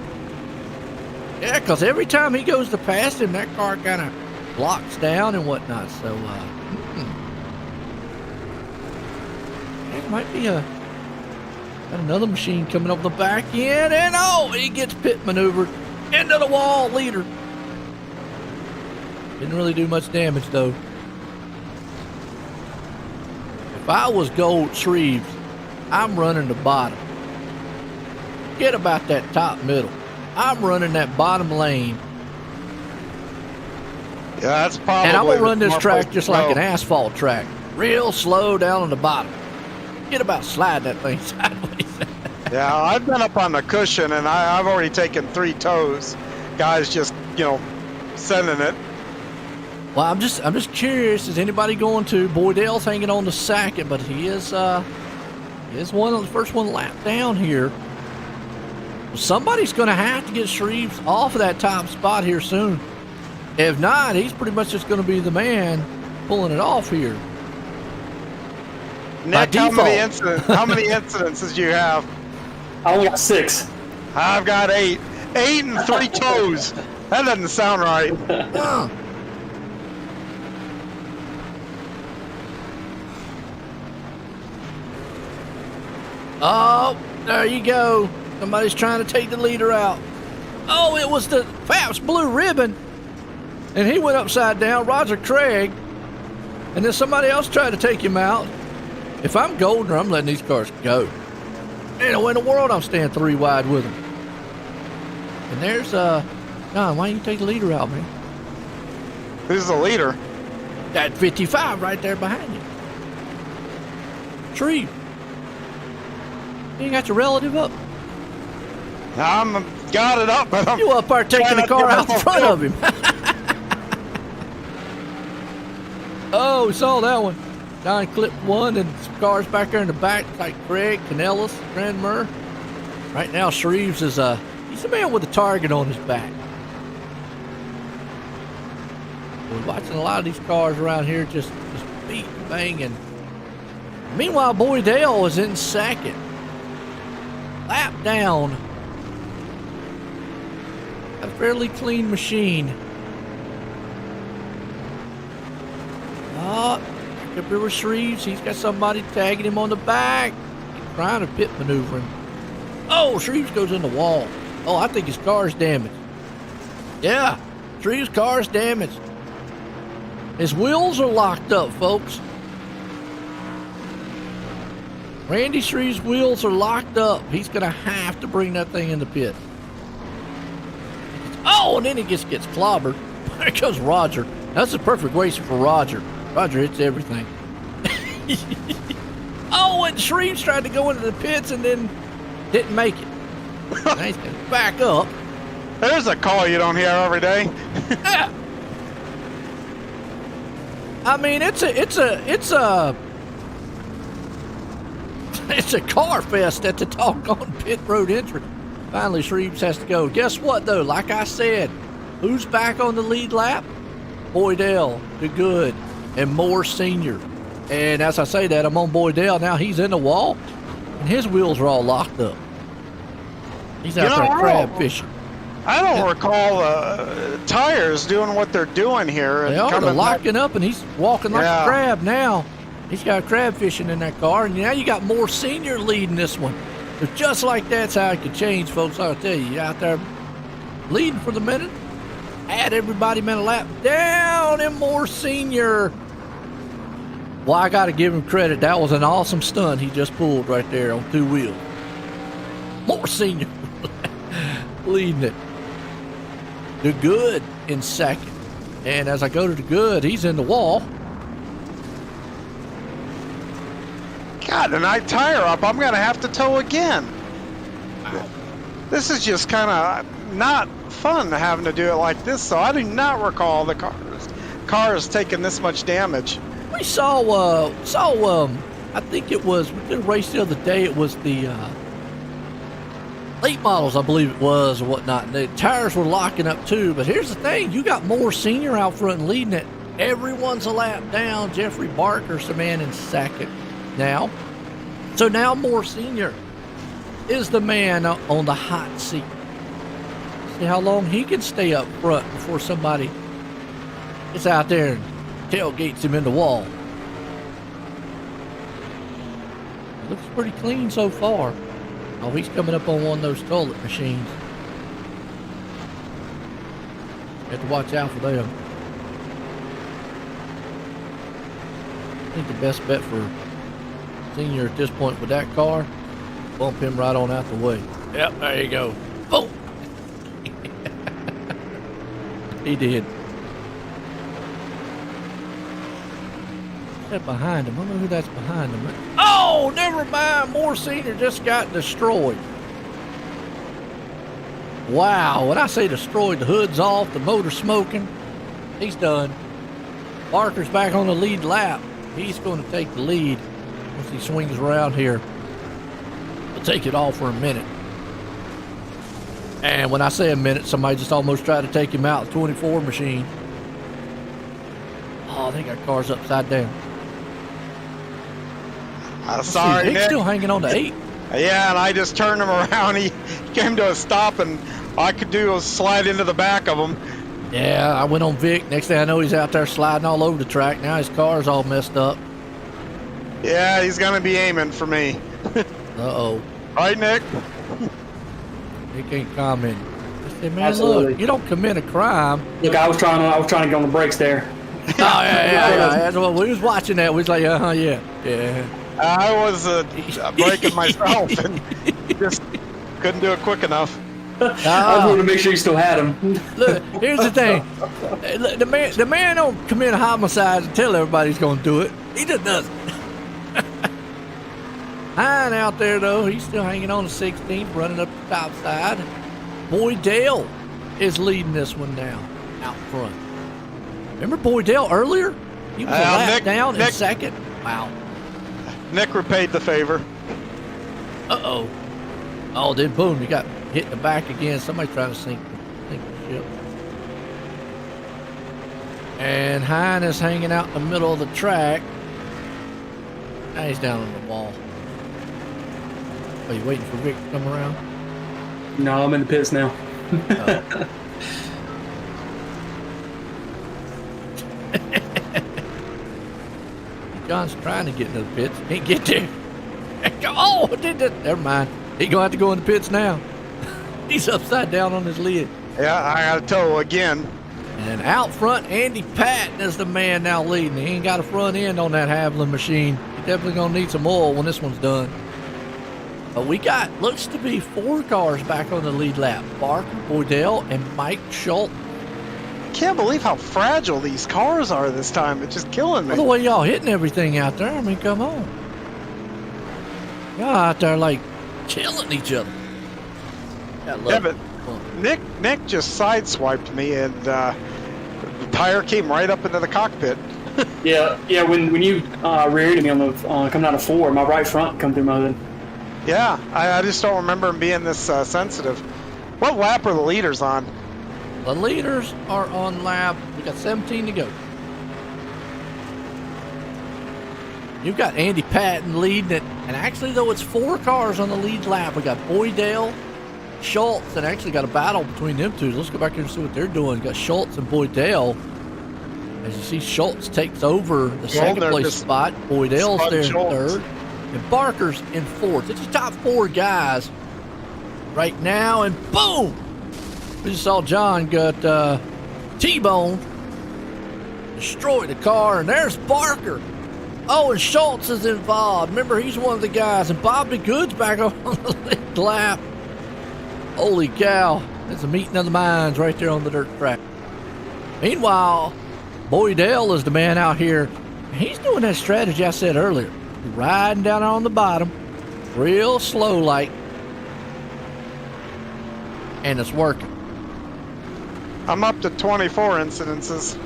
Yeah, because every time he goes to pass him, that car kind of blocks down and whatnot. So it might be got another machine coming up the back end, and he gets pit maneuvered into the wall, leader. Didn't really do much damage though. If I was Gold Shreves, I'm running the bottom. Forget about that top middle. I'm running that bottom lane. Yeah, that's probably. And I'm gonna run this track just like an asphalt track, real slow down on the bottom. Get about slide that thing sideways. Yeah, I've been up on the cushion and I've already taken 3 toes. Guys just, sending it. Well, I'm just curious. Is anybody going to? Boydell's hanging on the second, but he is one of the first one lap down here. Somebody's going to have to get Shreves off of that top spot here soon. If not, he's pretty much just going to be the man pulling it off here. Nick, how many incidences do you have? I only got 6. I've got 8. 8 and 3 toes. That doesn't sound right. Oh, there you go. Somebody's trying to take the leader out. Oh, it was the Pabst Blue Ribbon. And he went upside down, Roger Craig. And then somebody else tried to take him out. If I'm Goldner, I'm letting these cars go. Ain't no way in the world I'm staying 3 wide with them. And there's, John, why don't you take the leader out, man? Who's the leader? That 55 right there behind you. Tree. You ain't got your relative up. I'm got it up, but I'm you up there taking the car out in front of him. Oh, we saw that one. John clipped one, and some cars back there in the back, like Craig, Canellis, Grandmer. Right now, Shreves is he's a man with a target on his back. We're watching a lot of these cars around here just beating, banging. Meanwhile, Boydell is in second. Lap down. A fairly clean machine. Up here with Shreves. He's got somebody tagging him on the back. He's trying to pit maneuver him. Oh, Shreves goes in the wall. Oh, I think his car's damaged. Yeah, Shreves' car's damaged. His wheels are locked up, folks. Randy Shreves' wheels are locked up. He's going to have to bring that thing in the pit. Oh, and then he just gets clobbered. There goes Roger. That's a perfect race for Roger. Roger hits everything. Oh, and Shreves tried to go into the pits and then didn't make it. Now he's going to back up. There's a call you don't hear every day. Yeah. I mean, it's a car fest at the doggone pit road entrance. Finally, Shreves has to go. Guess what, though? Like I said, who's back on the lead lap? Boydell, DeGood, and Moore Sr. And as I say that, I'm on Boydell. Now he's in the wall, and his wheels are all locked up. He's out there crab fishing. I don't recall tires doing what they're doing here. They're locking up, and he's walking like a crab now. He's got crab fishing in that car, and now you got Moore Sr. leading this one. But just like that's how it could change, folks. I'll tell you, you're out there leading for the minute. Add everybody man a lap down, and Moore Sr. Well, I got to give him credit. That was an awesome stunt he just pulled right there on 2 wheels. Moore Sr. leading it. DeGood in second. And as I go to DeGood, he's in the wall. God, and I tire up, I'm going to have to tow again. This is just kind of not fun having to do it like this, so I do not recall the cars taking this much damage. We saw I think it was, we did a race the other day, it was the late models, I believe it was, or whatnot. And the tires were locking up too, but here's the thing, you got Moore Sr. out front and leading it. Everyone's a lap down. Jeffrey Barker's the man in second now. So now Moore Sr. is the man on the hot seat. See how long he can stay up front before somebody gets out there and tailgates him in the wall. Looks pretty clean so far. Oh, he's coming up on one of those toilet machines. Have to watch out for them. I think the best bet for Senior at this point with that car, bump him right on out the way. Yep, there you go. Boom! He did. What's that behind him? I don't know who that's behind him. Oh, never mind. Moore Senior just got destroyed. Wow, when I say destroyed, the hood's off, the motor's smoking. He's done. Barker's back on the lead lap. He's going to take the lead once he swings around here. He'll take it all for a minute. And when I say a minute, somebody just almost tried to take him out. 24 machine. Oh, they got cars upside down. Sorry, Nick's Nick. still hanging on to 8. Yeah, and I just turned him around. He came to a stop, and all I could do was slide into the back of him. Yeah, I went on Vic. Next thing I know, he's out there sliding all over the track. Now his car's all messed up. Yeah, he's going to be aiming for me. Uh-oh. Right, Nick? He can't comment. I said, man, Absolutely. look, you don't commit a crime. Look, I was trying to get on the brakes there. Oh, yeah. Well, we was watching that. We was like, yeah. I was braking myself and just couldn't do it quick enough. I just wanted to make sure you still had him. Look, here's the thing. The man don't commit a homicide and tell everybody he's going to do it. He just doesn't. Hine out there, though, he's still hanging on to 16th, running up the top side. Boydell is leading this one now, out front. Remember Boydell earlier? He was a lap down in second. Wow. Nick repaid the favor. Uh-oh. Oh, then boom, you got hit in the back again. Somebody trying to sink the ship. And Hine is hanging out in the middle of the track. Now he's down on the wall. Are you waiting for Vic to come around? No, I'm in the pits now. John's trying to get into the pits. Can't get there. Oh, never mind. He's going to have to go in the pits now. He's upside down on his lid. Yeah, I got to tow again. And out front, Andy Patton is the man now leading. He ain't got a front end on that Haviland machine. He's definitely going to need some oil when this one's done. But we got, looks to be 4 cars back on the lead lap. Barker, Boydell, and Mike Schultz. Can't believe how fragile these cars are this time. It's just killing me. Well, the way y'all hitting everything out there, I mean, come on. Y'all out there like killing each other. Yeah, but Nick just sideswiped me, and the tire came right up into the cockpit. Yeah. When you rear-ended me on the coming out of 4, my right front come through my hood. Yeah, I just don't remember him being this sensitive. What lap are the leaders on? The leaders are on lap. We got 17 to go. You've got Andy Patton leading it. And actually, though, it's 4 cars on the lead lap. We got Boydell, Schultz, and actually got a battle between them two. Let's go back here and see what they're doing. Got Schultz and Boydell. As you see, Schultz takes over the second place spot. Boydell's there in third. And Barker's in fourth. It's the top 4 guys right now. And boom! We just saw John got T-bone, destroyed the car, and there's Barker. Oh, and Schultz is involved. Remember, he's one of the guys. And Bobby Good's back on the lead lap. Holy cow. It's a meeting of the minds right there on the dirt track. Meanwhile, Boydell is the man out here. He's doing that strategy I said earlier. Riding down on the bottom, real slow like. And it's working. I'm up to 24 incidences.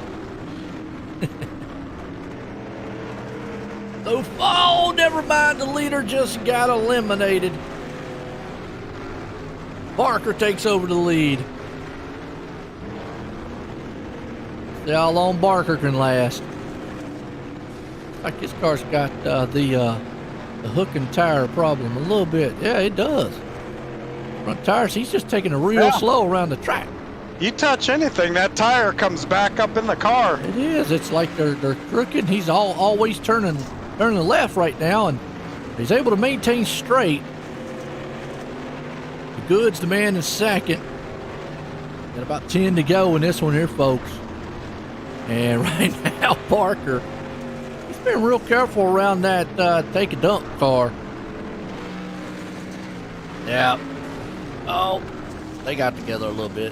Oh, never mind. The leader just got eliminated. Barker takes over the lead. See how long Barker can last. Like this car's got the hook and tire problem a little bit. Yeah, it does. Front tires, he's just taking it real slow around the track. You touch anything, that tire comes back up in the car. It is. It's like they're crooked. He's always turning left right now, and he's able to maintain straight. The Good's the man in second. Got about 10 to go in this one here, folks. And right now, Parker, he's been real careful around that take a dump car. Yeah. Oh, they got together a little bit.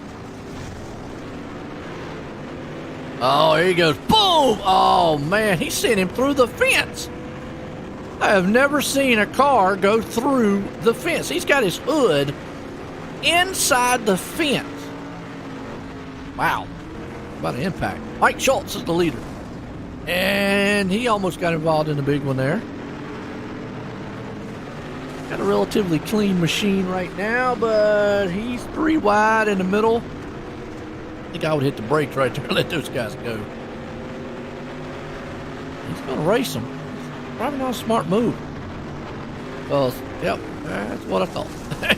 Oh, here he goes. Boom! Oh, man, he sent him through the fence. I have never seen a car go through the fence. He's got his hood inside the fence. Wow. About an impact. Mike Schultz is the leader. And he almost got involved in the big one there. Got a relatively clean machine right now, but he's 3 wide in the middle. I think I would hit the brakes right there and let those guys go. He's going to race them. Probably not a smart move. Well, yep, that's what I thought.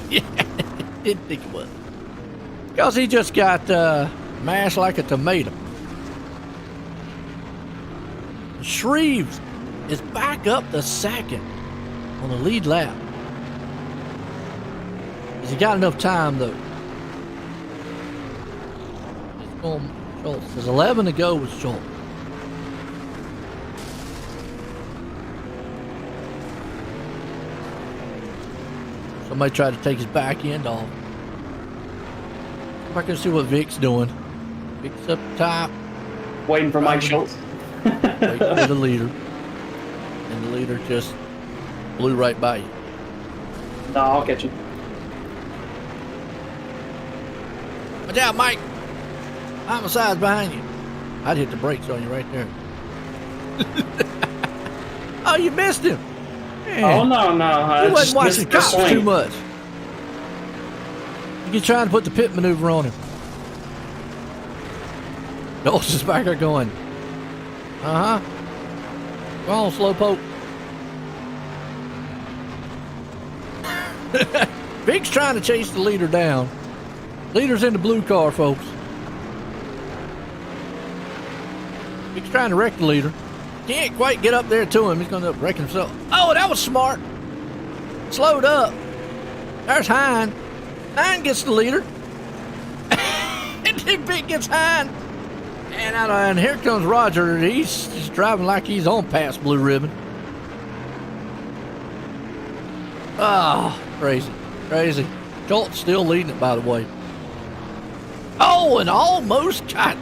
Yeah, didn't think it was. Because he just got mashed like a tomato. Shreves is back up to second on the lead lap. Has he got enough time, though? He's going Schultz. There's 11 to go with Schultz. Somebody tried to take his back end off. I'm going to see what Vic's doing. Vic's up top. Waiting for Mike Schultz. Waiting for the leader. And the leader just blew right by you. No, I'll catch you. Watch out, Mike. Homicide's behind you. I'd hit the brakes on you right there. Oh, you missed him. Man. Oh, no. You wasn't watching cops too much. You're trying to put the pit maneuver on him. Schultz is back there going, uh-huh. Come on, slowpoke. Vic's trying to chase the leader down. Leader's in the blue car, folks. Vic's trying to wreck the leader. Can't quite get up there to him. He's going to end up wrecking himself. Oh, that was smart. Slowed up. There's Hine. Hine gets the leader. And then Vic gets Hine. And here comes Roger. He's just driving like he's on past Blue Ribbon. Oh, crazy. Crazy. Schultz still leading it, by the way. Oh, and almost got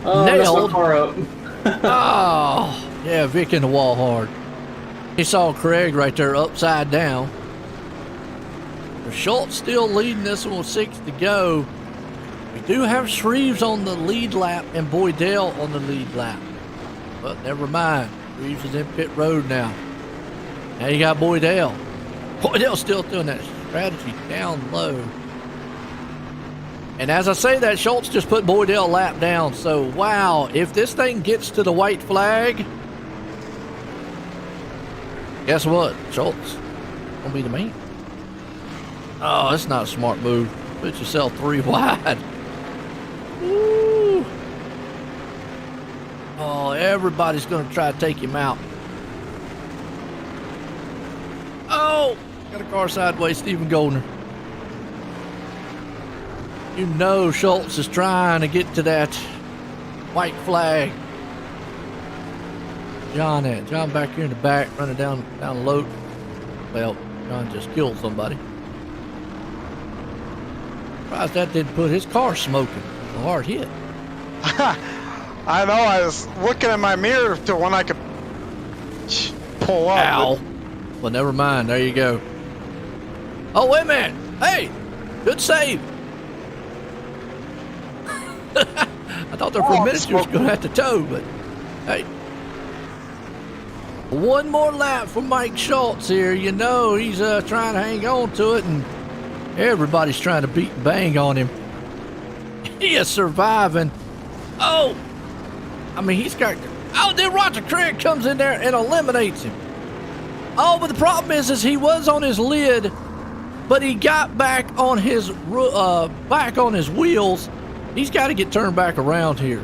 nailed. Car up. Oh, yeah, Vic in the wall hard. He saw Craig right there upside down. Schultz still leading this one with 6 to go. We do have Shreves on the lead lap and Boydell on the lead lap. But never mind. Shreves is in pit road now. Now you got Boydell. Boydell's still doing that strategy down low. And as I say that, Schultz just put Boydell lap down. So, wow, if this thing gets to the white flag, guess what? Schultz gonna be the man. Oh, that's not a smart move. Put yourself 3 wide. Woo. Oh, everybody's gonna try to take him out. Oh, got a car sideways, Stephen Goldner. You know Schultz is trying to get to that white flag. John back here in the back, running down the load. Well, John just killed somebody. Surprised that didn't put his car smoking. A hard hit. I know. I was looking in my mirror to when I could pull up. Ow. Well, never mind. There you go. Oh, wait a minute. Hey, good save. I thought there for a minute you was going to have to tow, but hey. One more lap for Mike Schultz here. You know he's trying to hang on to it, and everybody's trying to beat and bang on him. He is surviving. Oh, I mean, he's got... Oh, then Roger Craig comes in there and eliminates him. Oh, but the problem is he was on his lid, but he got back on his wheels. He's got to get turned back around here.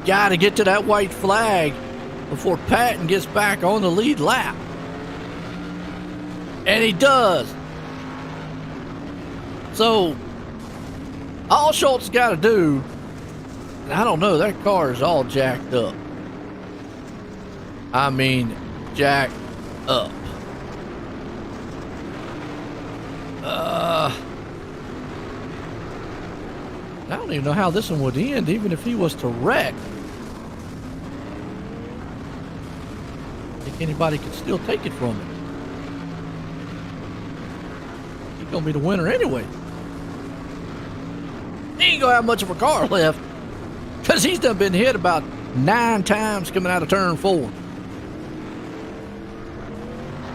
Got to get to that white flag before Patton gets back on the lead lap. And he does. So, all Schultz got to do, and I don't know, that car is all jacked up. I mean, jacked up. I don't even know how this one would end, even if he was to wreck. I think anybody could still take it from him. He's going to be the winner anyway. He ain't going to have much of a car left, because he's done been hit about 9 times coming out of turn 4.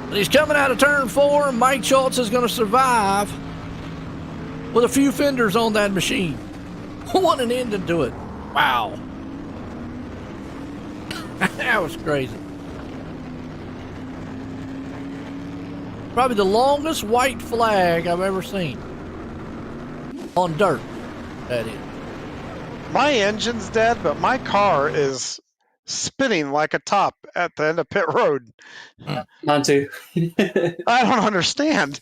But he's coming out of turn 4, and Mike Schultz is going to survive with a few fenders on that machine. What an ending to it. Wow. That was crazy. Probably the longest white flag I've ever seen. On dirt, that is. My engine's dead, but my car is spinning like a top at the end of pit road. Mine too. I don't understand.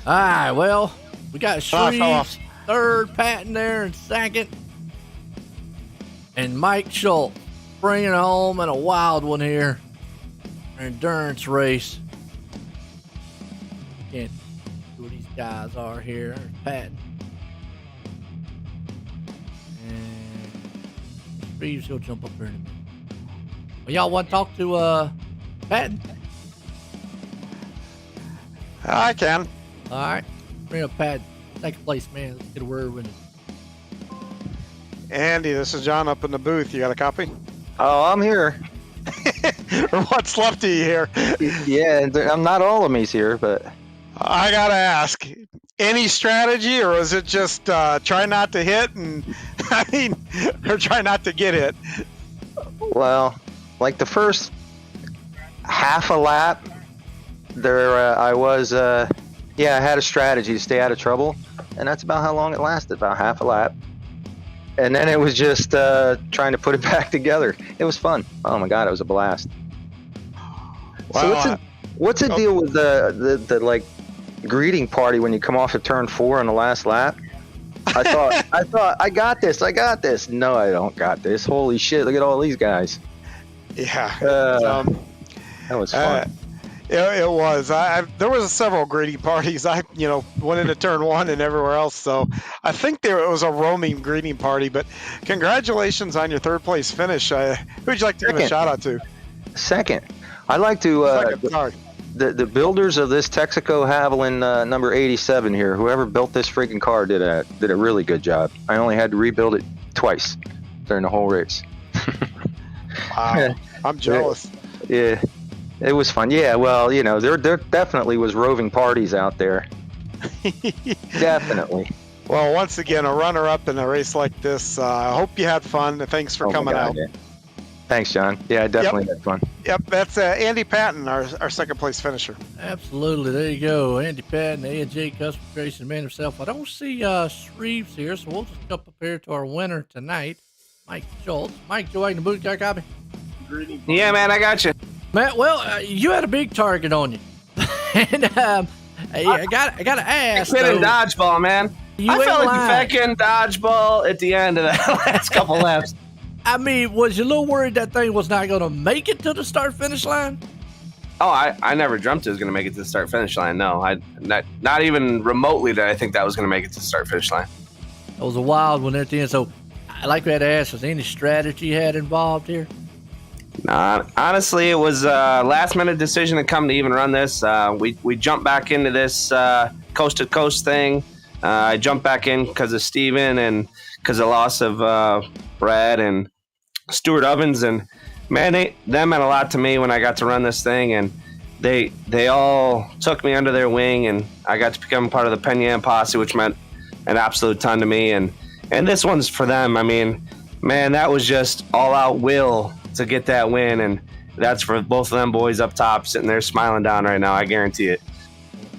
All right, well, we got I fell Shreves off. third, Patton there in second, and Mike Schultz bringing it home in a wild one here. An endurance race. Can't see who these guys are here. There's Patton. And Shreves, he'll jump up here in a minute. Well, y'all want to talk to Patton? I can. All right. Bring up Patton. Second place, man. Let's get a word with him. Andy, this is John up in the booth. You got a copy? Oh, I'm here. Or what's left of you here? Yeah, I'm not all of me's here, but I gotta ask, any strategy, or is it just try not to hit and or try not to get hit? well, like the first half a lap, there I was. I had a strategy to stay out of trouble, and that's about how long it lasted, about half a lap. And then it was just trying to put it back together. It was fun. Oh my god, it was a blast. Wow. So what's the deal with the like greeting party when you come off of turn 4 on the last lap? I thought I got this. No, I don't got this. Holy shit! Look at all these guys. Yeah, that was fun. It was. There was several greeting parties. I went into turn 1 and everywhere else. So I think it was a roaming greeting party. But congratulations on your third place finish. Who'd you like to give a shout out to? Second, I'd like to Sorry. the builders of this Texaco Haviland number 87 here. Whoever built this freaking car did a really good job. I only had to rebuild it twice during the whole race. Wow, I'm jealous. Yeah. It was fun. Yeah, well, there definitely was roving parties out there. Definitely. Well, once again, a runner-up in a race like this. I hope you had fun. Thanks for coming out. Yeah. Thanks, John. Yeah, I definitely had fun. Yep, that's Andy Patton, our second-place finisher. Absolutely. There you go. Andy Patton, A&J Custom Racing man himself. I don't see Shreves here, so we'll just jump up here to our winner tonight, Mike Schultz. Mike, Joe, in the booth, got a copy? Yeah, man, I got you. Matt, well, you had a big target on you, and I got to ask. Hit in dodgeball, man. I felt like you fucking dodgeball at the end of that last couple laps. I mean, was you a little worried that thing was not going to make it to the start-finish line? Oh, I never dreamt it was going to make it to the start-finish line. No, not even remotely did I think that was going to make it to the start-finish line. It was a wild one at the end. So, like we had to ask, was there any strategy you had involved here? Nah, honestly, it was a last-minute decision to come to even run this. We jumped back into this coast-to-coast thing. I jumped back in because of Steven and because of the loss of Brad and Stuart Ovens. And, man, they meant a lot to me when I got to run this thing. And they all took me under their wing, and I got to become part of the Penn posse, which meant an absolute ton to me. And this one's for them. I mean, man, that was just all-out will to get that win, and that's for both of them boys up top sitting there smiling down right now. I guarantee it.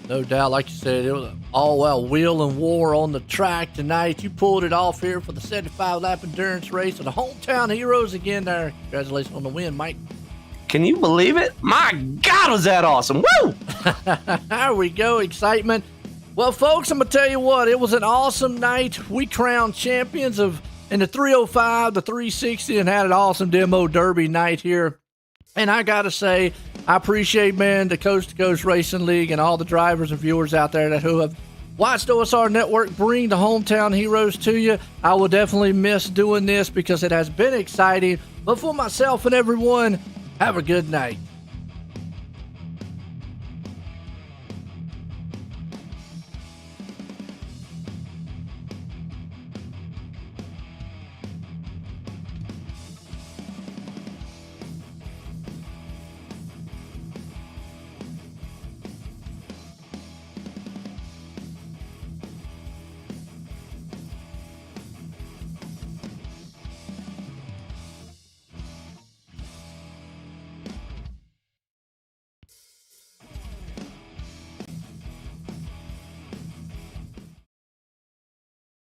No doubt, like you said, it was an all-out wheel and war on the track tonight. You pulled it off here for the 75-lap endurance race of the hometown heroes again there. Congratulations on the win, Mike. Can you believe it? My God, was that awesome. Woo! There we go, excitement. Well, folks, I'm going to tell you what, it was an awesome night. We crowned champions in the 305, the 360, and had an awesome demo derby night here. And I got to say, I appreciate, man, the Coast to Coast Racing League and all the drivers and viewers out there who have watched OSR Network bring the hometown heroes to you. I will definitely miss doing this because it has been exciting. But for myself and everyone, have a good night.